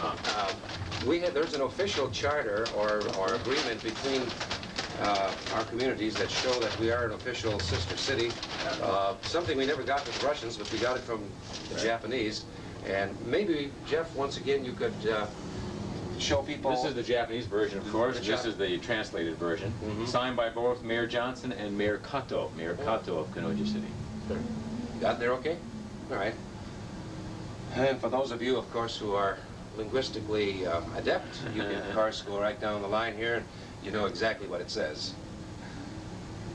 there's an official charter or agreement between our communities that show that we are an official sister city. Something we never got with the Russians, but we got it from the Japanese. And maybe, Jeff, once again, you could show people... This is the Japanese version, of course. This is the translated version. Signed by both Mayor Johnson and Mayor Kato of Kanonji City. Got there okay? All right. And for those of you, of course, who are linguistically adept, you can, of course, go right down the line here, and you know exactly what it says.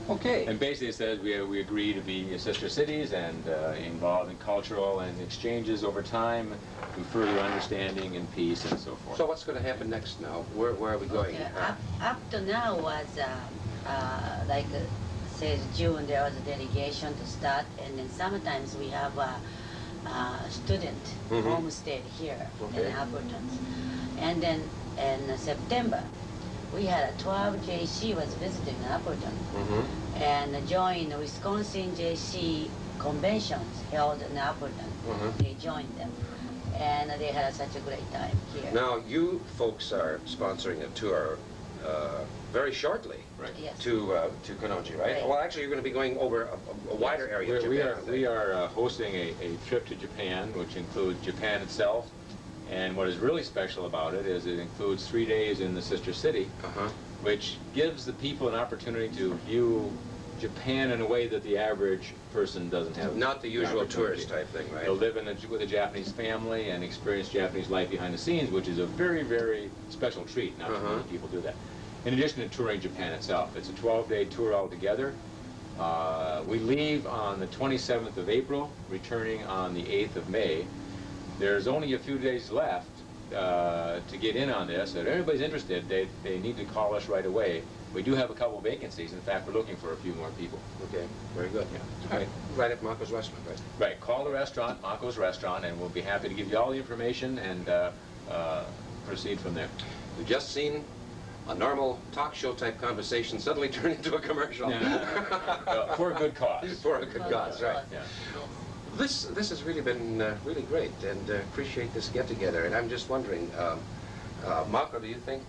Okay. And basically it says we agree to be sister cities and involved in cultural and exchanges over time to further understanding and peace and so forth. So what's going to happen next now? Where are we going? Okay. Up to now was like says June there was a delegation to start, and then sometimes we have a student homestead here in Appleton. And then in September we had a 12 JC was visiting Appleton and joined the Wisconsin JC conventions held in Appleton. They joined them, and they had such a great time here. Now you folks are sponsoring a tour very shortly to Kanonji, right? Well, actually, you're going to be going over a wider area of Japan. We are hosting a trip to Japan, which includes Japan itself. And what is really special about it is it includes 3 days in the sister city, which gives the people an opportunity to view Japan in a way that the average person doesn't have. Not the usual tourist type thing, right? They'll live with a Japanese family and experience Japanese life behind the scenes, which is a very, very special treat. Not too many people do that. In addition to touring Japan itself, it's a 12-day tour altogether. We leave on the 27th of April, returning on the 8th of May. There's only a few days left to get in on this. If anybody's interested, they need to call us right away. We do have a couple vacancies. In fact, we're looking for a few more people. Okay, very good. Yeah. All right, right at Marco's Restaurant, right? Right. Call the restaurant, Marco's Restaurant, and we'll be happy to give you all the information and proceed from there. We've just seen a normal talk show type conversation suddenly turn into a commercial. For a good cause. For a good cause, right. Yeah. This has really been really great, and appreciate this get together. And I'm just wondering, Marco, do you think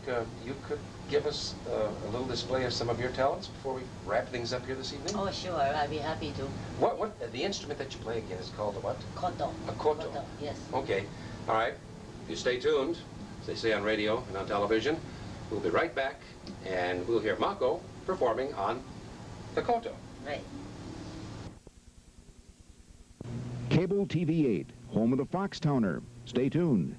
you could give us a little display of some of your talents before we wrap things up here this evening? Oh, sure. I'd be happy to. What the instrument that you play again is called a what? Koto. A koto. Yes. Okay. All right. You stay tuned, as they say on radio and on television. We'll be right back, and we'll hear Marco performing on the koto. Right. Cable TV 8, home of the Foxtowner. Stay tuned.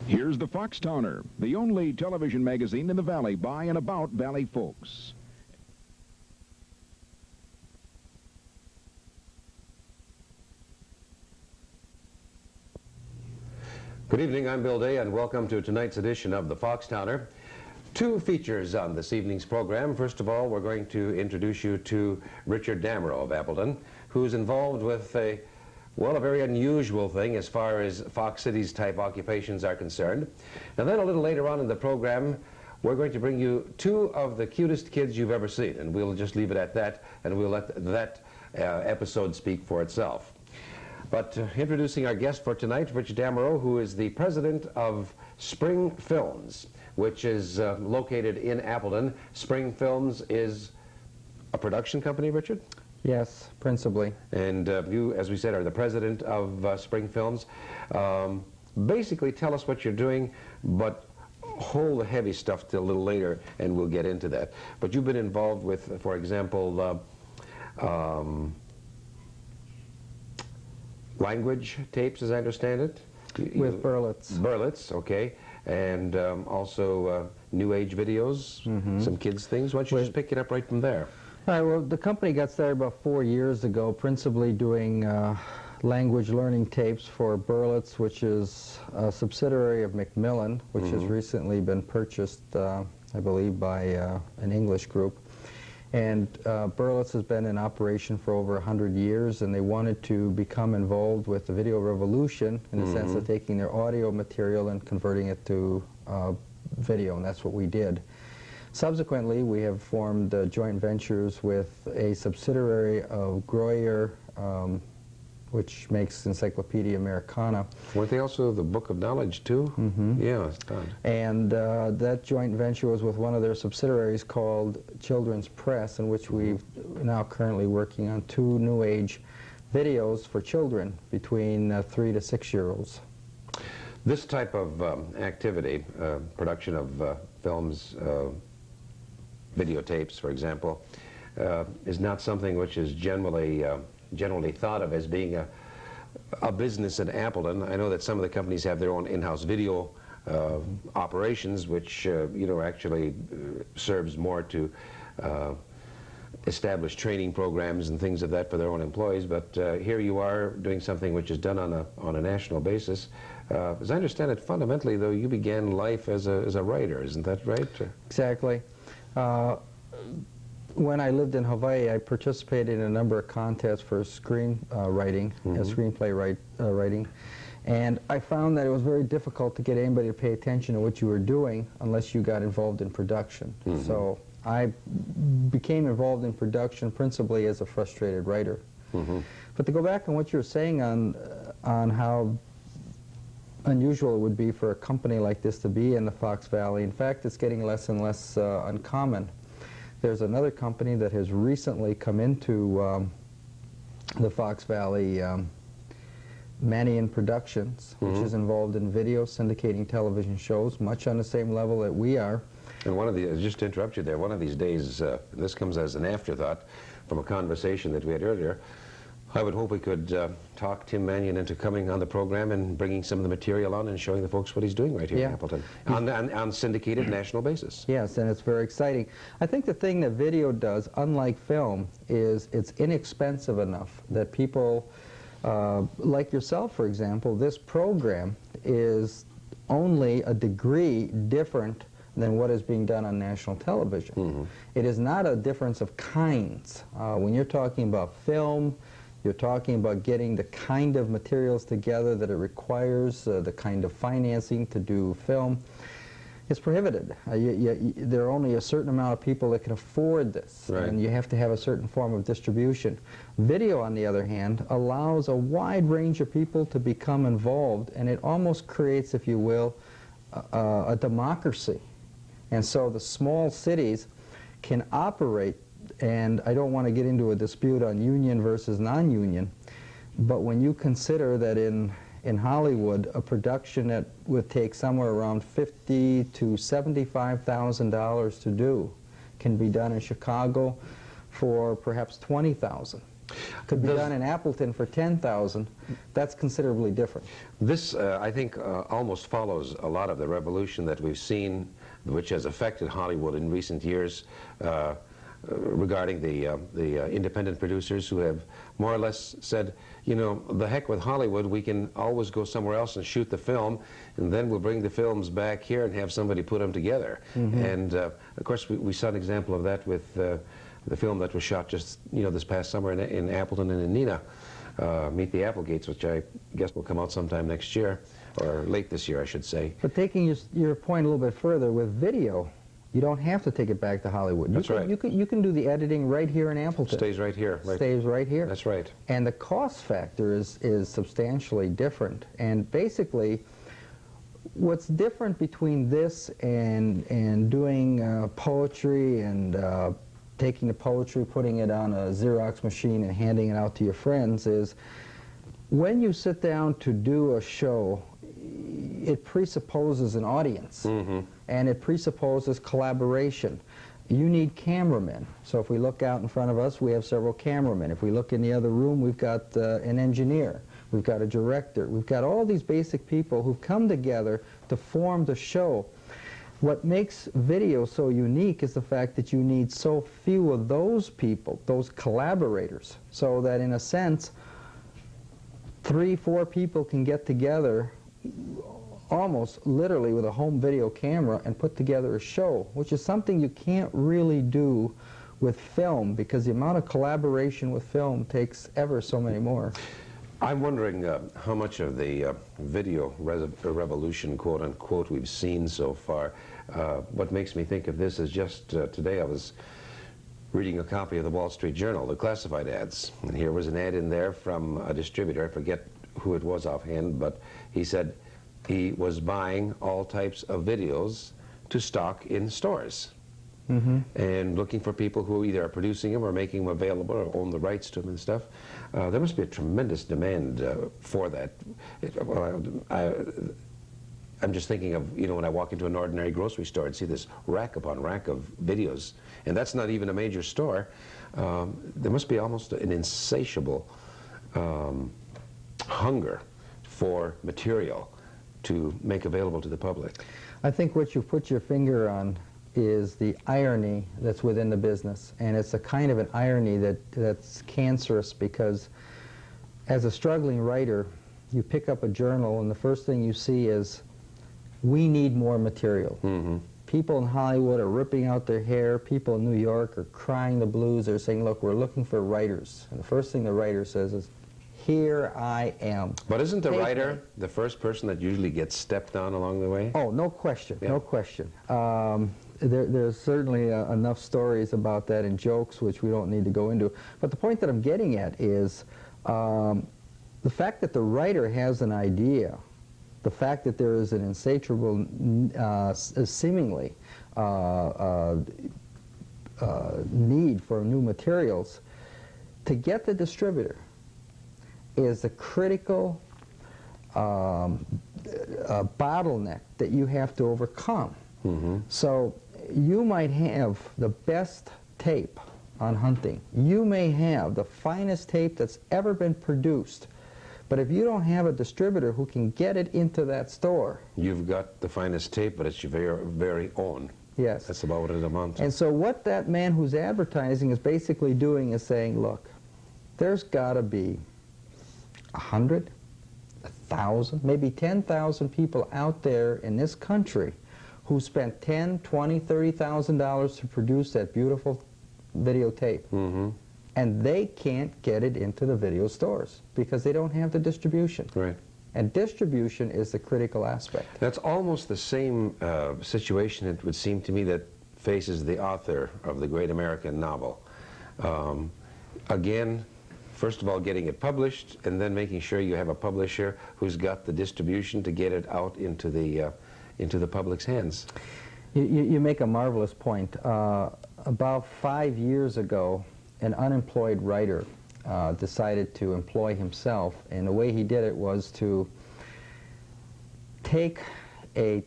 Here's the Foxtowner, the only television magazine in the Valley by and about Valley folks. Good evening, I'm Bill Day, and welcome to tonight's edition of the Foxtowner. Two features on this evening's program. First of all, we're going to introduce you to Richard Damerow of Appleton, who's involved with a very unusual thing as far as Fox Cities type occupations are concerned. And then a little later on in the program, we're going to bring you two of the cutest kids you've ever seen, and we'll just leave it at that, and we'll let that episode speak for itself. But introducing our guest for tonight, Richard Damerow, who is the president of Spring Films, which is located in Appleton. Spring Films is a production company, Richard? Yes, principally. And you, as we said, are the president of Spring Films. Basically, tell us what you're doing, but hold the heavy stuff till a little later, and we'll get into that. But you've been involved with, for example, language tapes, as I understand it? With Berlitz. Berlitz, okay. And also New Age videos, some kids' things. Why don't you just pick it up right from there? All right, well, the company got started about 4 years ago, principally doing language learning tapes for Berlitz, which is a subsidiary of Macmillan, which has recently been purchased, I believe, by an English group. And Berlitz has been in operation for over 100 years, and they wanted to become involved with the video revolution in the sense of taking their audio material and converting it to video, and that's what we did. Subsequently, we have formed joint ventures with a subsidiary of Greuer, which makes Encyclopedia Americana. Weren't they also the Book of Knowledge, too? Yeah, it's done. And that joint venture was with one of their subsidiaries called Children's Press, in which we're now currently working on 2 New Age videos for children between 3 to 6-year-olds. This type of activity, production of films, videotapes, for example, is not something which is generally thought of as being a business in Appleton. I know that some of the companies have their own in-house video operations, which actually serves more to establish training programs and things of that for their own employees. But here you are doing something which is done on a national basis. As I understand it, fundamentally, though, you began life as a writer, isn't that right? Exactly. When I lived in Hawaii, I participated in a number of contests for screenwriting, screenplay writing, and I found that it was very difficult to get anybody to pay attention to what you were doing unless you got involved in production. So I became involved in production principally as a frustrated writer. But to go back on what you were saying on how unusual it would be for a company like this to be in the Fox Valley, in fact, it's getting less and less uncommon. There's another company that has recently come into the Fox Valley, Manion Productions, which is involved in video syndicating television shows, much on the same level that we are. And one of the, just to interrupt you there, one of these days, this comes as an afterthought from a conversation that we had earlier, I would hope we could talk Tim Manion into coming on the program and bringing some of the material on and showing the folks what he's doing right here in Appleton on syndicated national basis. Yes, and it's very exciting. I think the thing that video does, unlike film, is it's inexpensive enough that people, like yourself, for example, this program is only a degree different than what is being done on national television. It is not a difference of kinds. When you're talking about film, you're talking about getting the kind of materials together that it requires, the kind of financing to do film. It's prohibited. There are only a certain amount of people that can afford this, and you have to have a certain form of distribution. Video, on the other hand, allows a wide range of people to become involved, and it almost creates, if you will, a democracy. And so the small cities can operate, and I don't want to get into a dispute on union versus non-union, but when you consider that in Hollywood, a production that would take somewhere around $50,000 to $75,000 to do can be done in Chicago for perhaps $20,000. Could be done in Appleton for $10,000. That's considerably different. This, I think, almost follows a lot of the revolution that we've seen, which has affected Hollywood in recent years. regarding the independent producers who have more or less said, you know, the heck with Hollywood, we can always go somewhere else and shoot the film, and then we'll bring the films back here and have somebody put them together. And of course, we saw an example of that with the film that was shot just, you know, this past summer in Appleton and in Neenah, Meet the Applegates, which I guess will come out sometime next year, or late this year, I should say. But taking your point a little bit further, with video, you don't have to take it back to Hollywood. That's right. You can do the editing right here in Appleton. Stays right here. Stays right here. That's right. And the cost factor is substantially different. And basically, what's different between this and doing poetry and taking the poetry, putting it on a Xerox machine and handing it out to your friends is, when you sit down to do a show, it presupposes an audience, and it presupposes collaboration. You need cameramen. So if we look out in front of us, we have several cameramen. If we look in the other room, we've got an engineer. We've got a director. We've got all these basic people who've come together to form the show. What makes video so unique is the fact that you need so few of those people, those collaborators, so that in a sense, 3, 4 people can get together almost literally with a home video camera and put together a show, which is something you can't really do with film, because the amount of collaboration with film takes ever so many more. I'm wondering how much of the video revolution, quote unquote, we've seen so far. What makes me think of this is just today I was reading a copy of the Wall Street Journal, the classified ads, and here was an ad in there from a distributor. I forget who it was offhand, but he said he was buying all types of videos to stock in stores. And looking for people who either are producing them or making them available or own the rights to them and stuff. There must be a tremendous demand for that. I'm just thinking of, you know, when I walk into an ordinary grocery store and see this rack upon rack of videos, and that's not even a major store, there must be almost an insatiable hunger for material to make available to the public. I think what you put your finger on is the irony that's within the business, and it's a kind of an irony that's cancerous, because as a struggling writer, you pick up a journal and the first thing you see is, we need more material. People in Hollywood are ripping out their hair. People in New York are crying the blues. They're saying, look, we're looking for writers. And the first thing the writer says is, here I am. But isn't the writer the first person that usually gets stepped on along the way? Oh, no question, no question. There's certainly enough stories about that and jokes, which we don't need to go into. But the point that I'm getting at is the fact that the writer has an idea, the fact that there is an insatiable, seemingly, need for new materials, to get the distributor is a critical bottleneck that you have to overcome. So you might have the best tape on hunting. You may have the finest tape that's ever been produced. But if you don't have a distributor who can get it into that store... You've got the finest tape, but it's your very, very own. Yes. That's about what it amounts to. And so what that man who's advertising is basically doing is saying, look, there's got to be 100, 1,000, maybe 10,000 people out there in this country who spent $10,000, $20,000, $30,000 to produce that beautiful videotape. And they can't get it into the video stores because they don't have the distribution. Right. And distribution is the critical aspect. That's almost the same situation, it would seem to me, that faces the author of the great American novel. Again, first of all, getting it published, and then making sure you have a publisher who's got the distribution to get it out into the public's hands. You make a marvelous point. About 5 years ago, an unemployed writer decided to employ himself, and the way he did it was to take a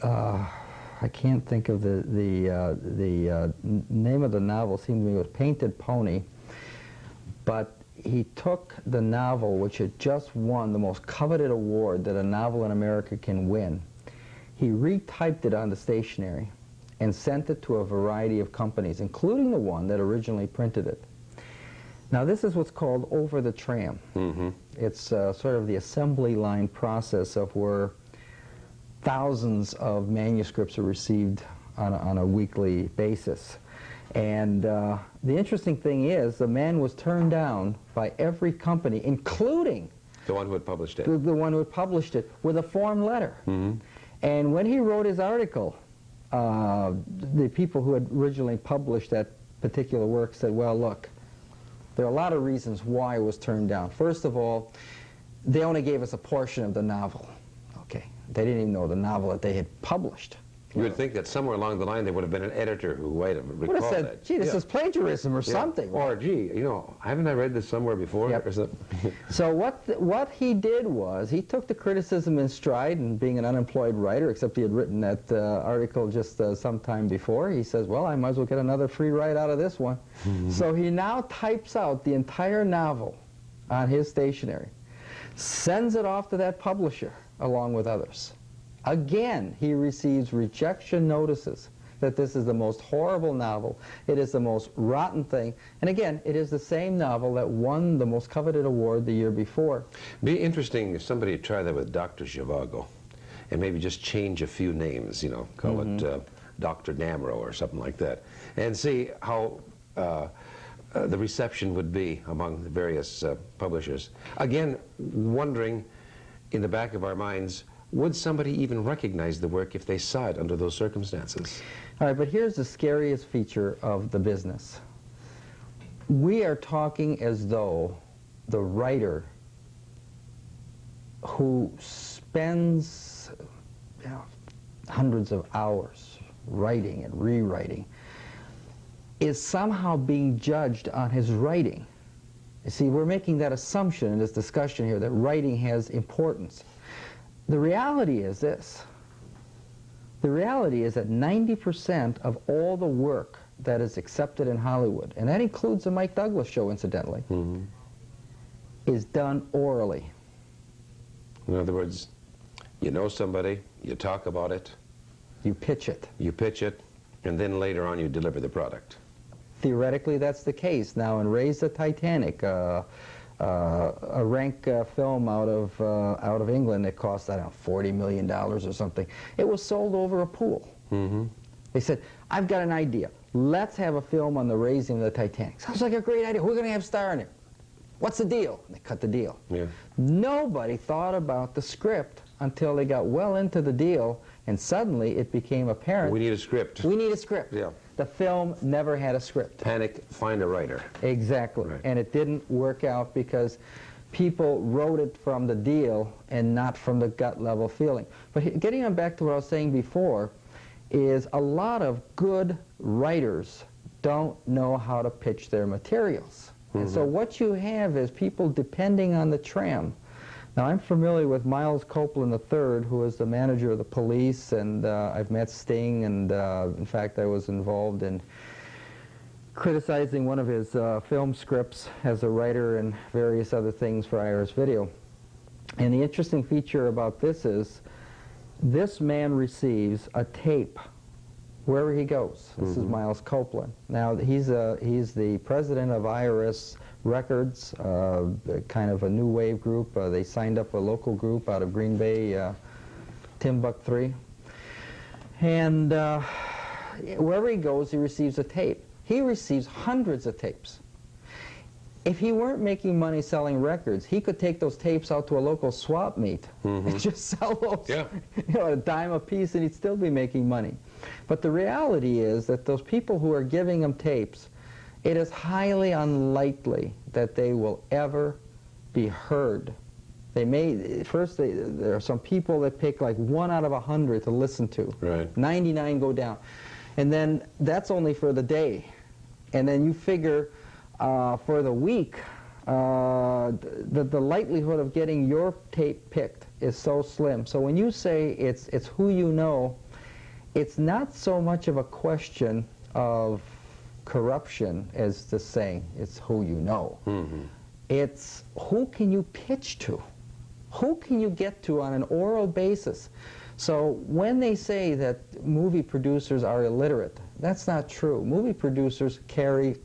I can't think of the name of the novel. Seemed to me it was Painted Pony, but he took the novel, which had just won the most coveted award that a novel in America can win. He retyped it on the stationery, and sent it to a variety of companies, including the one that originally printed it. Now this is what's called over the tram. It's sort of the assembly line process of where thousands of manuscripts are received on a weekly basis. And the interesting thing is, the man was turned down by every company, including the one who had published it. The one who had published it, with a form letter. And when he wrote his article, the people who had originally published that particular work said, well, look, there are a lot of reasons why it was turned down. First of all, they only gave us a portion of the novel. Okay, they didn't even know the novel that they had published. You would think that somewhere along the line there would have been an editor who might have recalled said, that. gee, this is plagiarism or something. Or, gee, you know, haven't I read this somewhere before? Yep. Or something? So what he did was, he took the criticism in stride, and being an unemployed writer, except he had written that article just some time before, he says, well, I might as well get another free ride out of this one. So he now types out the entire novel on his stationery, sends it off to that publisher along with others. Again, he receives rejection notices that this is the most horrible novel, it is the most rotten thing, and again, it is the same novel that won the most coveted award the year before. Be interesting if somebody had tried that with Dr. Zhivago, and maybe just change a few names, you know, call it Dr. Namro or something like that, and see how the reception would be among the various publishers. Again, wondering in the back of our minds, would somebody even recognize the work if they saw it under those circumstances? All right, but here's the scariest feature of the business. We are talking as though the writer who spends hundreds of hours writing and rewriting is somehow being judged on his writing. You see, we're making that assumption in this discussion here that writing has importance. The reality is this. The reality is that 90% of all the work that is accepted in Hollywood, and that includes the Mike Douglas show, incidentally, is done orally. In other words, you know somebody, you talk about it, you pitch it. You pitch it, and then later on you deliver the product. Theoretically, that's the case. Now, in Raise the Titanic, a rank film out of England that cost, I don't know, $40 million or something. It was sold over a pool. They said, I've got an idea. Let's have a film on the raising of the Titanic. Sounds like a great idea. We're going to have a star in it. What's the deal? And they cut the deal. Nobody thought about the script until they got well into the deal, and suddenly it became apparent. We need a script. We need a script. The film never had a script. Panic, find a writer. Exactly. And it didn't work out because people wrote it from the deal and not from the gut level feeling. But getting on back to what I was saying before, is a lot of good writers don't know how to pitch their materials. And so what you have is people depending on the tram. Now, I'm familiar with Miles Copeland III, who is the manager of the police, and I've met Sting, and in fact, I was involved in criticizing one of his film scripts as a writer and various other things for Irish Video. And the interesting feature about this is, this man receives a tape wherever he goes. This is Miles Copeland. Now, he's the president of IRS Records, kind of a new wave group. They signed up a local group out of Green Bay, Timbuk3. And wherever he goes, he receives a tape. He receives hundreds of tapes. If he weren't making money selling records, he could take those tapes out to a local swap meet and just sell those, you know, at a dime a piece, and he'd still be making money. But the reality is that those people who are giving him tapes, it is highly unlikely that they will ever be heard. They may, first, there are some people that pick like 1 out of 100 to listen to. 99 go down. And then that's only for the day. And then you figure for the week, the likelihood of getting your tape picked is so slim. So when you say it's who you know, it's not so much of a question of corruption as the saying, it's who you know. It's who can you pitch to? Who can you get to on an oral basis So when they say that movie producers are illiterate, that's not true. Movie producers carry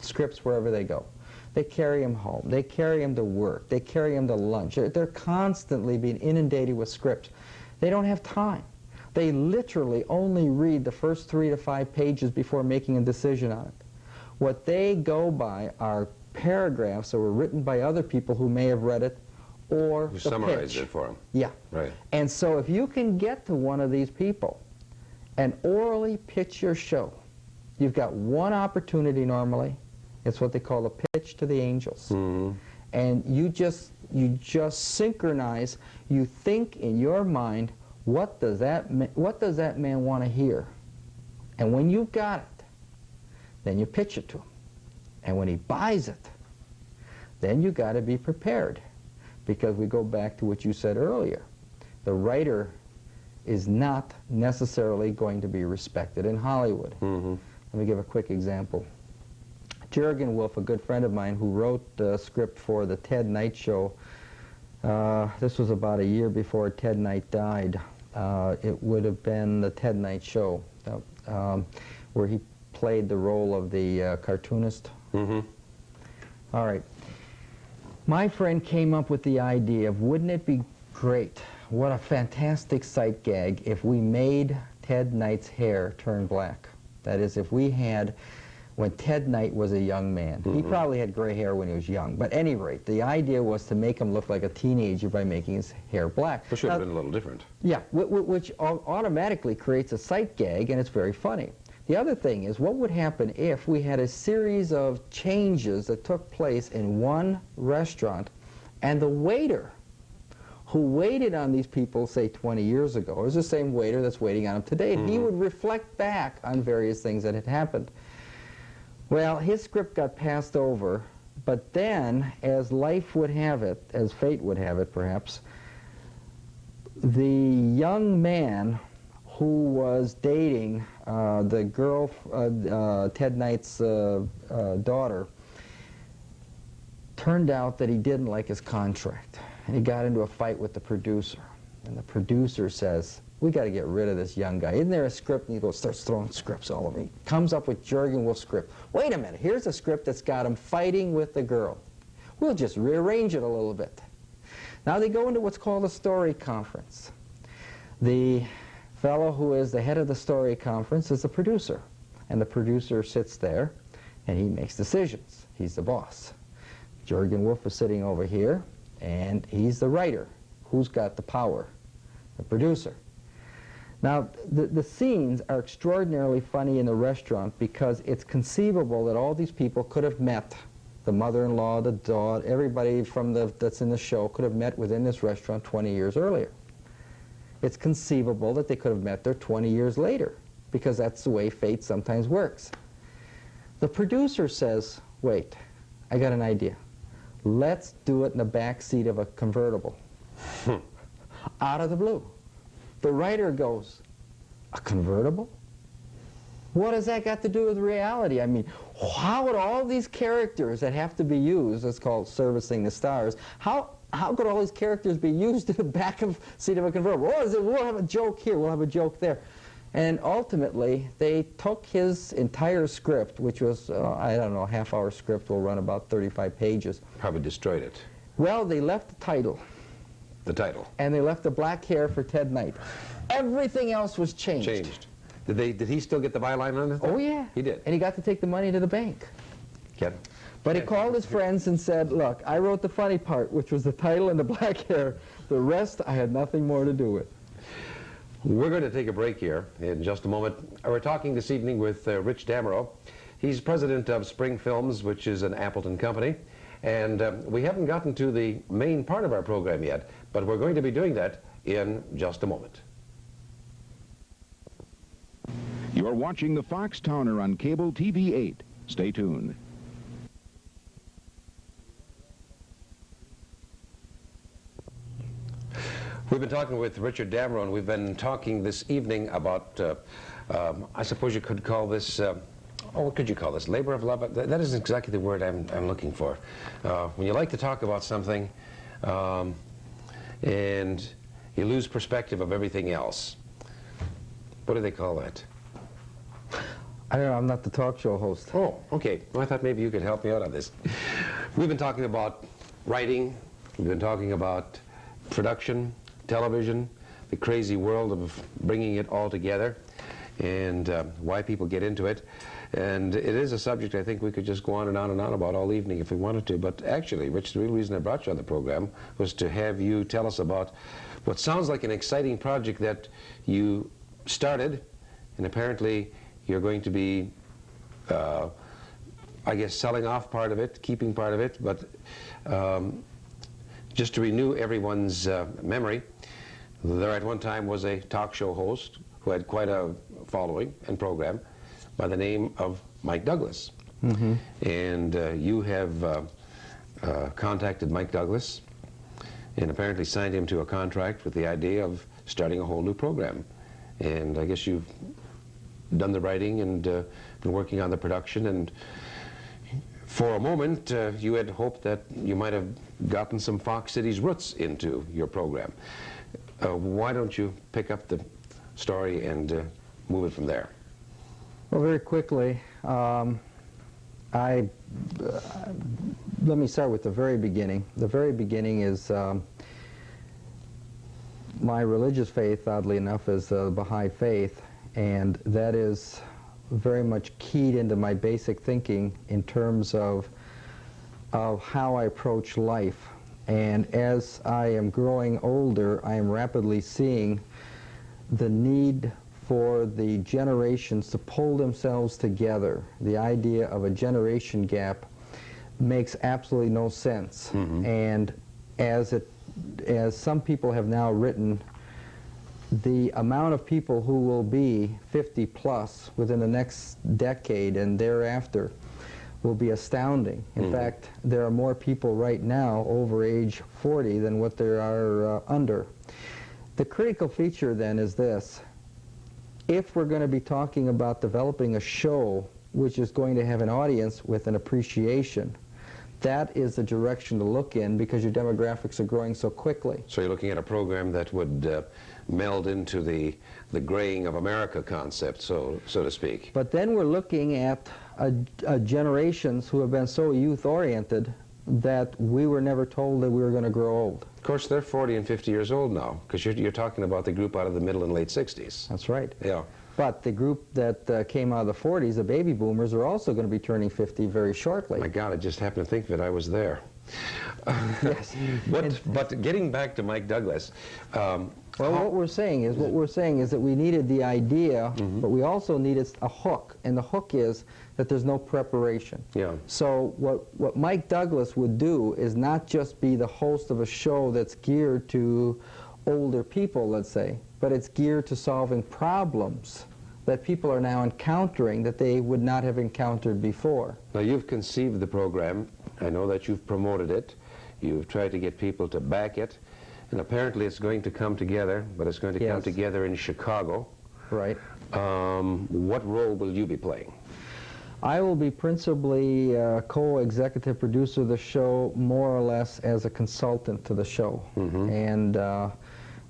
scripts wherever they go. They carry them home. They carry them to work. They carry them to lunch. They're constantly being inundated with scripts. They don't have time. They literally only read the first 3 to 5 pages before making a decision on it. What they go by are paragraphs that were written by other people who may have read it, or Who the summarized pitch. it for them. Yeah. Right. And so if you can get to one of these people and orally pitch your show, you've got one opportunity normally. It's what they call a pitch to the angels. And you just synchronize. You think in your mind, what does that man want to hear? And when you've got it, then you pitch it to him. And when he buys it, then you got to be prepared, because we go back to what you said earlier. The writer is not necessarily going to be respected in Hollywood. Let me give a quick example. Jurgen Wolf, a good friend of mine who wrote the script for the Ted Knight show, this was about a year before Ted Knight died. It would have been the Ted Knight show, where he played the role of the cartoonist. All right. My friend came up with the idea of, wouldn't it be great, what a fantastic sight gag, if we made Ted Knight's hair turn black. That is, if we had, when Ted Knight was a young man, he probably had gray hair when he was young, but at any rate, the idea was to make him look like a teenager by making his hair black. It should have been a little different. Yeah, which automatically creates a sight gag, and it's very funny. The other thing is, what would happen if we had a series of changes that took place in one restaurant, and the waiter who waited on these people, say 20 years ago, is the same waiter that's waiting on them today, and he would reflect back on various things that had happened. Well, his script got passed over, but then, as life would have it, as fate would have it perhaps, the young man who was dating the girl, Ted Knight's daughter, turned out that he didn't like his contract. And he got into a fight with the producer. And the producer says, we got to get rid of this young guy. Isn't there a script? And he goes, starts throwing scripts all over me. Comes up with Jurgen Wolf's script. Wait a minute, here's a script that's got him fighting with the girl. We'll just rearrange it a little bit. Now they go into what's called a story conference. The fellow who is the head of the story conference is the producer. And the producer sits there and he makes decisions. He's the boss. Jurgen Wolf is sitting over here, and he's the writer. Who's got the power? The producer. Now, the scenes are extraordinarily funny in the restaurant because it's conceivable that all these people could have met, the mother-in-law, the daughter, everybody from that's in the show could have met within this restaurant 20 years earlier. It's conceivable that they could have met there 20 years later, because that's the way fate sometimes works. The producer says, wait, I got an idea. Let's do it in the back seat of a convertible. Out of the blue. The writer goes, a convertible? What has that got to do with reality? I mean, how would all these characters that have to be used, it's called servicing the stars, how could all these characters be used in the back of seat of a convertible? We'll have a joke here, we'll have a joke there. And ultimately, they took his entire script, which was, I don't know, a half-hour script, will run about 35 pages. Probably destroyed it. Well, they left the title. The title. And they left the black hair for Ted Knight. Everything else was changed. Changed. Did he still get the byline on it? Oh, yeah. He did. And he got to take the money to the bank. Ken? But he called his friends and said, look, I wrote the funny part, which was the title and the black hair. The rest, I had nothing more to do with. We're going to take a break here in just a moment. We're talking this evening with Rich Damerow. He's president of Spring Films, which is an Appleton company. And we haven't gotten to the main part of our program yet, but we're going to be doing that in just a moment. You're watching the Foxtowner on Cable TV 8. Stay tuned. We've been talking with Richard Damerow, and we've been talking this evening about, I suppose you could call this, what could you call this? Labor of love? That isn't exactly the word I'm looking for. When you like to talk about something, and you lose perspective of everything else. What do they call that? I don't know, I'm not the talk show host. Oh, okay. Well, I thought maybe you could help me out on this. We've been talking about writing, we've been talking about production, television, the crazy world of bringing it all together, and why people get into it. And it is a subject I think we could just go on and on and on about all evening if we wanted to. But actually, Rich, the real reason I brought you on the program was to have you tell us about what sounds like an exciting project that you started, and apparently you're going to be, I guess, selling off part of it, keeping part of it, but just to renew everyone's memory, there at one time was a talk show host who had quite a following and program by the name of Mike Douglas. Mm-hmm. And you have contacted Mike Douglas and apparently signed him to a contract with the idea of starting a whole new program. And I guess you've done the writing and been working on the production, and for a moment you had hoped that you might have gotten some Fox Cities roots into your program. Why don't you pick up the story and move it from there? Well, very quickly, let me start with the very beginning. The very beginning is my religious faith, oddly enough, is the Baha'i faith, and that is very much keyed into my basic thinking in terms of how I approach life. And as I am growing older, I am rapidly seeing the need for the generations to pull themselves together. The idea of a generation gap makes absolutely no sense. Mm-hmm. And as some people have now written, the amount of people who will be 50 plus within the next decade and thereafter will be astounding. In fact, there are more people right now over age 40 than what there are under. The critical feature then is this: if we're going to be talking about developing a show which is going to have an audience with an appreciation, that is the direction to look in, because your demographics are growing so quickly. So you're looking at a program that would meld into the graying of America concept, so to speak. But then we're looking at generations who have been so youth-oriented that we were never told that we were going to grow old. Of course, they're 40 and 50 years old now, because you're talking about the group out of the middle and late 60s. That's right. Yeah. But the group that came out of the 40s, the baby boomers, are also going to be turning 50 very shortly. My God, I just happened to think that I was there. Yes. But getting back to Mike Douglas, well, what we're saying is that we needed the idea, but we also needed a hook, and the hook is that there's no preparation. Yeah. So what Mike Douglas would do is not just be the host of a show that's geared to older people, let's say, but it's geared to solving problems that people are now encountering that they would not have encountered before. Now, you've conceived the program. I know that you've promoted it. You've tried to get people to back it. And apparently it's going to come together, but it's going to come together in Chicago. Right. What role will you be playing? I will be principally co-executive producer of the show, more or less as a consultant to the show. And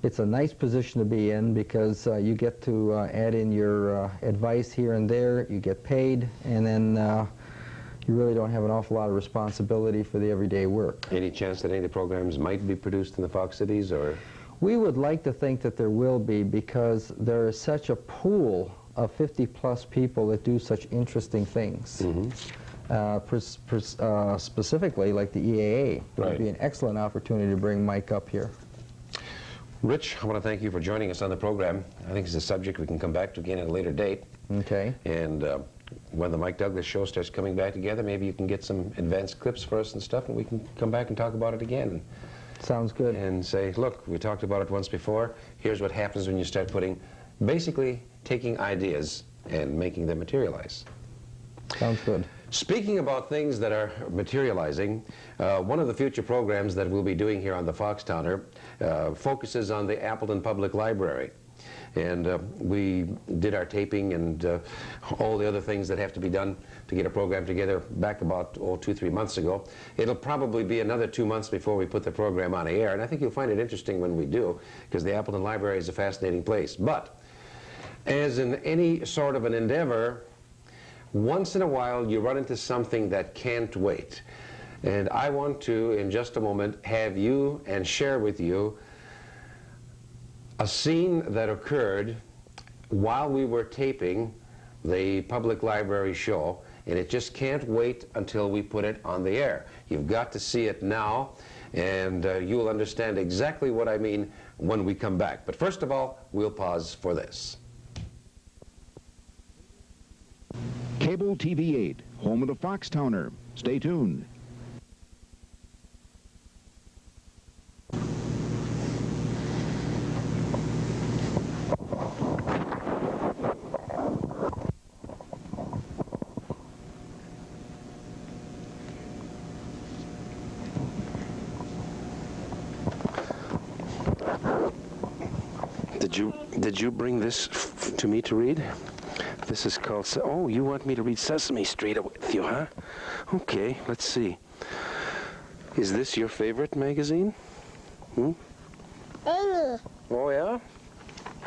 it's a nice position to be in, because you get to add in your advice here and there, you get paid, and then you really don't have an awful lot of responsibility for the everyday work. Any chance that any of the programs might be produced in the Fox Cities, or? We would like to think that there will be, because there is such a pool of 50-plus people that do such interesting things. Specifically, like the EAA. It would be an excellent opportunity to bring Mike up here. Rich, I want to thank you for joining us on the program. I think it's a subject we can come back to again at a later date. Okay. And when the Mike Douglas show starts coming back together, maybe you can get some advanced clips for us and stuff, and we can come back and talk about it again. Sounds good. And say, look, we talked about it once before. Here's what happens when you start basically taking ideas and making them materialize. Sounds good. Speaking about things that are materializing, one of the future programs that we'll be doing here on the Foxtowner focuses on the Appleton Public Library. And we did our taping and all the other things that have to be done to get a program together back about 2-3 months ago. It'll probably be another 2 months before we put the program on the air, and I think you'll find it interesting when we do, because the Appleton Library is a fascinating place. But as in any sort of an endeavor, once in a while you run into something that can't wait. And I want to, in just a moment, have you and share with you a scene that occurred while we were taping the public library show, and it just can't wait until we put it on the air. You've got to see it now, and you'll understand exactly what I mean when we come back. But first of all, we'll pause for this. Cable TV 8, home of the Foxtowner. Stay tuned. Did you bring this to me to read? This is called, oh, you want me to read Sesame Street with you, huh? Okay, let's see. Is this your favorite magazine? Hmm? Oh, yeah?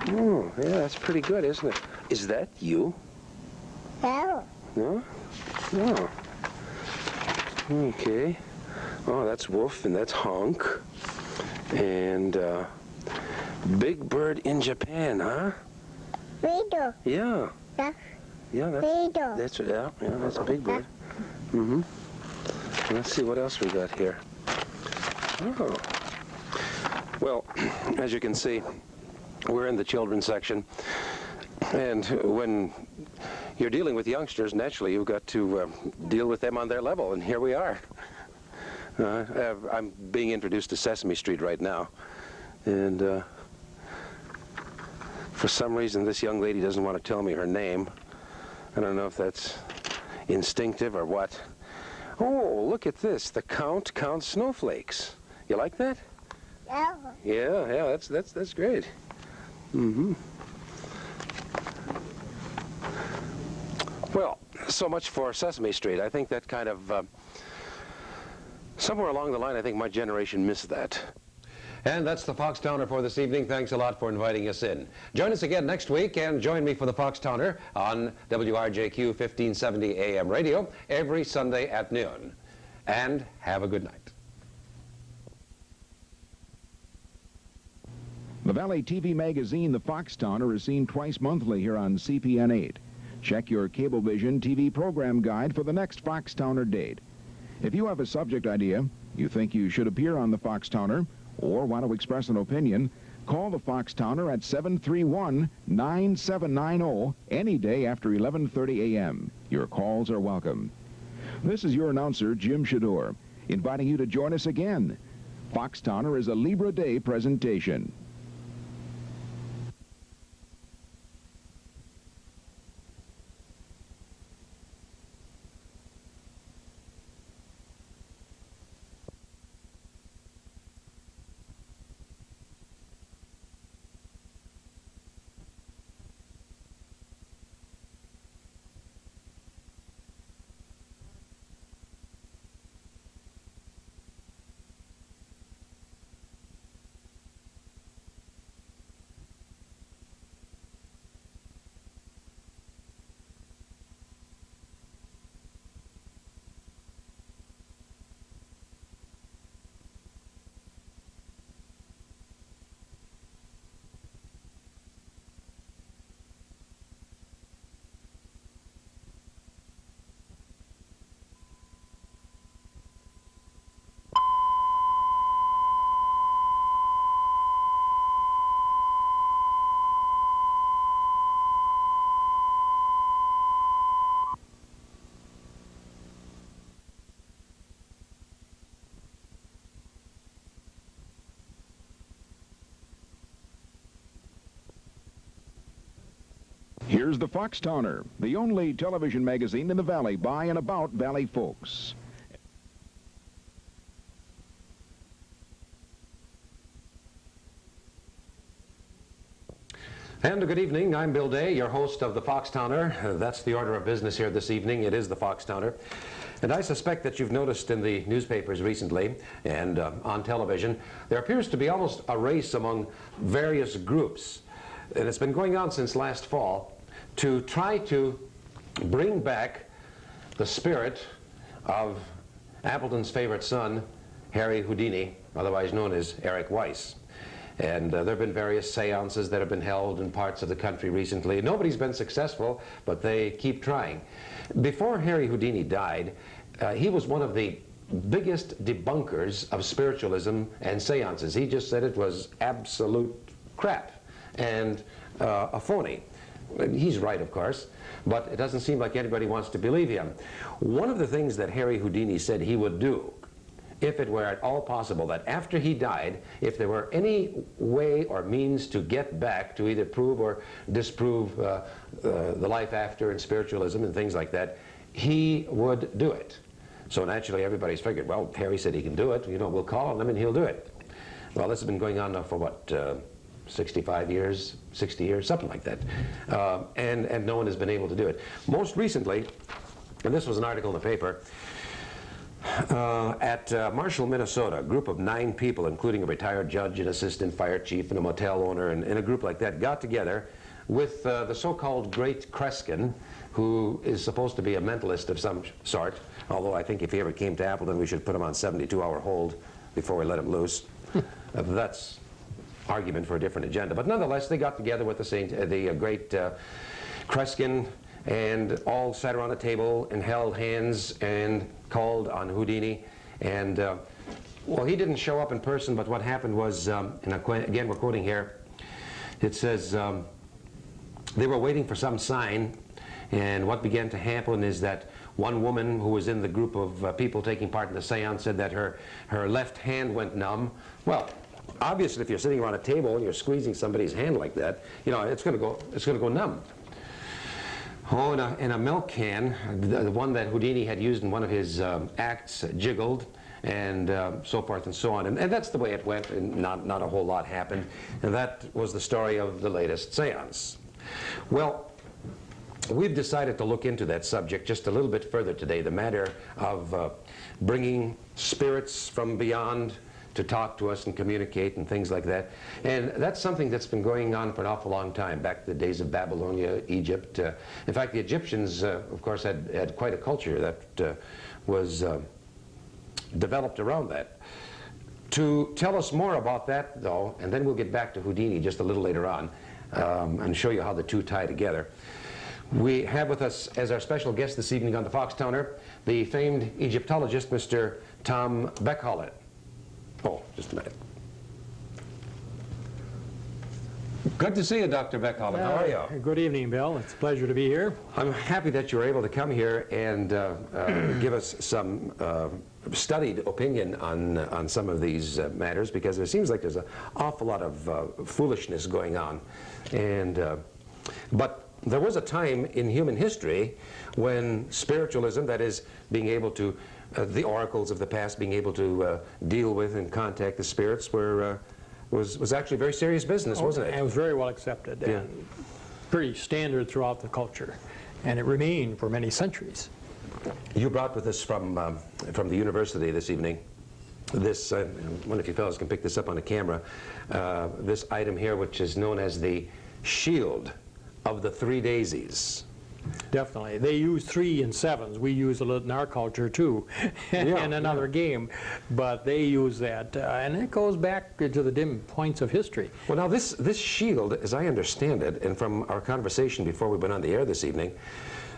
Oh, yeah, that's pretty good, isn't it? Is that you? No. No? Oh. Okay. Oh, that's Wolf, and that's Honk. And, Big Bird in Japan, huh? Yeah. Yeah, that's Big Bird. Mm-hmm. Let's see what else we got here. Oh. Well, as you can see, we're in the children's section. And when you're dealing with youngsters, naturally, you've got to deal with them on their level, and here we are. I'm being introduced to Sesame Street right now. And for some reason, this young lady doesn't want to tell me her name. I don't know if that's instinctive or what. Oh, look at this. The Count counts snowflakes. You like that? Yeah, that's great. Mm-hmm. Well, so much for Sesame Street. I think that kind of, somewhere along the line, I think my generation missed that. And that's the Foxtowner for this evening. Thanks a lot for inviting us in. Join us again next week, and join me for the Foxtowner on WRJQ 1570 AM radio every Sunday at noon. And have a good night. The Valley TV magazine, The Foxtowner, is seen twice monthly here on CPN 8. Check your Cablevision TV program guide for the next Foxtowner date. If you have a subject idea, you think you should appear on The Foxtowner, or want to express an opinion, call the Foxtowner at 731-9790 any day after 11:30 a.m. Your calls are welcome. This is your announcer, Jim Shador, inviting you to join us again. Foxtowner is a Libra Day presentation. Here's the Foxtowner, the only television magazine in the Valley by and about Valley folks. And good evening. I'm Bill Day, your host of the Foxtowner. That's the order of business here this evening. It is the Foxtowner. And I suspect that you've noticed in the newspapers recently and on television, there appears to be almost a race among various groups. And it's been going on since last fall to try to bring back the spirit of Appleton's favorite son, Harry Houdini, otherwise known as Eric Weiss. And there have been various seances that have been held in parts of the country recently. Nobody's been successful, but they keep trying. Before Harry Houdini died, he was one of the biggest debunkers of spiritualism and seances. He just said it was absolute crap and a phony. He's right, of course, but it doesn't seem like anybody wants to believe him. One of the things that Harry Houdini said he would do, if it were at all possible, that after he died, if there were any way or means to get back to either prove or disprove the life after and spiritualism and things like that, he would do it. So naturally everybody's figured, well, Harry said he can do it, you know, we'll call on him and he'll do it. Well, this has been going on now for what, 65 years, 60 years, something like that. And no one has been able to do it. Most recently, and this was an article in the paper, at Marshall, Minnesota, a group of 9 people, including a retired judge, an assistant fire chief, and a motel owner, and a group like that, got together with the so-called Great Kreskin, who is supposed to be a mentalist of some sort, although I think if he ever came to Appleton, we should put him on 72-hour hold before we let him loose. That's argument for a different agenda. But nonetheless, they got together with the Great Kreskin, and all sat around a table and held hands and called on Houdini. And, well, he didn't show up in person, but what happened was, and again, we're quoting here, it says, they were waiting for some sign, and what began to happen is that one woman who was in the group of people taking part in the seance said that her left hand went numb. Well, obviously, if you're sitting around a table and you're squeezing somebody's hand like that, you know, it's going to go numb. Oh, and a milk can, the one that Houdini had used in one of his acts, jiggled, and so forth and so on. And that's the way it went, and not a whole lot happened. And that was the story of the latest seance. Well, we've decided to look into that subject just a little bit further today, the matter of bringing spirits from beyond to talk to us and communicate and things like that. And that's something that's been going on for an awful long time, back to the days of Babylonia, Egypt. In fact, the Egyptians, of course, had quite a culture that was developed around that. To tell us more about that, though, and then we'll get back to Houdini just a little later on and show you how the two tie together. We have with us as our special guest this evening on the Foxtowner, the famed Egyptologist, Mr. Tom Beckhollet. Oh, just a minute. Good to see you, Dr. Beckhollet. How are you? Good evening, Bill. It's a pleasure to be here. I'm happy that you were able to come here and give us some studied opinion on some of these matters, because it seems like there's an awful lot of foolishness going on. And but there was a time in human history when spiritualism, that is, being able to the oracles of the past, being able to deal with and contact the spirits, was actually very serious business, wasn't it? It was very well accepted, yeah, and pretty standard throughout the culture, and it remained for many centuries. You brought with us from the university this evening this, I wonder if you fellows can pick this up on a camera, this item here, which is known as the shield of the 3 daisies. Definitely. They use 3 and 7s. We use a little in our culture too, in another game, but they use that, and it goes back to the dim points of history. Well, now this shield, as I understand it, and from our conversation before we went on the air this evening,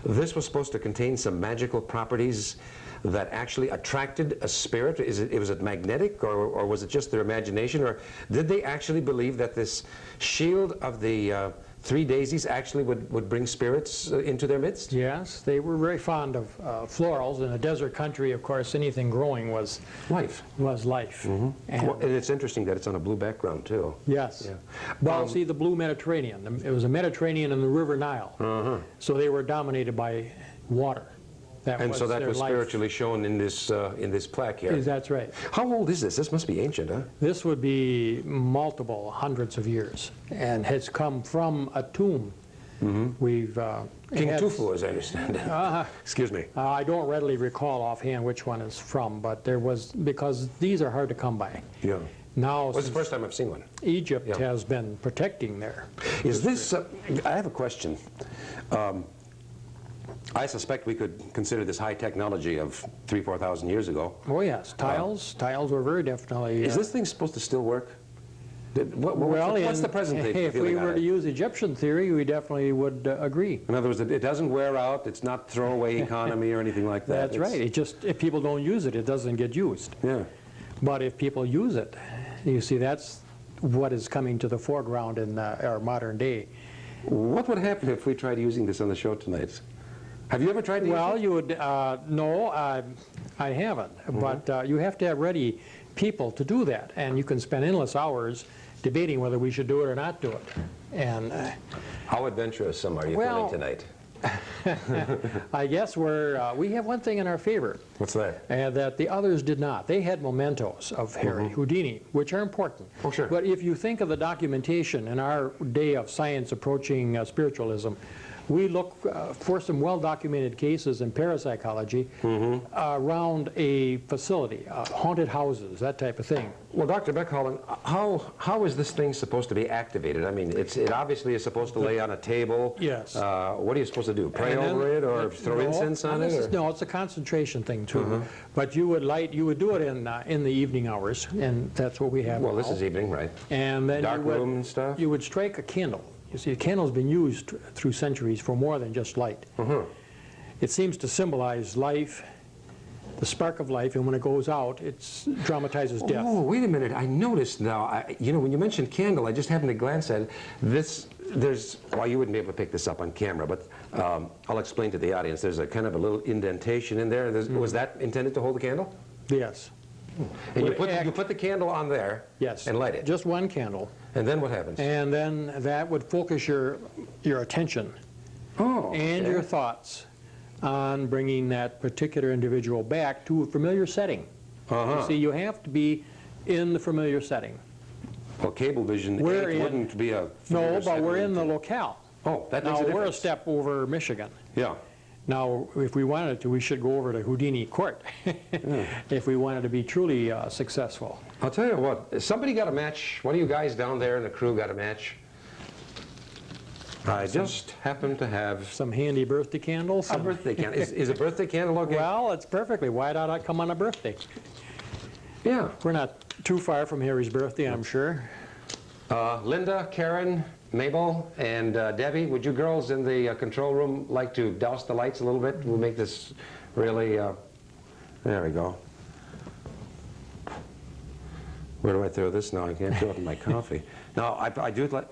this was supposed to contain some magical properties that actually attracted a spirit. Was it magnetic, or was it just their imagination, or did they actually believe that this shield of the 3 daisies actually would bring spirits into their midst? Yes, they were very fond of florals. In a desert country, of course, anything growing was life. Mm-hmm. And it's interesting that it's on a blue background too. Yes. Yeah. Well, see, the blue Mediterranean. It was a Mediterranean and the River Nile. So they were dominated by water. And so that their was life. spiritually shown in this plaque here. That's right. How old is this? This must be ancient, huh? This would be multiple hundreds of years and has come from a tomb. We've King had- Tufu, as I understand it. Excuse me. I don't readily recall offhand which one is from, but there was, because these are hard to come by. Yeah. Now, What's the since first time I've seen one? Egypt Yeah. has been protecting their. Is this, I have a question. I suspect we could consider this high technology of 3,000 to 4,000 years ago. Oh yes, tiles were very definitely. Is this thing supposed to still work? Well, what's the present if we feeling on were to it? use Egyptian theory, we definitely would agree. In other words, it doesn't wear out, it's not throwaway economy or anything like that. That's right. It just, if people don't use it, it doesn't get used. Yeah. But if people use it, you see, that's what is coming to the foreground in our modern day. What would happen if we tried using this on the show tonight? Have you ever tried to use Well, it? you would, no, I haven't. But you have to have ready people to do that. And you can spend endless hours debating whether we should do it or not do it. And how adventurous some are you well, feeling tonight? I guess we have one thing in our favor. What's that? That the others did not. They had mementos of Harry Houdini, which are important. Oh, sure. But if you think of the documentation in our day of science approaching spiritualism, we look for some well-documented cases in parapsychology around a facility, haunted houses, that type of thing. Well, Dr. Beckhollen, how is this thing supposed to be activated? I mean, it obviously is supposed to lay on a table. Yes. What are you supposed to do? Pray over it or throw incense on it? Or? No, it's a concentration thing too. But you would do it in the evening hours, and that's what we have. Well, now. this is evening, right? And then dark room and stuff. You would strike a candle. You see, a candle's been used through centuries for more than just light. It seems to symbolize life, the spark of life, and when it goes out, it dramatizes death. Oh, wait a minute. I noticed now, you know, when you mentioned candle, I just happened to glance at it. Well, you wouldn't be able to pick this up on camera, but I'll explain to the audience. There's a kind of a little indentation in there. Was that intended to hold the candle? Yes. And you put the candle on there. Yes. And light it. Just one candle. And then what happens? And then that would focus your attention and your thoughts on bringing that particular individual back to a familiar setting. You see, you have to be in the familiar setting. Well, Cablevision wouldn't be a No, but we're in the locale. Oh, that makes now, a difference. we're a step over Michigan. Yeah. Now, if we wanted to, we should go over to Houdini Court if we wanted to be truly successful. I'll tell you what, somebody got a match. One of you guys down there in the crew got a match. I just happen to have some handy birthday candles. A birthday candle. Is a birthday candle okay? Well, it's perfectly. Why not I come on a birthday? Yeah. We're not too far from Harry's birthday, I'm sure. Linda, Karen, Mabel, and Debbie, would you girls in the control room like to douse the lights a little bit? We'll make this really, there we go. Where do I throw this now? I can't throw it in my coffee. Now, I do it like,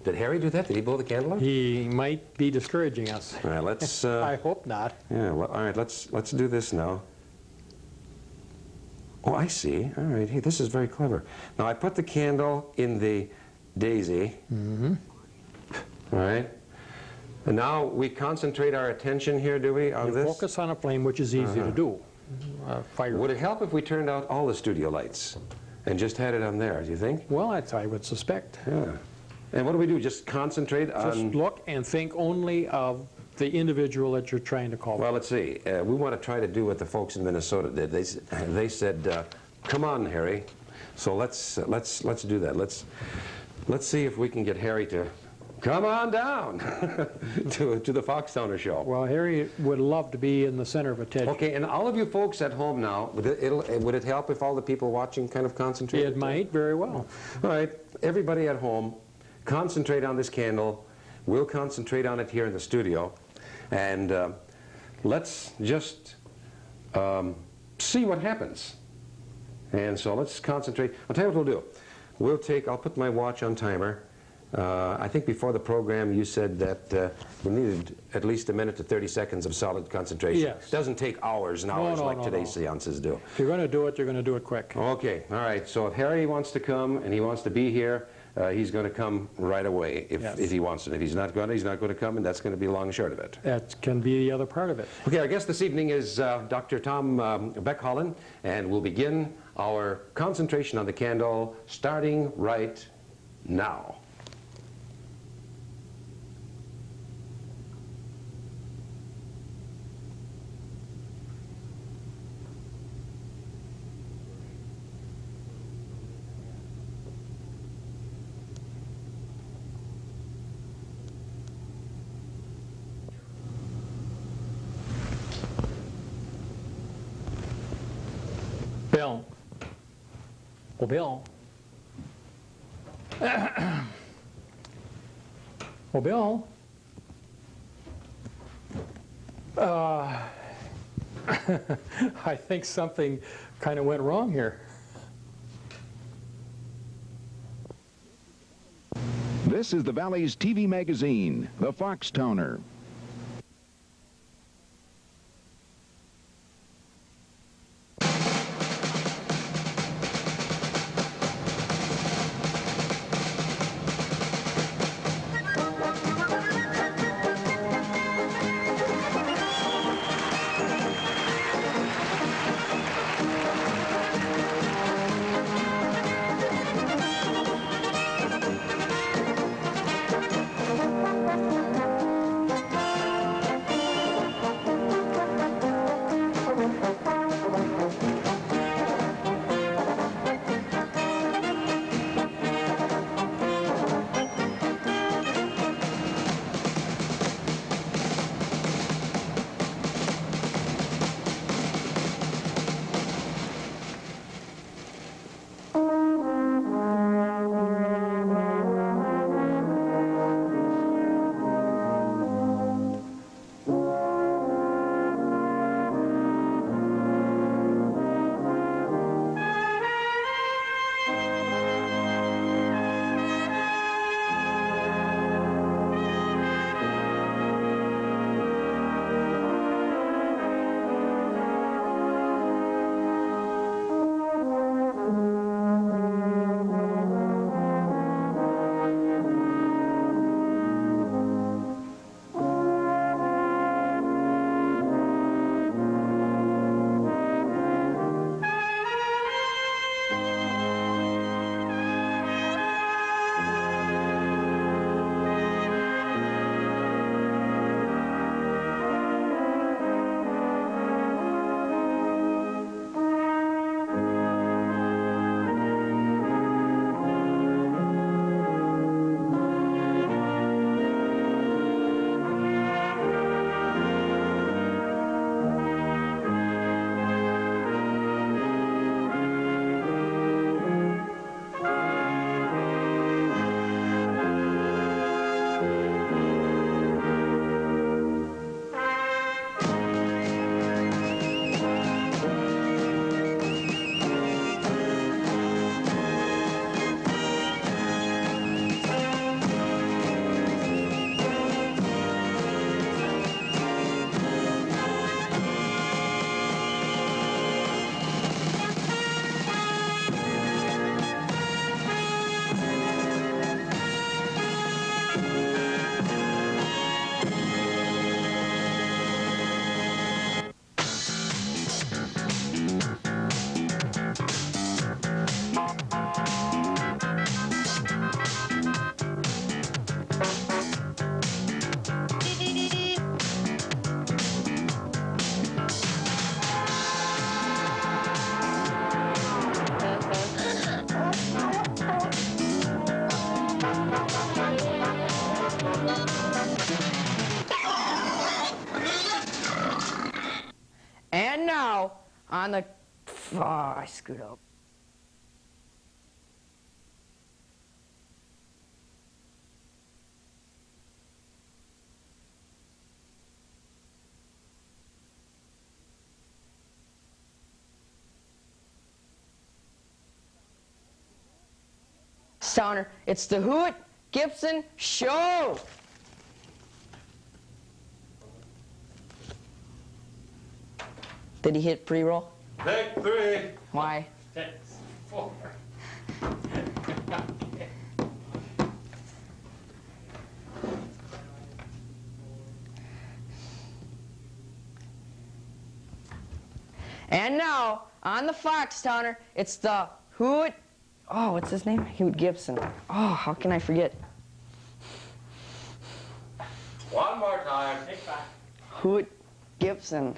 did Harry do that? Did he blow the candle out? He might be discouraging us. All right, let's... I hope not. Yeah, well, all right, let's do this now. Oh, I see. All right, hey, this is very clever. Now, I put the candle in the daisy. All right. And now we concentrate our attention here, do we, on this? Focus on a flame, which is easy to do. Fire. Would it help if we turned out all the studio lights and just had it on there, do you think? Well, I would suspect. Yeah. And what do we do? Just concentrate on... Just look and think only of the individual that you're trying to call. Well, let's see. We want to try to do what the folks in Minnesota did. They said, "Come on, Harry." So let's do that. Let's see if we can get Harry to come on down to the Foxtowner show. Well, Harry would love to be in the center of attention. Okay, and all of you folks at home now, would it help if all the people watching kind of concentrated? It might very well. All right, everybody at home, concentrate on this candle. We'll concentrate on it here in the studio. And let's just see what happens. And so let's concentrate. I'll tell you what we'll do. I'll put my watch on timer. I think before the program you said that we needed at least a minute to 30 seconds of solid concentration. Yes. It doesn't take hours and hours like today's seances do. If you're going to do it, you're going to do it quick. Okay, all right. So if Harry wants to come and he wants to be here, he's going to come right away if he wants to. If he's not going to come, and that's going to be long and short of it. That can be the other part of it. Okay, our guest this evening is Dr. Tom Beck-Holland, and we'll begin our concentration on the candle starting right now. Bill. Well, Bill. Well, Bill. I think something kind of went wrong here. This is the Valley's TV magazine, the Foxtowner. And now, on the... Oh, I screwed up. Foxtowner, it's the Hewitt Gibson Show! Did he hit pre-roll? Take 3. Why? Take 4. And now, on the Foxtowner, it's the Hoot... Oh, what's his name? Hoot Gibson. Oh, how can I forget? One more time. Hoot Gibson.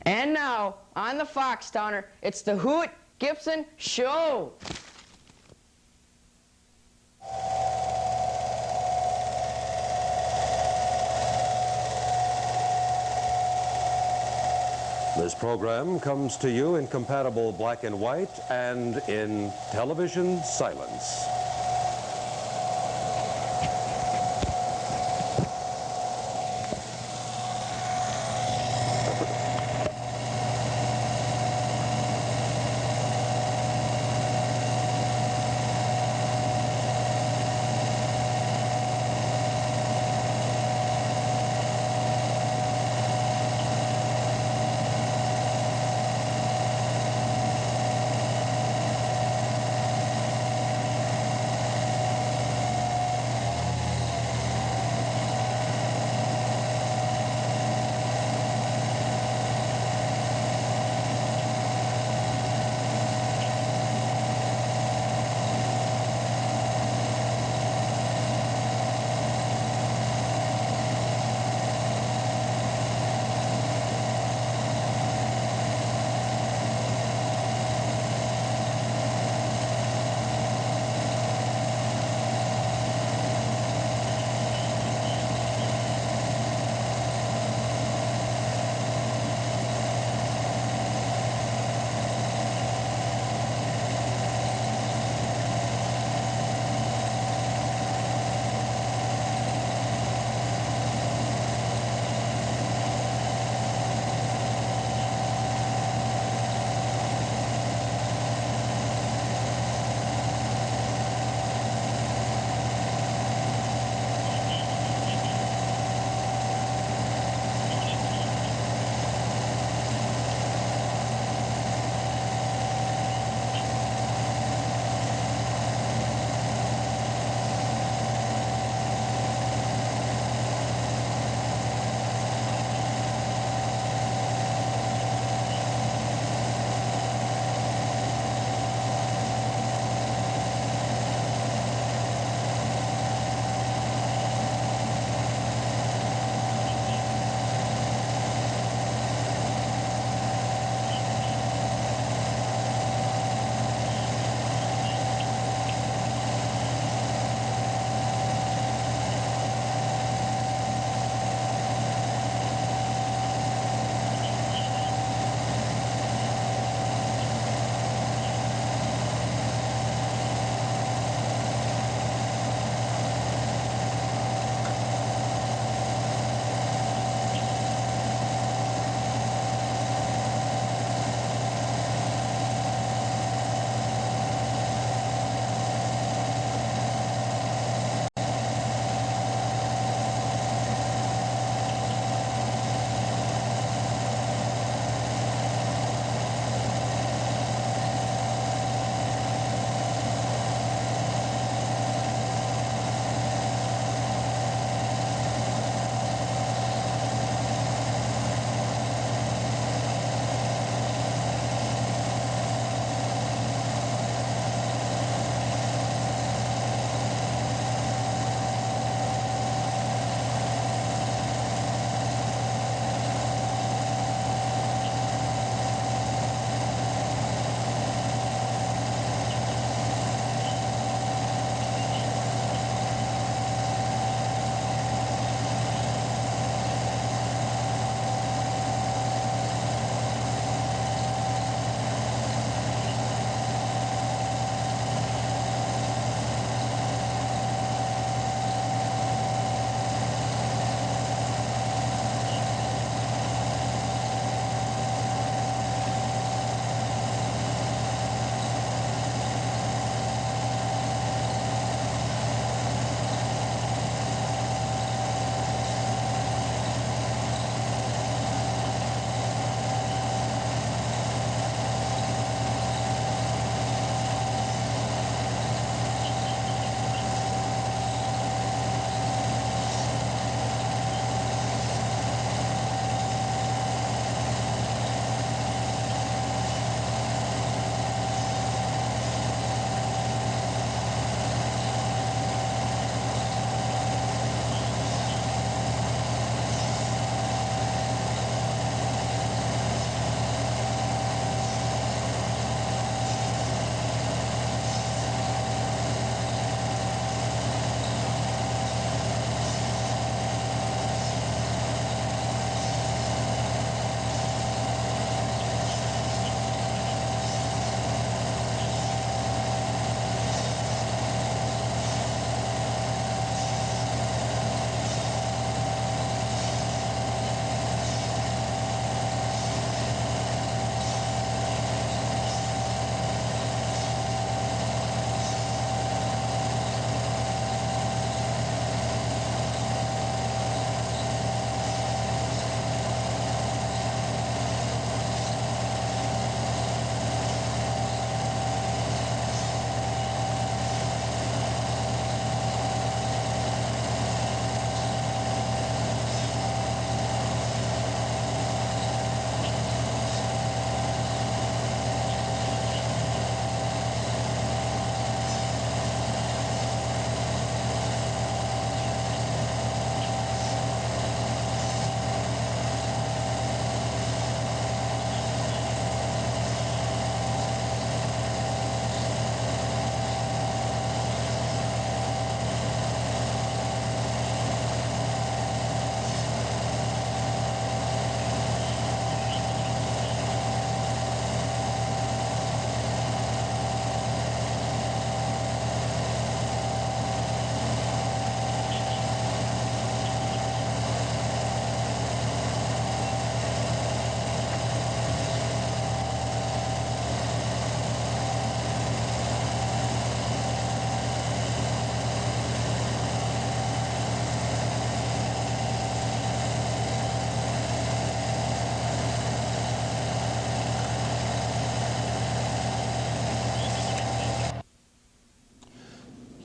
And now, on the Foxtowner, it's the Hoot Gibson Show. This program comes to you in compatible black and white and in television silence.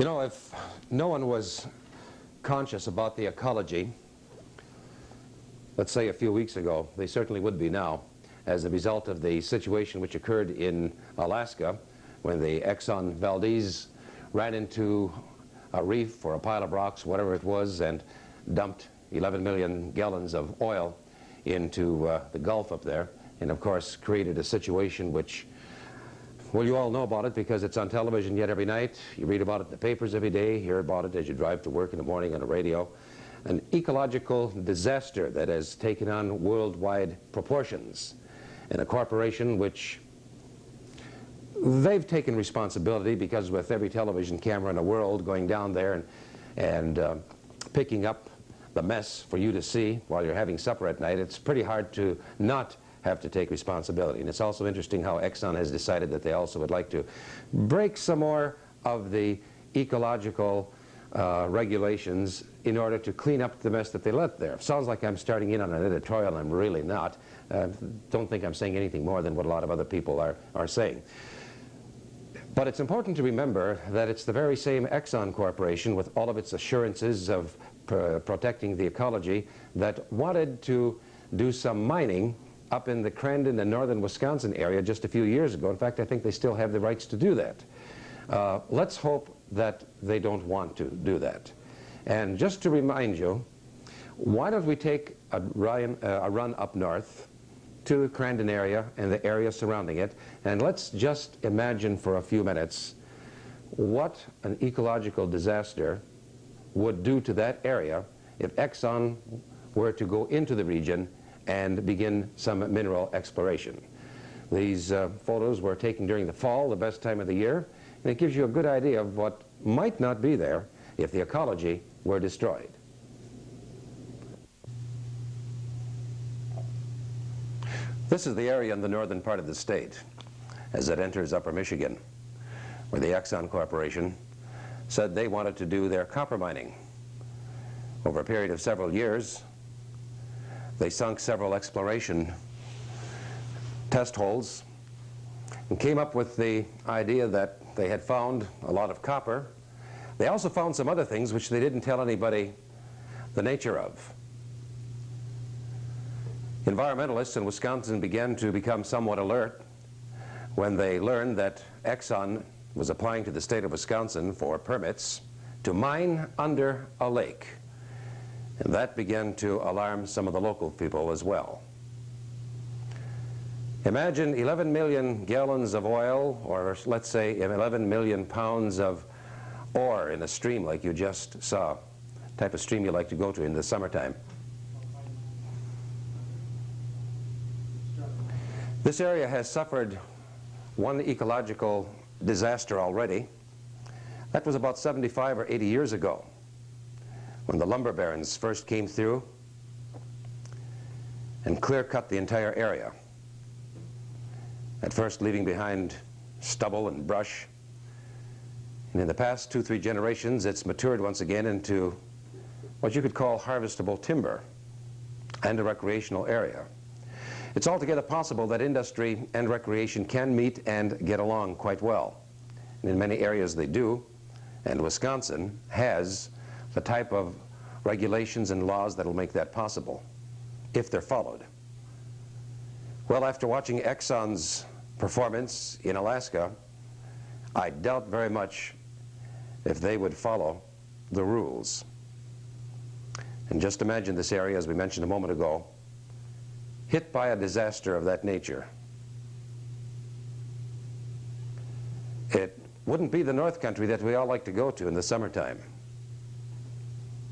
You know, if no one was conscious about the ecology, let's say a few weeks ago, they certainly would be now, as a result of the situation which occurred in Alaska when the Exxon Valdez ran into a reef or a pile of rocks, whatever it was, and dumped 11 million gallons of oil into the Gulf up there, and of course created a situation which, well, you all know about it because it's on television yet every night. You read about it in the papers every day, hear about it as you drive to work in the morning on the radio. An ecological disaster that has taken on worldwide proportions. And a corporation which they've taken responsibility because with every television camera in the world going down there and picking up the mess for you to see while you're having supper at night, it's pretty hard to not have to take responsibility. And it's also interesting how Exxon has decided that they also would like to break some more of the ecological regulations in order to clean up the mess that they left there. Sounds like I'm starting in on an editorial, and I'm really not. Don't think I'm saying anything more than what a lot of other people are saying. But it's important to remember that it's the very same Exxon Corporation, with all of its assurances of protecting the ecology, that wanted to do some mining up in the Crandon and northern Wisconsin area just a few years ago. In fact, I think they still have the rights to do that. Let's hope that they don't want to do that. And just to remind you, why don't we take a run up north to the Crandon area and the area surrounding it, and let's just imagine for a few minutes what an ecological disaster would do to that area if Exxon were to go into the region and begin some mineral exploration. These photos were taken during the fall, the best time of the year, and it gives you a good idea of what might not be there if the ecology were destroyed. This is the area in the northern part of the state as it enters upper Michigan, where the Exxon Corporation said they wanted to do their copper mining. Over a period of several years, they sunk several exploration test holes and came up with the idea that they had found a lot of copper. They also found some other things which they didn't tell anybody the nature of. Environmentalists in Wisconsin began to become somewhat alert when they learned that Exxon was applying to the state of Wisconsin for permits to mine under a lake. And that began to alarm some of the local people as well. Imagine 11 million gallons of oil, or let's say 11 million pounds of ore in a stream like you just saw, type of stream you like to go to in the summertime. This area has suffered one ecological disaster already. That was about 75 or 80 years ago, when the lumber barons first came through and clear-cut the entire area, at first leaving behind stubble and brush. And in the past 2-3 generations, it's matured once again into what you could call harvestable timber and a recreational area. It's altogether possible that industry and recreation can meet and get along quite well. And in many areas they do, and Wisconsin has the type of regulations and laws that will make that possible, if they're followed. Well, after watching Exxon's performance in Alaska, I doubt very much if they would follow the rules. And just imagine this area, as we mentioned a moment ago, hit by a disaster of that nature. It wouldn't be the North Country that we all like to go to in the summertime,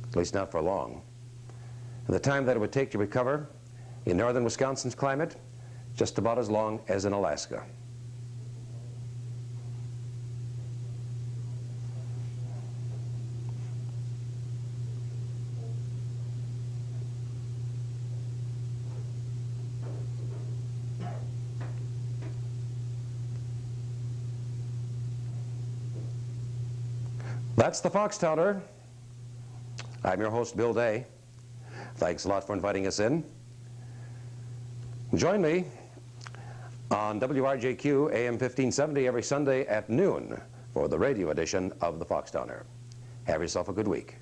at least not for long. And the time that it would take to recover in northern Wisconsin's climate, just about as long as in Alaska. That's the Foxtowner. I'm your host, Bill Day. Thanks a lot for inviting us in. Join me on WRJQ AM 1570 every Sunday at noon for for the radio edition of the Foxtowner. Have yourself a good week.